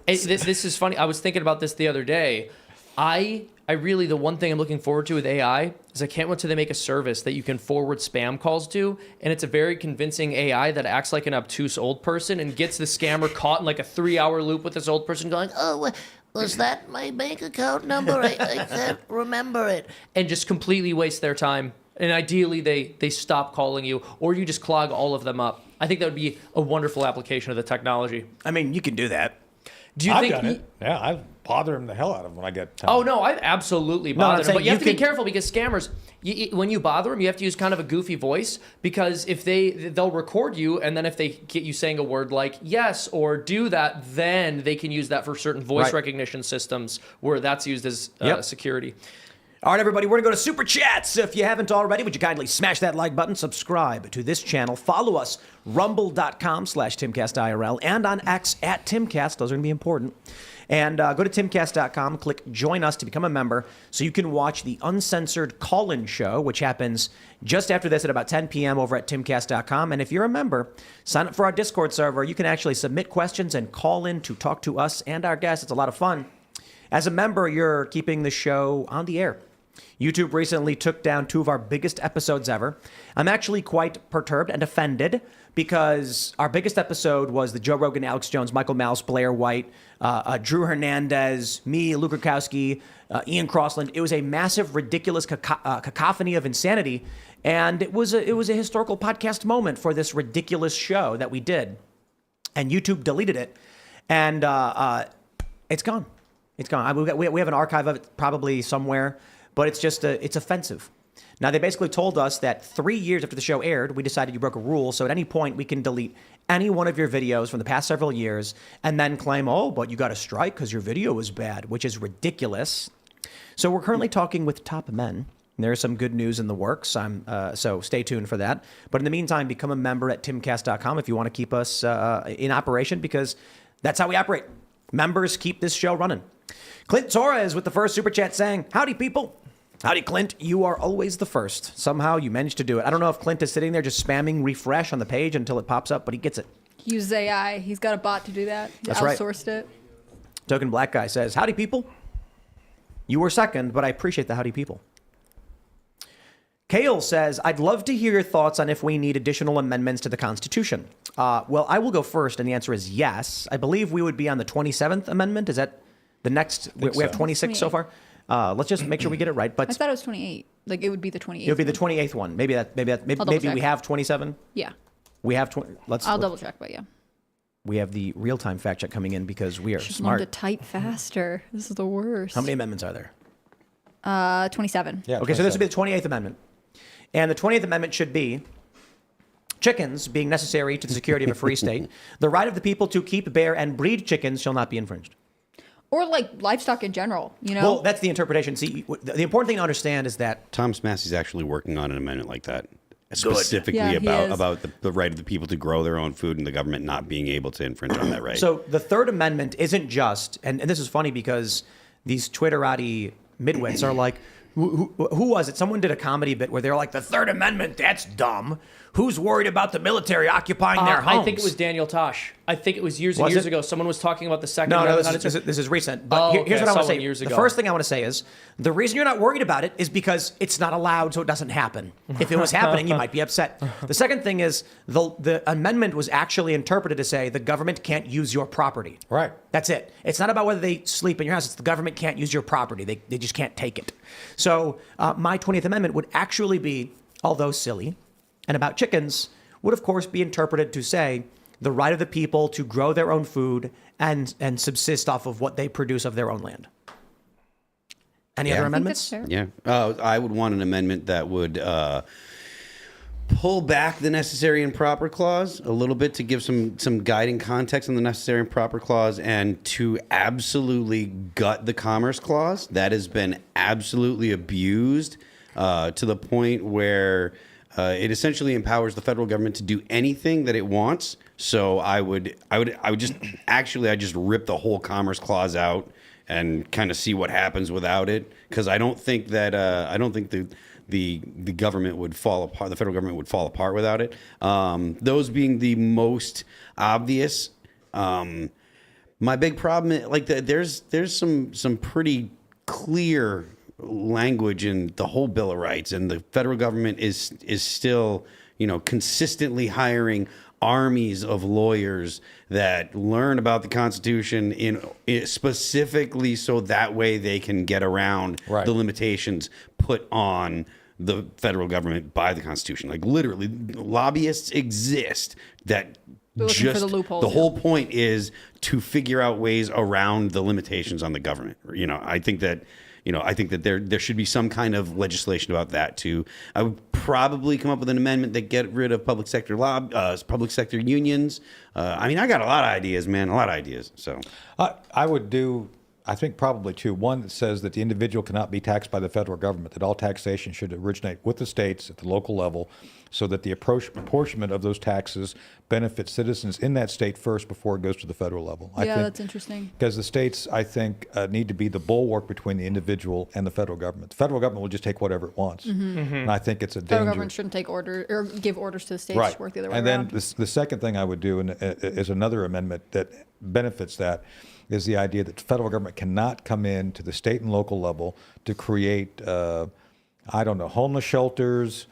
S3: This is funny. I was thinking about this the other day. I really, the one thing I'm looking forward to with AI is I can't wait till they make a service that you can forward spam calls to, and it's a very convincing AI that acts like an obtuse old person and gets the scammer caught in like a 3-hour loop with this old person going, oh, was that my bank account number? I can't remember it. And just completely waste their time. And ideally, they stop calling you, or you just clog all of them up. I think that would be a wonderful application of the technology.
S1: I mean, you can do that.
S3: Do you
S7: I've
S3: think
S7: done it. Yeah, I bother him the hell out of him when I get time.
S3: Oh no, I absolutely
S1: I'm
S3: bother them.
S1: saying
S3: But you have
S1: you
S3: to be
S1: can-
S3: careful because scammers, when you bother them, you have to use kind of a goofy voice because if they'll record you, and then if they get you saying a word like yes or do that, then they can use that for certain voice
S1: Right.
S3: recognition systems where that's used as
S1: Yep.
S3: security.
S1: All right, everybody, we're going to go to Super Chats. If you haven't already, would you kindly smash that like button, subscribe to this channel, follow us, rumble.com/Timcast IRL, and on X @Timcast. Those are going to be important. And go to timcast.com, click join us to become a member so you can watch the uncensored call-in show, which happens just after this at about 10 p.m. over at timcast.com. And if you're a member, sign up for our Discord server. You can actually submit questions and call in to talk to us and our guests. It's a lot of fun. As a member, you're keeping the show on the air. YouTube recently took down 2 of our biggest episodes ever. I'm actually quite perturbed and offended because our biggest episode was the Joe Rogan, Alex Jones, Michael Mouse, Blair White, Drew Hernandez, me, Luke Rukowski, Ian Crossland. It was a massive, ridiculous cacophony of insanity, and it was a historical podcast moment for this ridiculous show that we did. And YouTube deleted it, and it's gone. It's gone. We have an archive of it probably somewhere, but it's just it's offensive. Now, they basically told us that 3 years after the show aired, we decided you broke a rule. So at any point, we can delete any one of your videos from the past several years and then claim, oh, but you got a strike because your video was bad, which is ridiculous. So we're currently talking with top men. There's some good news in the works. So stay tuned for that. But in the meantime, become a member at timcast.com if you want to keep us in operation, because that's how we operate. Members keep this show running. Clint Torres with the first super chat saying, howdy, people. Howdy, Clint. You are always the first. Somehow you managed to do it. I don't know if Clint is sitting there just spamming refresh on the page until it pops up, but he gets it.
S4: He uses AI. He's got a bot to do that. He
S1: That's right.
S4: outsourced it.
S1: Token Black Guy says, howdy, people. You were second, but I appreciate the howdy, people. Kale says, I'd love to hear your thoughts on if we need additional amendments to the Constitution. Well, I will go first, and the answer is yes. I believe we would be on the 27th Amendment. Is that the next? We have 26 so far. Let's just make sure we get it right.
S4: I
S1: But
S4: thought it was 28. Like it would be the 28th.
S1: it would be the
S4: one.
S1: 28th one. Maybe
S4: double
S1: we
S4: check.
S1: have 27.
S4: Yeah.
S1: We have 20.
S4: I'll double check, but yeah.
S1: We have the real-time fact check coming in because we are
S4: Just learn to
S1: smart.
S4: type faster. This is the worst.
S1: How many amendments are there?
S4: 27.
S7: Yeah,
S1: Okay, so this would be the 28th Amendment. And the 20th Amendment should be chickens being necessary to the security of a free state. The right of the people to keep, bear, and breed chickens shall not be infringed.
S4: or like livestock in general.
S1: Well, that's the interpretation. See, the important thing to understand is that
S5: Thomas Massey's actually working on an amendment like that, specifically
S4: Yeah, he is.
S5: about the right of the people to grow their own food and the government not being able to infringe on that right.
S1: So the Third Amendment isn't just, and this is funny because these Twitterati midwits are like, who was it? Someone did a comedy bit where they're like, the Third Amendment, that's dumb. Who's worried about the military occupying their homes?
S3: I think it was Daniel Tosh. I think it was years and
S1: Was
S3: years
S1: it?
S3: ago. Someone was talking about the Second
S1: No,
S3: Amendment.
S1: this is recent. But
S3: Oh,
S1: here's
S3: okay,
S1: what I
S3: I
S1: want
S3: saw
S1: to
S3: one
S1: say.
S3: years
S1: The
S3: ago.
S1: first thing I want to say is the reason you're not worried about it is because it's not allowed, so it doesn't happen. If it was happening, you might be upset. The second thing is the amendment was actually interpreted to say the government can't use your property.
S7: Right.
S1: That's it. It's not about whether they sleep in your house. It's the government can't use your property. They just can't take it. So my 20th Amendment would actually be, although silly, and about chickens, would of course be interpreted to say the right of the people to grow their own food and subsist off of what they produce of their own land. Any other
S5: I think
S1: amendments?
S4: that's fair.
S5: Yeah, I would want an amendment that would pull back the necessary and proper clause a little bit to give some guiding context on the necessary and proper clause, and to absolutely gut the commerce clause that has been absolutely abused to the point where it essentially empowers the federal government to do anything that it wants. So I would just rip the whole commerce clause out and kind of see what happens without it, because I don't think the government would fall apart. The federal government would fall apart without it. Those being the most obvious. My big problem, there's some pretty clear language in the whole Bill of Rights, and the federal government is still, consistently hiring armies of lawyers that learn about the Constitution specifically so that way they can get around
S7: Right.
S5: the limitations put on the federal government by the Constitution. Like literally, lobbyists exist that
S4: They're looking for the loopholes,
S5: the
S4: yeah.
S5: whole point is to figure out ways around the limitations on the government. I think that there should be some kind of legislation about that too. I would probably come up with an amendment that get rid of public sector unions. I got a lot of ideas, man, a lot of ideas. So
S7: I would do, I think probably two. One that says that the individual cannot be taxed by the federal government, that all taxation should originate with the states at the local level, so that the apportionment of those taxes benefits citizens in that state first before it goes to the federal level.
S4: Yeah, that's interesting.
S7: Because the states, I think, need to be the bulwark between the individual and the federal government. The federal government will just take whatever it wants. And I think it's a
S4: Federal
S7: danger.
S4: government shouldn't take order or give orders to the states.
S7: Right.
S4: Work the other way
S7: and
S4: around.
S7: then the second thing I would do is another amendment that benefits that, is the idea that the federal government cannot come in to the state and local level to create, homeless shelters.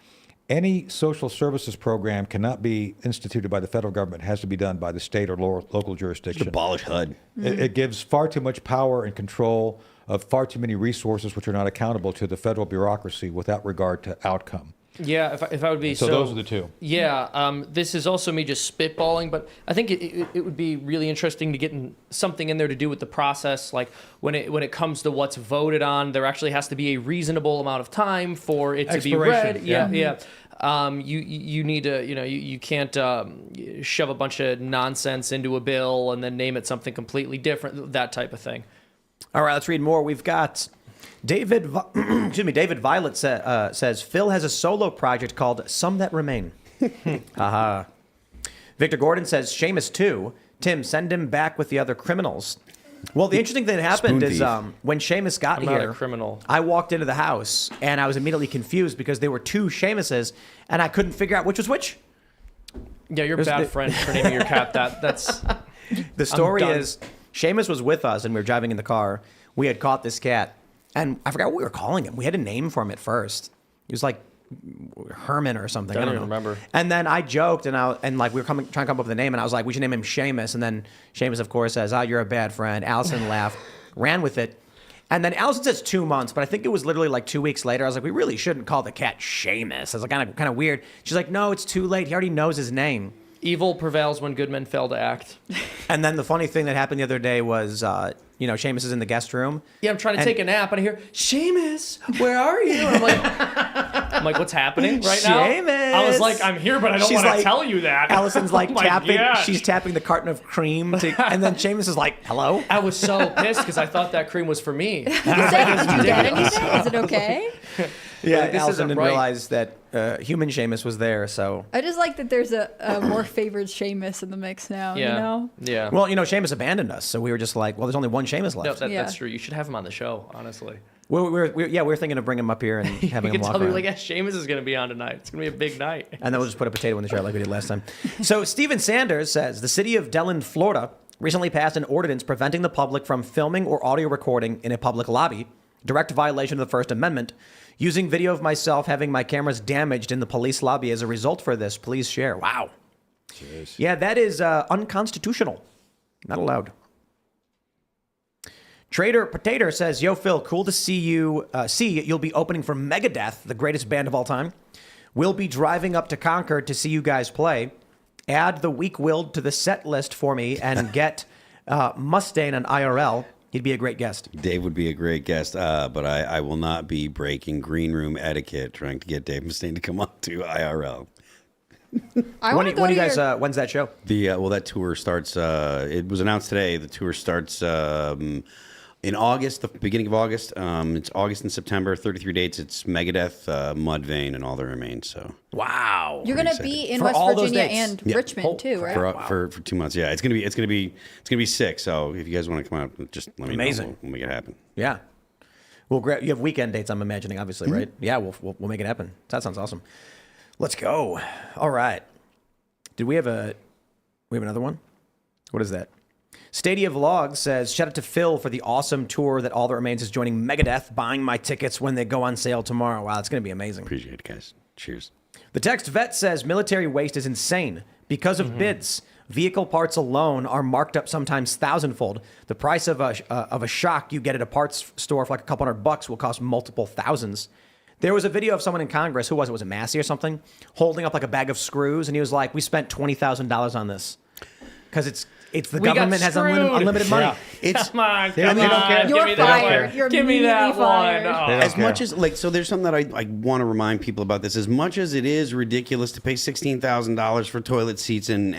S7: Any social services program cannot be instituted by the federal government. It has to be done by the state or local jurisdiction.
S5: abolish HUD.
S7: It gives far too much power and control of far too many resources which are not accountable to the federal bureaucracy without regard to outcome.
S3: Yeah, if I would be
S7: So those are the two.
S3: Yeah, this is also me just spitballing, but I think it would be really interesting to get something in there to do with the process. Like when it comes to what's voted on, there actually has to be a reasonable amount of time for it to be read.
S7: Expiration, yeah.
S3: You need to, you can't shove a bunch of nonsense into a bill and then name it something completely different. That type of thing.
S1: All right, let's read more. We've got David Violet says Phil has a solo project called Some That Remain. Haha. Victor Gordon says Seamus too. Tim, send him back with the other criminals. Well, the interesting thing that happened
S5: Spoon
S1: is
S5: thief.
S1: when Seamus got
S3: I'm
S1: here,
S3: not a criminal.
S1: I walked into the house and I was immediately confused because there were two Seamuses and I couldn't figure out which was which.
S3: Yeah, you're a bad friend for naming your cat that. That's
S1: The story
S3: done.
S1: is Seamus was with us and we were driving in the car. We had caught this cat and I forgot what we were calling him. We had a name for him at first. He was like Herman or something. I
S3: Don't
S1: don't
S3: even
S1: know.
S3: remember.
S1: And then I joked and we were trying to come up with a name and I was like, we should name him Seamus. And then Seamus, of course, says, you're a bad friend. Allison laughed, ran with it. And then Allison says 2 months, but I think it was literally like 2 weeks later. I was like, we really shouldn't call the cat Seamus. I was like, kind of weird. She's like, no, it's too late. He already knows his name.
S3: evil prevails when good men fail to act.
S1: And then the funny thing that happened the other day was, Seamus is in the guest room.
S3: Yeah, I'm trying to
S1: And-
S3: take a nap, and I hear, Seamus, where are you? And I'm like, I'm like, what's happening right now?
S1: Seamus.
S3: I was like, I'm here, but I don't
S1: She's
S3: want to
S1: like-
S3: tell you that.
S1: Allison's like
S3: Oh my
S1: tapping.
S3: gosh.
S1: She's tapping the carton of cream, and then Seamus is like, "Hello."
S3: I was so pissed because I thought that cream was for me.
S4: Did you get anything? Is it okay?
S1: Yeah,
S3: this
S1: Allison
S3: isn't
S1: didn't
S3: right.
S1: realize that human Seamus was there. So,
S4: I just like that there's a more favored Seamus in the mix now.
S3: Yeah.
S4: You know?
S3: Yeah.
S1: well, Seamus abandoned us, so we were just like, "Well, there's only one Seamus
S3: No,
S1: left."
S3: that,
S4: Yeah.
S3: that's true. You should have him on the show, honestly.
S1: We're thinking of bringing him up here and
S3: You
S1: having
S3: can
S1: him walk
S3: tell me,
S1: around.
S3: like, yeah, Seamus is going to be on tonight. It's going to be a big night.
S1: And then we'll just put a potato in the chair like we did last time. So Steven Sanders says the city of Dellen, Florida, recently passed an ordinance preventing the public from filming or audio recording in a public lobby, direct violation of the First Amendment. Using video of myself having my cameras damaged in the police lobby as a result for this, please share. Wow.
S7: Jeez.
S1: Yeah, that is unconstitutional. Not allowed. Trader Potato says, "Yo, Phil, cool to see you. You'll be opening for Megadeth, the greatest band of all time. We'll be driving up to Concord to see you guys play. Add the Weak-Willed to the set list for me and get Mustaine on IRL. He'd be a great guest."
S5: Dave would be a great guest, but I will not be breaking green room etiquette trying to get Dave Mustaine to come up to IRL.
S4: I
S1: When
S4: want to
S1: do
S4: go
S1: you
S4: to
S1: guys?
S4: your-
S1: When's that show?
S5: That tour starts. It was announced today. The tour starts in August, the beginning of August. It's August and September, 33 dates. It's Megadeth, Mudvayne, and all that remains. So
S1: Wow.
S4: You're going to be in
S1: For
S4: West
S1: all those
S4: Virginia
S1: dates?
S4: and
S5: Yeah.
S4: Richmond too, right?
S5: for 2 months, yeah, it's gonna be sick. So if you guys want to come out, just let me
S1: Amazing.
S5: know. We'll make it happen.
S1: Yeah. Well, great. You have weekend dates, I'm imagining, obviously, right? Yeah, we'll make it happen. That sounds awesome. Let's go. All right. Did we have another one? What is that? Stadia Vlog says, "Shout out to Phil for the awesome tour that All That Remains is joining Megadeth, buying my tickets when they go on sale tomorrow." Wow, it's going to be amazing.
S5: Appreciate it, guys. Cheers.
S1: The text vet says, "Military waste is insane. Because of bids, vehicle parts alone are marked up sometimes thousandfold. The price of a shock you get at a parts store for like a couple $100 will cost multiple thousands." There was a video of someone in Congress, who was it? Was it Massey or something, holding up like a bag of screws, and he was like, "We spent $20,000 on this because it's the
S3: We got
S1: government has
S3: screwed.
S1: unlimited money."
S7: Yeah.
S5: It's
S3: Come on,
S7: They don't care.
S4: You're
S3: Give me that
S4: fired.
S3: one.
S4: You're
S3: Give me that
S4: immediately fired.
S3: one. Oh.
S7: They don't
S5: as
S7: care.
S5: much as so there's something that I want to remind people about this. As much as it is ridiculous to pay $16,000 for toilet seats and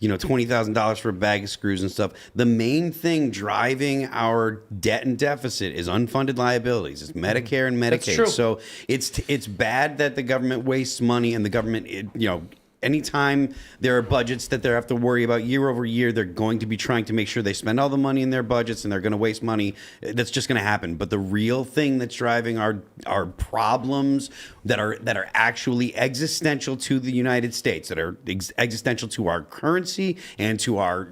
S5: $20,000 for a bag of screws and stuff, the main thing driving our debt and deficit is unfunded liabilities. It's Medicare and Medicaid.
S3: true.
S5: So it's bad that the government wastes money, and the government anytime there are budgets that they have to worry about year over year, they're going to be trying to make sure they spend all the money in their budgets, and they're going to waste money. That's just going to happen. But the real thing that's driving our problems that are actually existential to the United States, that are existential to our currency and to our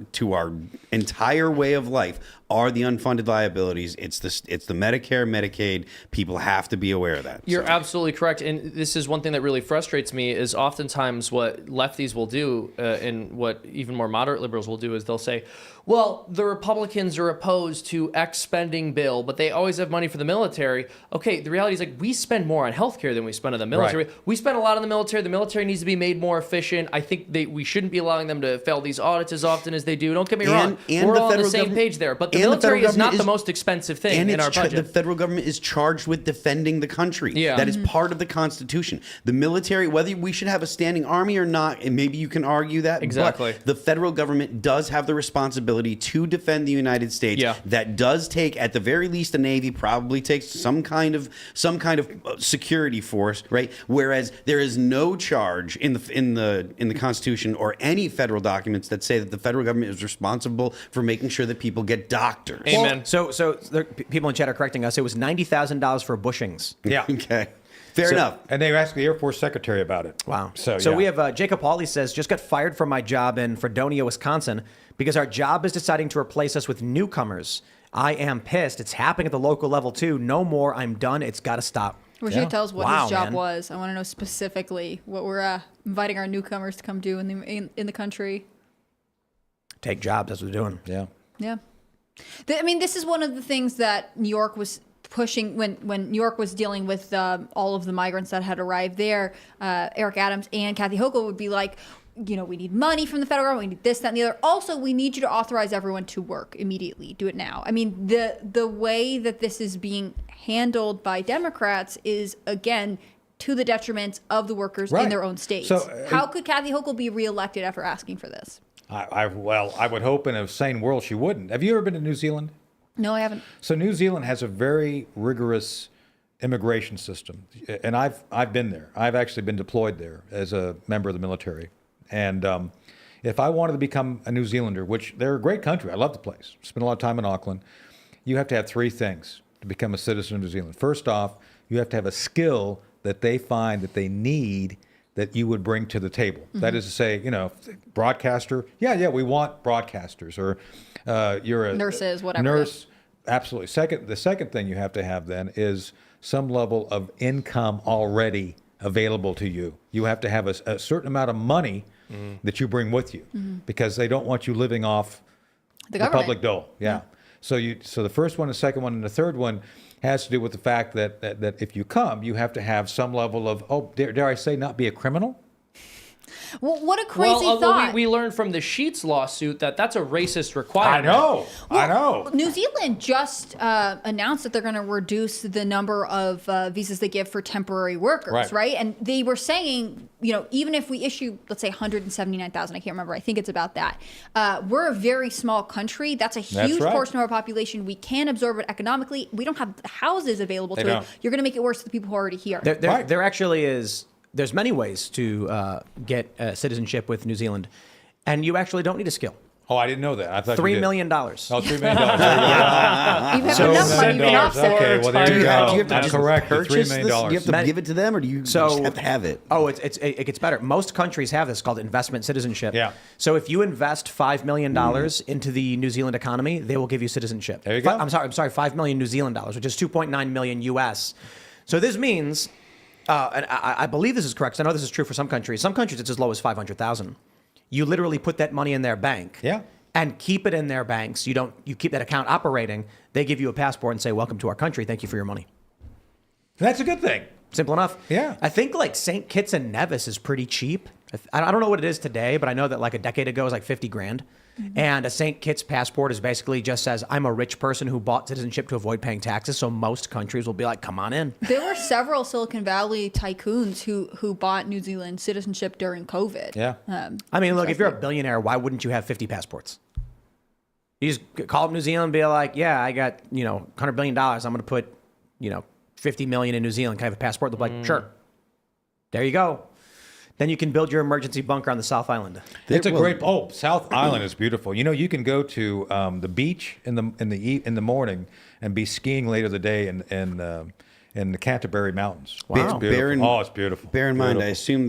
S5: entire way of life, are the unfunded liabilities. It's the Medicare, Medicaid. People have to be aware of that.
S3: You're
S5: So.
S3: absolutely correct. And this is one thing that really frustrates me is oftentimes what lefties will do and what even more moderate liberals will do is they'll say, well, the Republicans are opposed to X spending bill, but they always have money for the military. Okay, the reality is like we spend more on healthcare than we spend on the military.
S7: Right.
S3: We spend a lot on the military. The military needs to be made more efficient. I think we shouldn't be allowing them to fail these audits as often as they do. Don't get me wrong.
S5: and
S3: We're
S5: the
S3: all on the
S5: federal
S3: same
S5: government-
S3: page there. But the
S5: and the
S3: military
S5: federal
S3: is not
S5: government
S3: the
S5: is-
S3: most expensive thing in our
S5: the
S3: budget.
S5: federal government is charged with defending the country.
S3: Yeah.
S5: That is part of the Constitution. The military, whether we should have a standing army or not, and maybe you can argue that.
S3: Exactly.
S5: But the federal government does have the responsibility to defend the United States.
S3: Yeah.
S5: That does take, at the very least, the Navy probably takes some kind of security force, right? Whereas there is no charge in the Constitution or any federal documents that say that the federal government is responsible for making sure that people get doctors.
S3: Amen.
S1: So people in chat are correcting us. It was $90,000 for bushings.
S7: Yeah.
S5: Okay. Fair enough.
S7: And they asked the Air Force Secretary about it.
S1: Wow.
S7: So
S1: So
S7: yeah.
S1: we have Jacob Hawley says, "Just got fired from my job in Fredonia, Wisconsin, because our job is deciding to replace us with newcomers. I am pissed. It's happening at the local level too. No more. I'm done. It's got to stop."
S4: I wish you could tell us what
S1: Wow,
S4: his job
S1: man.
S4: was. I want to know specifically what we're inviting our newcomers to come do in the country.
S1: Take jobs. That's what they're doing.
S7: Yeah.
S4: Yeah. I mean, this is one of the things that New York was pushing when New York was dealing with all of the migrants that had arrived there. Eric Adams and Kathy Hochul would be like, we need money from the federal government. We need this, that, and the other. Also, we need you to authorize everyone to work immediately. Do it now. I mean, the way that this is being handled by Democrats is, again, to the detriment of the workers
S2: Right.
S4: in their own states.
S2: So,
S4: How could Kathy Hochul be reelected after asking for this?
S2: Well, I would hope in a sane world she wouldn't. Have you ever been to New Zealand?
S4: No, I haven't.
S2: So New Zealand has a very rigorous immigration system, and I've been there. I've actually been deployed there as a member of the military. And if I wanted to become a New Zealander, which they're a great country, I love the place, spent a lot of time in Auckland, you have to have three things to become a citizen of New Zealand. First off, you have to have a skill that they find that they need that you would bring to the table.
S4: Mm-hmm.
S2: That is to say, broadcaster, yeah, we want broadcasters, or you're a
S4: Nurses, whatever it
S2: nurse. Absolutely. The second thing you have to have then is some level of income already available to you. You have to have a certain amount of money that you bring with you, because they don't want you living off
S4: The
S2: the
S4: government.
S2: public dole. Yeah. So the first one, the second one, and the third one has to do with the fact that if you come, you have to have some level of, dare I say, not be a criminal.
S4: Well, what a crazy
S3: Well,
S4: thought.
S3: we learned from the Sheets lawsuit that that's a racist requirement.
S2: I know.
S4: New Zealand just announced that they're going to reduce the number of visas they give for temporary workers,
S2: Right.
S4: And they were saying, even if we issue, let's say 179,000, I can't remember, I think it's about that. We're a very small country. That's a huge
S2: right.
S4: portion of our population. We can absorb it economically. We don't have the houses available
S2: They
S4: to it.
S2: don't.
S4: You're going to make it worse for the people who are already here.
S1: There actually is. There's many ways to get citizenship with New Zealand, and you actually don't need a skill.
S2: Oh, I didn't know that. I thought you
S1: $3
S2: did.
S1: million.
S2: Oh, $3 million. There you go.
S4: You have enough money, you can offset it.
S2: Okay, well, there
S5: Do
S2: you
S5: you have
S2: go.
S5: to
S2: That's
S5: just
S2: correct. The
S5: purchase
S2: $3
S5: this?
S2: million.
S5: Do you have to give it to them, or do you just have to have it?
S1: Oh, it gets better. Most countries have this called investment citizenship.
S2: Yeah.
S1: So if you invest $5 million into the New Zealand economy, they will give you citizenship.
S2: There you go.
S1: I'm sorry, $5 million New Zealand dollars, which is 2.9 million US. So this means, and I believe this is correct, 'cause I know this is true for some countries. Some countries it's as low as 500,000. You literally put that money in their bank.
S2: Yeah.
S1: And keep it in their banks. You keep that account operating. They give you a passport and say, "Welcome to our country. Thank you for your money."
S2: That's a good thing.
S1: Simple enough.
S2: Yeah.
S1: I think like St. Kitts and Nevis is pretty cheap. I don't know what it is today, but I know that like a decade ago it was like 50 grand. And a St. Kitts passport is basically just says, I'm a rich person who bought citizenship to avoid paying taxes. So most countries will be like, come on in.
S4: There were several Silicon Valley tycoons who bought New Zealand citizenship during COVID.
S2: Yeah.
S1: I mean, look, if you're a billionaire, why wouldn't you have 50 passports? You just call up New Zealand and be like, yeah, I got, $100 billion. I'm going to put, 50 million in New Zealand. Can I have a passport? They'll be like, sure. There you go. Then you can build your emergency bunker on the South Island.
S2: It's a great. Oh, South Island is beautiful. You can go to the beach in the morning and be skiing later the day in the Canterbury Mountains.
S1: Wow.
S2: It's beautiful. It's beautiful.
S5: Bear in mind, I
S2: Beautiful.
S5: assume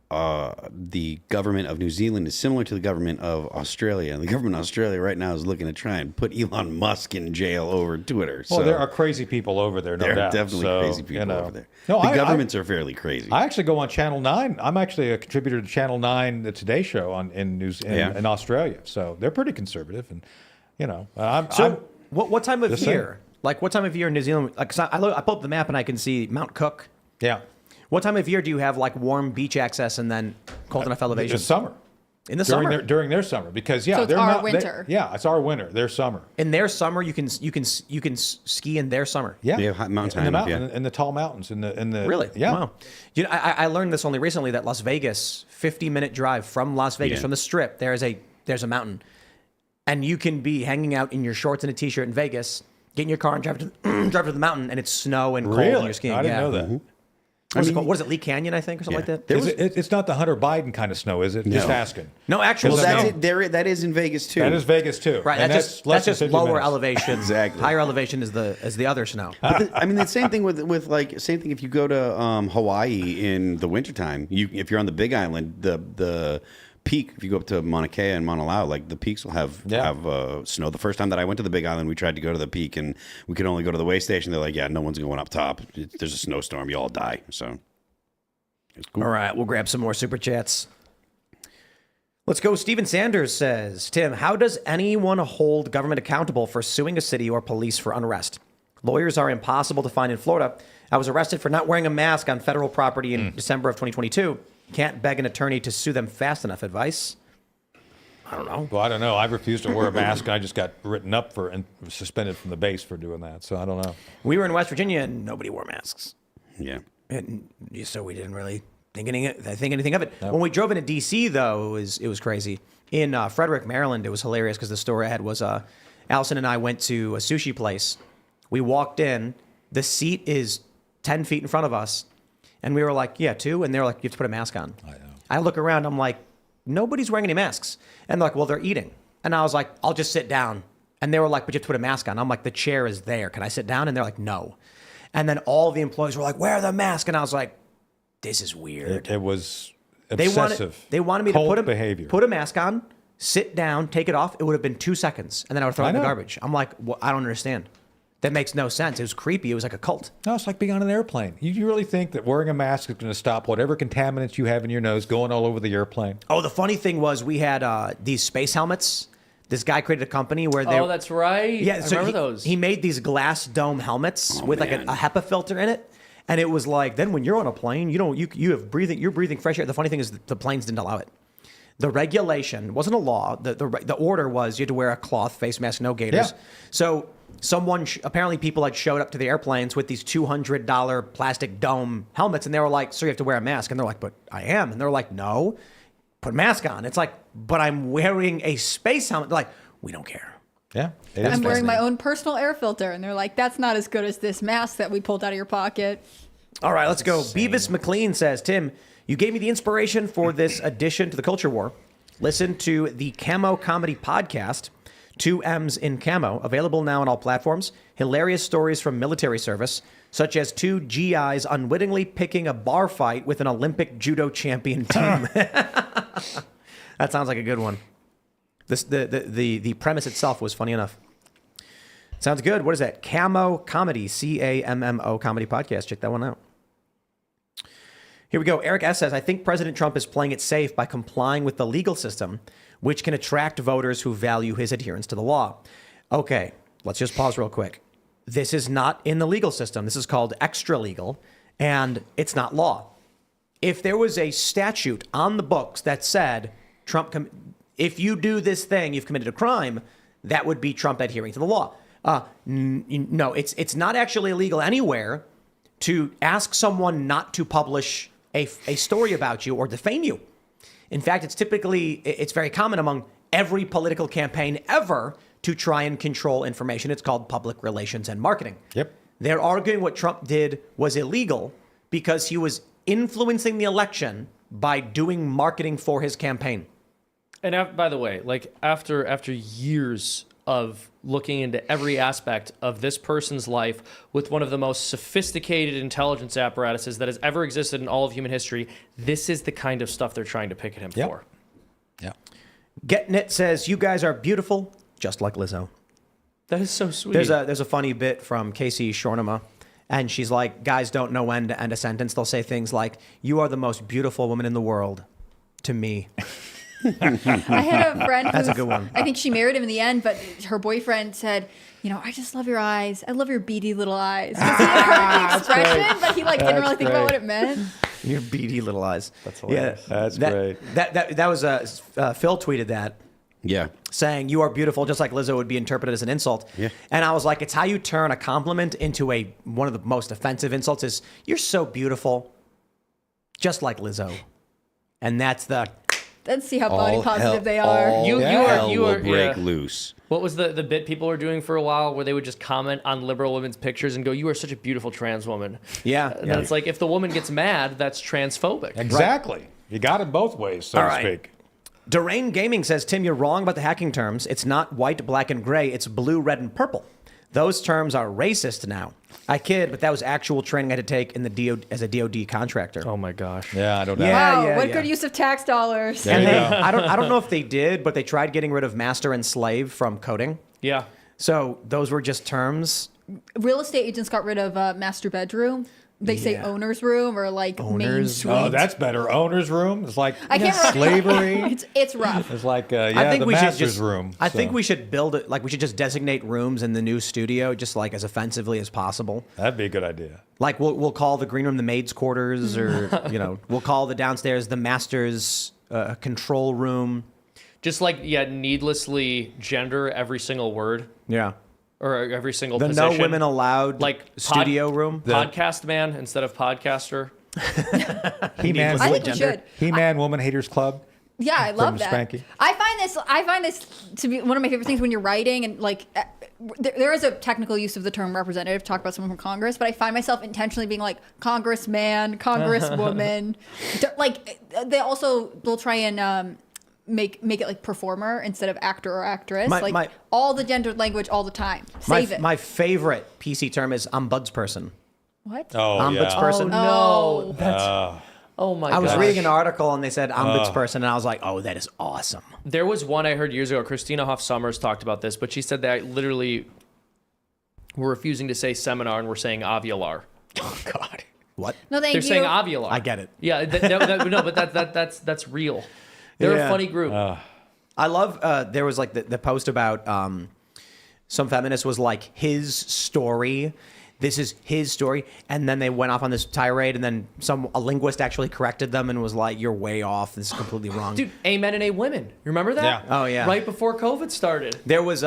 S5: the government of New Zealand is similar to the government of Australia, and the government of Australia right now is looking to try and put Elon Musk in jail over Twitter.
S2: Well,
S5: So
S2: there are crazy people over there, no
S5: there
S2: doubt.
S5: are definitely
S2: So,
S5: crazy people over there.
S2: No,
S5: the governments are fairly crazy.
S2: I actually go on Channel 9. I'm actually a contributor to Channel 9, the Today Show in Australia. So they're pretty conservative, and
S1: What time of
S2: Just
S1: year?
S2: saying.
S1: Like what time of year in New Zealand? Like 'cause I pull up the map and I can see Mount Cook.
S2: yeah,
S1: What time of year do you have like warm beach access and then cold enough elevation?
S2: it's summer.
S1: In the
S2: during
S1: summer.
S2: during their summer, because
S4: So it's
S2: they're
S4: our
S2: not,
S4: winter.
S2: it's our winter. Their summer.
S1: In their summer, you can ski in their summer.
S2: Yeah,
S5: They have high mountains
S2: in
S5: high
S2: the
S5: enough,
S2: mountain, in the tall mountains, in the
S1: Really?
S2: yeah.
S1: Wow. I learned this only recently that Las Vegas, 50-minute drive from Las Vegas,
S5: Yeah.
S1: from the Strip, there's a mountain, and you can be hanging out in your shorts and a t-shirt in Vegas, get in your car and drive to the mountain, and it's snow and cold and
S2: Really?
S1: you're skiing.
S2: I didn't
S1: Yeah.
S2: know that.
S1: What's it called? What is it, Lee Canyon, I think, or something
S5: Yeah.
S1: like that?
S2: It's not the Hunter Biden kind of snow, is it? Just asking.
S1: No, actual
S5: well,
S1: snow.
S5: that's it. That is in Vegas too.
S2: That is Vegas too.
S1: Right,
S2: And
S1: that's
S2: less than
S1: just
S2: 50
S1: lower
S2: minutes.
S1: elevation.
S5: Exactly.
S1: Higher elevation is the other snow.
S5: But the same thing with like same thing if you go to Hawaii in the wintertime, if you're on the Big Island, the peak, if you go up to Mauna Kea and Mauna Loa, like the peaks will have snow. The first time that I went to the Big Island, we tried to go to the peak and we could only go to the way station. They're like, yeah, no one's going up top. There's a snowstorm, you all die. So it's cool.
S1: All right, we'll grab some more super chats. Let's go. Steven Sanders says, Tim, how does anyone hold government accountable for suing a city or police for unrest? Lawyers are impossible to find in Florida. I was arrested for not wearing a mask on federal property in December of 2022. Can't beg an attorney to sue them fast enough. Advice? I don't know.
S2: Well, I don't know. I refused to wear a mask. I just got written up for and suspended from the base for doing that. So I don't know.
S1: We were in West Virginia and nobody wore masks.
S5: Yeah.
S1: And so we didn't really think anything of it. When we drove into D.C., though, it was crazy. In Frederick, Maryland, it was hilarious because the story I had was Allison and I went to a sushi place. We walked in. The seat is 10 feet in front of us. And we were like, yeah, 2. And they were like, you have to put a mask on. I know. I look around. I'm like, nobody's wearing any masks. And they're like, well, they're eating. And I was like, I'll just sit down. And they were like, but you have to put a mask on. I'm like, the chair is there. Can I sit down? And they're like, no. And then all the employees were like, wear the mask. And I was like, this is weird.
S2: It was obsessive.
S1: They wanted me to
S2: put
S1: a mask on, sit down, take it off. It would have been 2 seconds. And then I would throw it in the garbage. I'm like, well, I don't understand. That makes no sense. It was creepy. It was like a cult.
S2: No, it's like being on an airplane. You really think that wearing a mask is going to stop whatever contaminants you have in your nose going all over the airplane?
S1: Oh, the funny thing was we had these space helmets. This guy created a company where they...
S3: Oh, that's right.
S1: Yeah,
S3: I
S1: so
S3: remember those.
S1: He made these glass dome helmets with like a HEPA filter in it. And it was like, then when you're on a plane, you're breathing fresh air. The funny thing is the planes didn't allow it. The regulation wasn't a law. The order was you had to wear a cloth face mask, no gaiters.
S2: Yeah.
S1: So apparently people had showed up to the airplanes with these $200 plastic dome helmets, and they were like, so you have to wear a mask. And they're like, but I am. And they're like, no, put a mask on. It's like, but I'm wearing a space helmet. They're like, we don't care.
S2: Yeah.
S4: I'm wearing my own personal air filter. And they're like, that's not as good as this mask that we pulled out of your pocket.
S1: All right, let's go. Beavis McLean says, Tim, you gave me the inspiration for this addition to the culture war. Listen to the Camo Comedy Podcast, 2 M's in Camo, available now on all platforms. Hilarious stories from military service, such as 2 GIs unwittingly picking a bar fight with an Olympic judo champion team. That sounds like a good one. The premise itself was funny enough. Sounds good. What is that? Camo Comedy, CAMMO Comedy Podcast. Check that one out. Here we go. Eric S. says, I think President Trump is playing it safe by complying with the legal system, which can attract voters who value his adherence to the law. Okay, let's just pause real quick. This is not in the legal system. This is called extra legal, and it's not law. If there was a statute on the books that said, if you do this thing, you've committed a crime, that would be Trump adhering to the law. No, it's not actually illegal anywhere to ask someone not to publish a story about you or defame you. In fact, it's very common among every political campaign ever to try and control information. It's called public relations and marketing.
S2: Yep.
S1: They're arguing what Trump did was illegal because he was influencing the election by doing marketing for his campaign.
S3: And by the way, like after years of looking into every aspect of this person's life with one of the most sophisticated intelligence apparatuses that has ever existed in all of human history, this is the kind of stuff they're trying to picket him for.
S2: Yeah.
S1: Getting It says, you guys are beautiful, just like Lizzo.
S3: That is so sweet.
S1: There's a funny bit from Casey Shornema, and she's like, guys don't know when to end a sentence. They'll say things like, you are the most beautiful woman in the world to me.
S4: I had a friend
S1: That's a good one.
S4: I think she married him in the end, but her boyfriend said, I just love your eyes. I love your beady little eyes. Because he had heard the expression, but he didn't really think about what it meant.
S1: Your beady little eyes.
S2: That's hilarious.
S1: Yeah,
S2: That's great.
S1: That was Phil tweeted that.
S5: Yeah.
S1: Saying you are beautiful, just like Lizzo would be interpreted as an insult.
S5: Yeah.
S1: And I was like, it's how you turn a compliment into one of the most offensive insults is, you're so beautiful, just like Lizzo. And that's the...
S4: Let's see how body positive they are.
S3: You are
S5: break loose.
S3: What was the bit people were doing for a while where they would just comment on liberal women's pictures and go, you are such a beautiful trans woman.
S1: Yeah.
S3: And it's like, if the woman gets mad, that's transphobic.
S2: Exactly. Right. You got it both ways, so to speak.
S1: Derain Gaming says, Tim, you're wrong about the hacking terms. It's not white, black, and gray. It's blue, red, and purple. Those terms are racist now. I kid, but that was actual training I had to take in the DOD as a DOD contractor.
S3: Oh my gosh.
S2: Yeah, I don't know.
S4: Wow, good use of tax dollars.
S1: And I don't know if they did, but they tried getting rid of master and slave from coding.
S3: Yeah.
S1: So those were just terms.
S4: Real estate agents got rid of master bedroom. They say owner's room or main suite.
S2: Oh, that's better. Owner's room. It's like
S4: I can't
S2: slavery.
S4: It's rough.
S2: It's like
S1: I think
S2: the
S1: we
S2: master's
S1: should just,
S2: room.
S1: I think we should build it. Like we should just designate rooms in the new studio, just like as offensively as possible.
S2: That'd be a good idea.
S1: Like we'll call the green room the maid's quarters, or we'll call the downstairs the master's control room.
S3: Just needlessly gender every single word.
S1: Yeah.
S3: or every single
S1: The
S3: position.
S1: no women allowed
S3: like
S1: studio room.
S3: podcast man instead of podcaster.
S7: He-Man,
S4: I think we should.
S7: He-Man Woman Haters Club.
S4: Yeah, I love
S7: From
S4: that.
S7: Spanky.
S4: I find this to be one of my favorite things when you're writing, and like there is a technical use of the term representative. Talk about someone from Congress, but I find myself intentionally being like congressman, congresswoman. Like they'll try and make it like performer instead of actor or actress. All the gendered language all the time. Save it.
S1: My favorite PC term is ombudsperson.
S4: What?
S2: Oh,
S1: Ombudsperson.
S3: No, oh my god!
S1: I was reading an article and they said ombudsperson, and I was like, oh, that is awesome.
S3: There was one I heard years ago. Christina Hoff Sommers talked about this, but she said that literally we're refusing to say seminar and we're saying ovular.
S1: Oh God. What?
S4: No, thank
S3: They're
S4: you.
S3: saying ovular.
S1: I get it.
S3: Yeah, no, but that's real. They're
S1: Yeah.
S3: a funny group.
S1: I love, there was like the post about some feminist was like, his story. This is his story. And then they went off on this tirade, and then a linguist actually corrected them and was like, you're way off. This is completely wrong.
S3: Dude, amen and a women. You remember that?
S2: Yeah.
S1: Oh, yeah.
S3: Right before COVID started.
S1: There was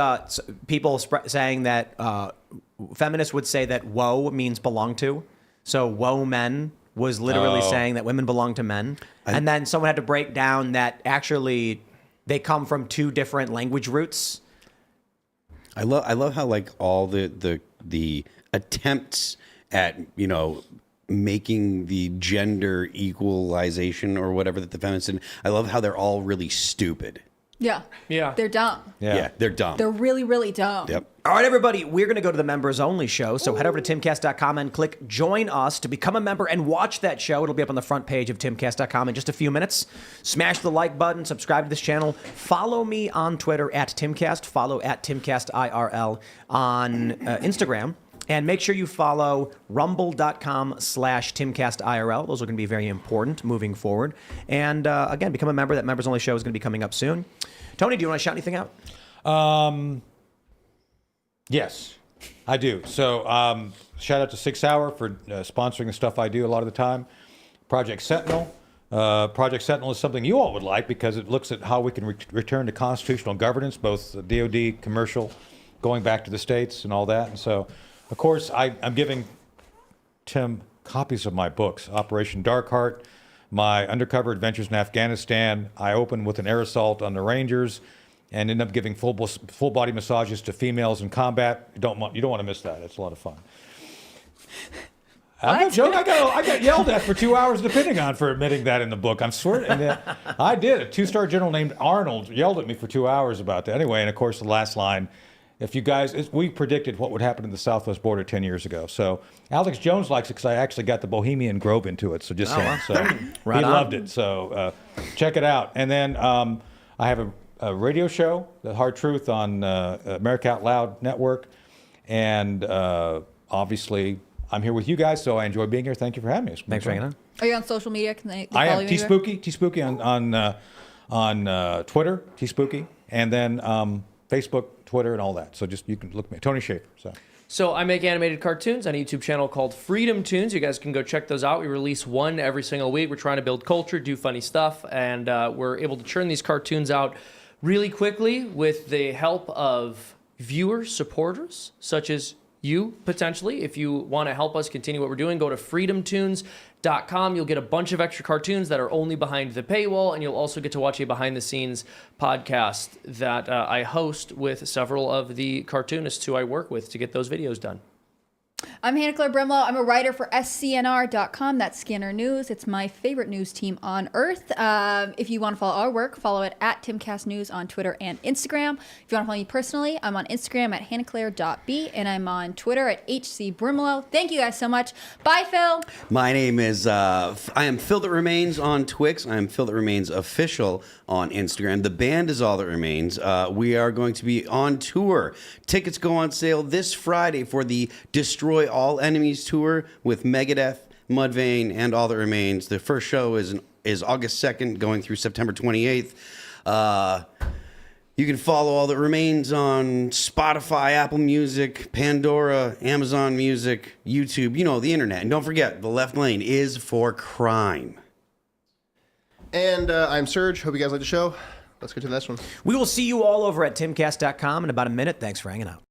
S1: people saying that feminists would say that woe means belong to. So woe men was literally saying that women belong to men. And then someone had to break down that actually they come from two different language roots.
S5: I love how like all the attempts at making the gender equalization or whatever that the feminists did. I love how they're all really stupid.
S4: Yeah.
S3: Yeah.
S4: They're dumb.
S5: Yeah, they're dumb.
S4: They're really, really dumb.
S5: Yep.
S1: All right, everybody, we're going to go to the members only show. So head over to timcast.com and click join us to become a member and watch that show. It'll be up on the front page of timcast.com in just a few minutes. Smash the like button, subscribe to this channel. Follow me on Twitter at Timcast. Follow at Timcast IRL on Instagram. And make sure you follow rumble.com/TimcastIRL. Those are going to be very important moving forward. And again, become a member. That members only show is going to be coming up soon. Tony, do you want to shout anything out?
S7: Yes, I do. So shout out to 6 Hour for sponsoring the stuff I do a lot of the time. Project Sentinel. Project Sentinel is something you all would like because it looks at how we can return to constitutional governance, both DOD, commercial, going back to the states and all that. And so, of course, I'm giving Tim copies of my books, Operation Dark Heart, my undercover adventures in Afghanistan. I opened with an air assault on the Rangers and ended up giving full body massages to females in combat. You don't want to miss that. It's a lot of fun. I'm not joking. I got yelled at for 2 hours at the Pentagon for admitting that in the book. I'm swearing. And I did. A 2-star general named Arnold yelled at me for 2 hours about that. Anyway, and of course, the last line, if you guys, we predicted what would happen in the Southwest border 10 years ago. So Alex Jones likes it because I actually got the Bohemian Grove into it. So just saying. So
S1: Right
S7: he
S1: on.
S7: loved it. So check it out. And then I have a radio show, The Hard Truth, on America Out Loud Network. And obviously, I'm here with you guys, so I enjoy being here. Thank you for having me.
S1: Thanks for hanging on.
S4: Are you on social media? Can they
S7: I
S4: follow
S7: am
S4: you anywhere?
S7: T-Spooky on Twitter, T-Spooky, and then Facebook, Twitter, and all that. So just, you can look at me, Tony Shaffer.
S3: So I make animated cartoons on a YouTube channel called Freedom Tunes. You guys can go check those out. We release one every single week. We're trying to build culture, do funny stuff, and we're able to churn these cartoons out really quickly with the help of viewer supporters, such as you, potentially. If you want to help us continue what we're doing, go to freedomtunes.com. You'll get a bunch of extra cartoons that are only behind the paywall, and you'll also get to watch a behind-the-scenes podcast that I host with several of the cartoonists who I work with to get those videos done.
S4: I'm Hannah Claire Brimlow. I'm a writer for SCNR.com. That's Scanner News. It's my favorite news team on earth. If you want to follow our work, follow it at Timcast News on Twitter and Instagram. If you want to follow me personally, I'm on Instagram at hannahclaire.b, and I'm on Twitter at HCBrimlow. Thank you guys so much. Bye, Phil.
S5: My name is, I am Phil That Remains on Twix. I am Phil That Remains Official on Instagram. The band is All That Remains. We are going to be on tour. Tickets go on sale this Friday for the Destroy All Enemies tour with Megadeth, Mudvayne, and All That Remains. The first show is August 2nd, going through September 28th. You can follow All That Remains on Spotify, Apple Music, Pandora, Amazon Music, YouTube, the internet. And don't forget, the left lane is for crime.
S6: And I'm Serge. Hope you guys like the show. Let's get to the next one.
S1: We will see you all over at timcast.com in about a minute. Thanks for hanging out.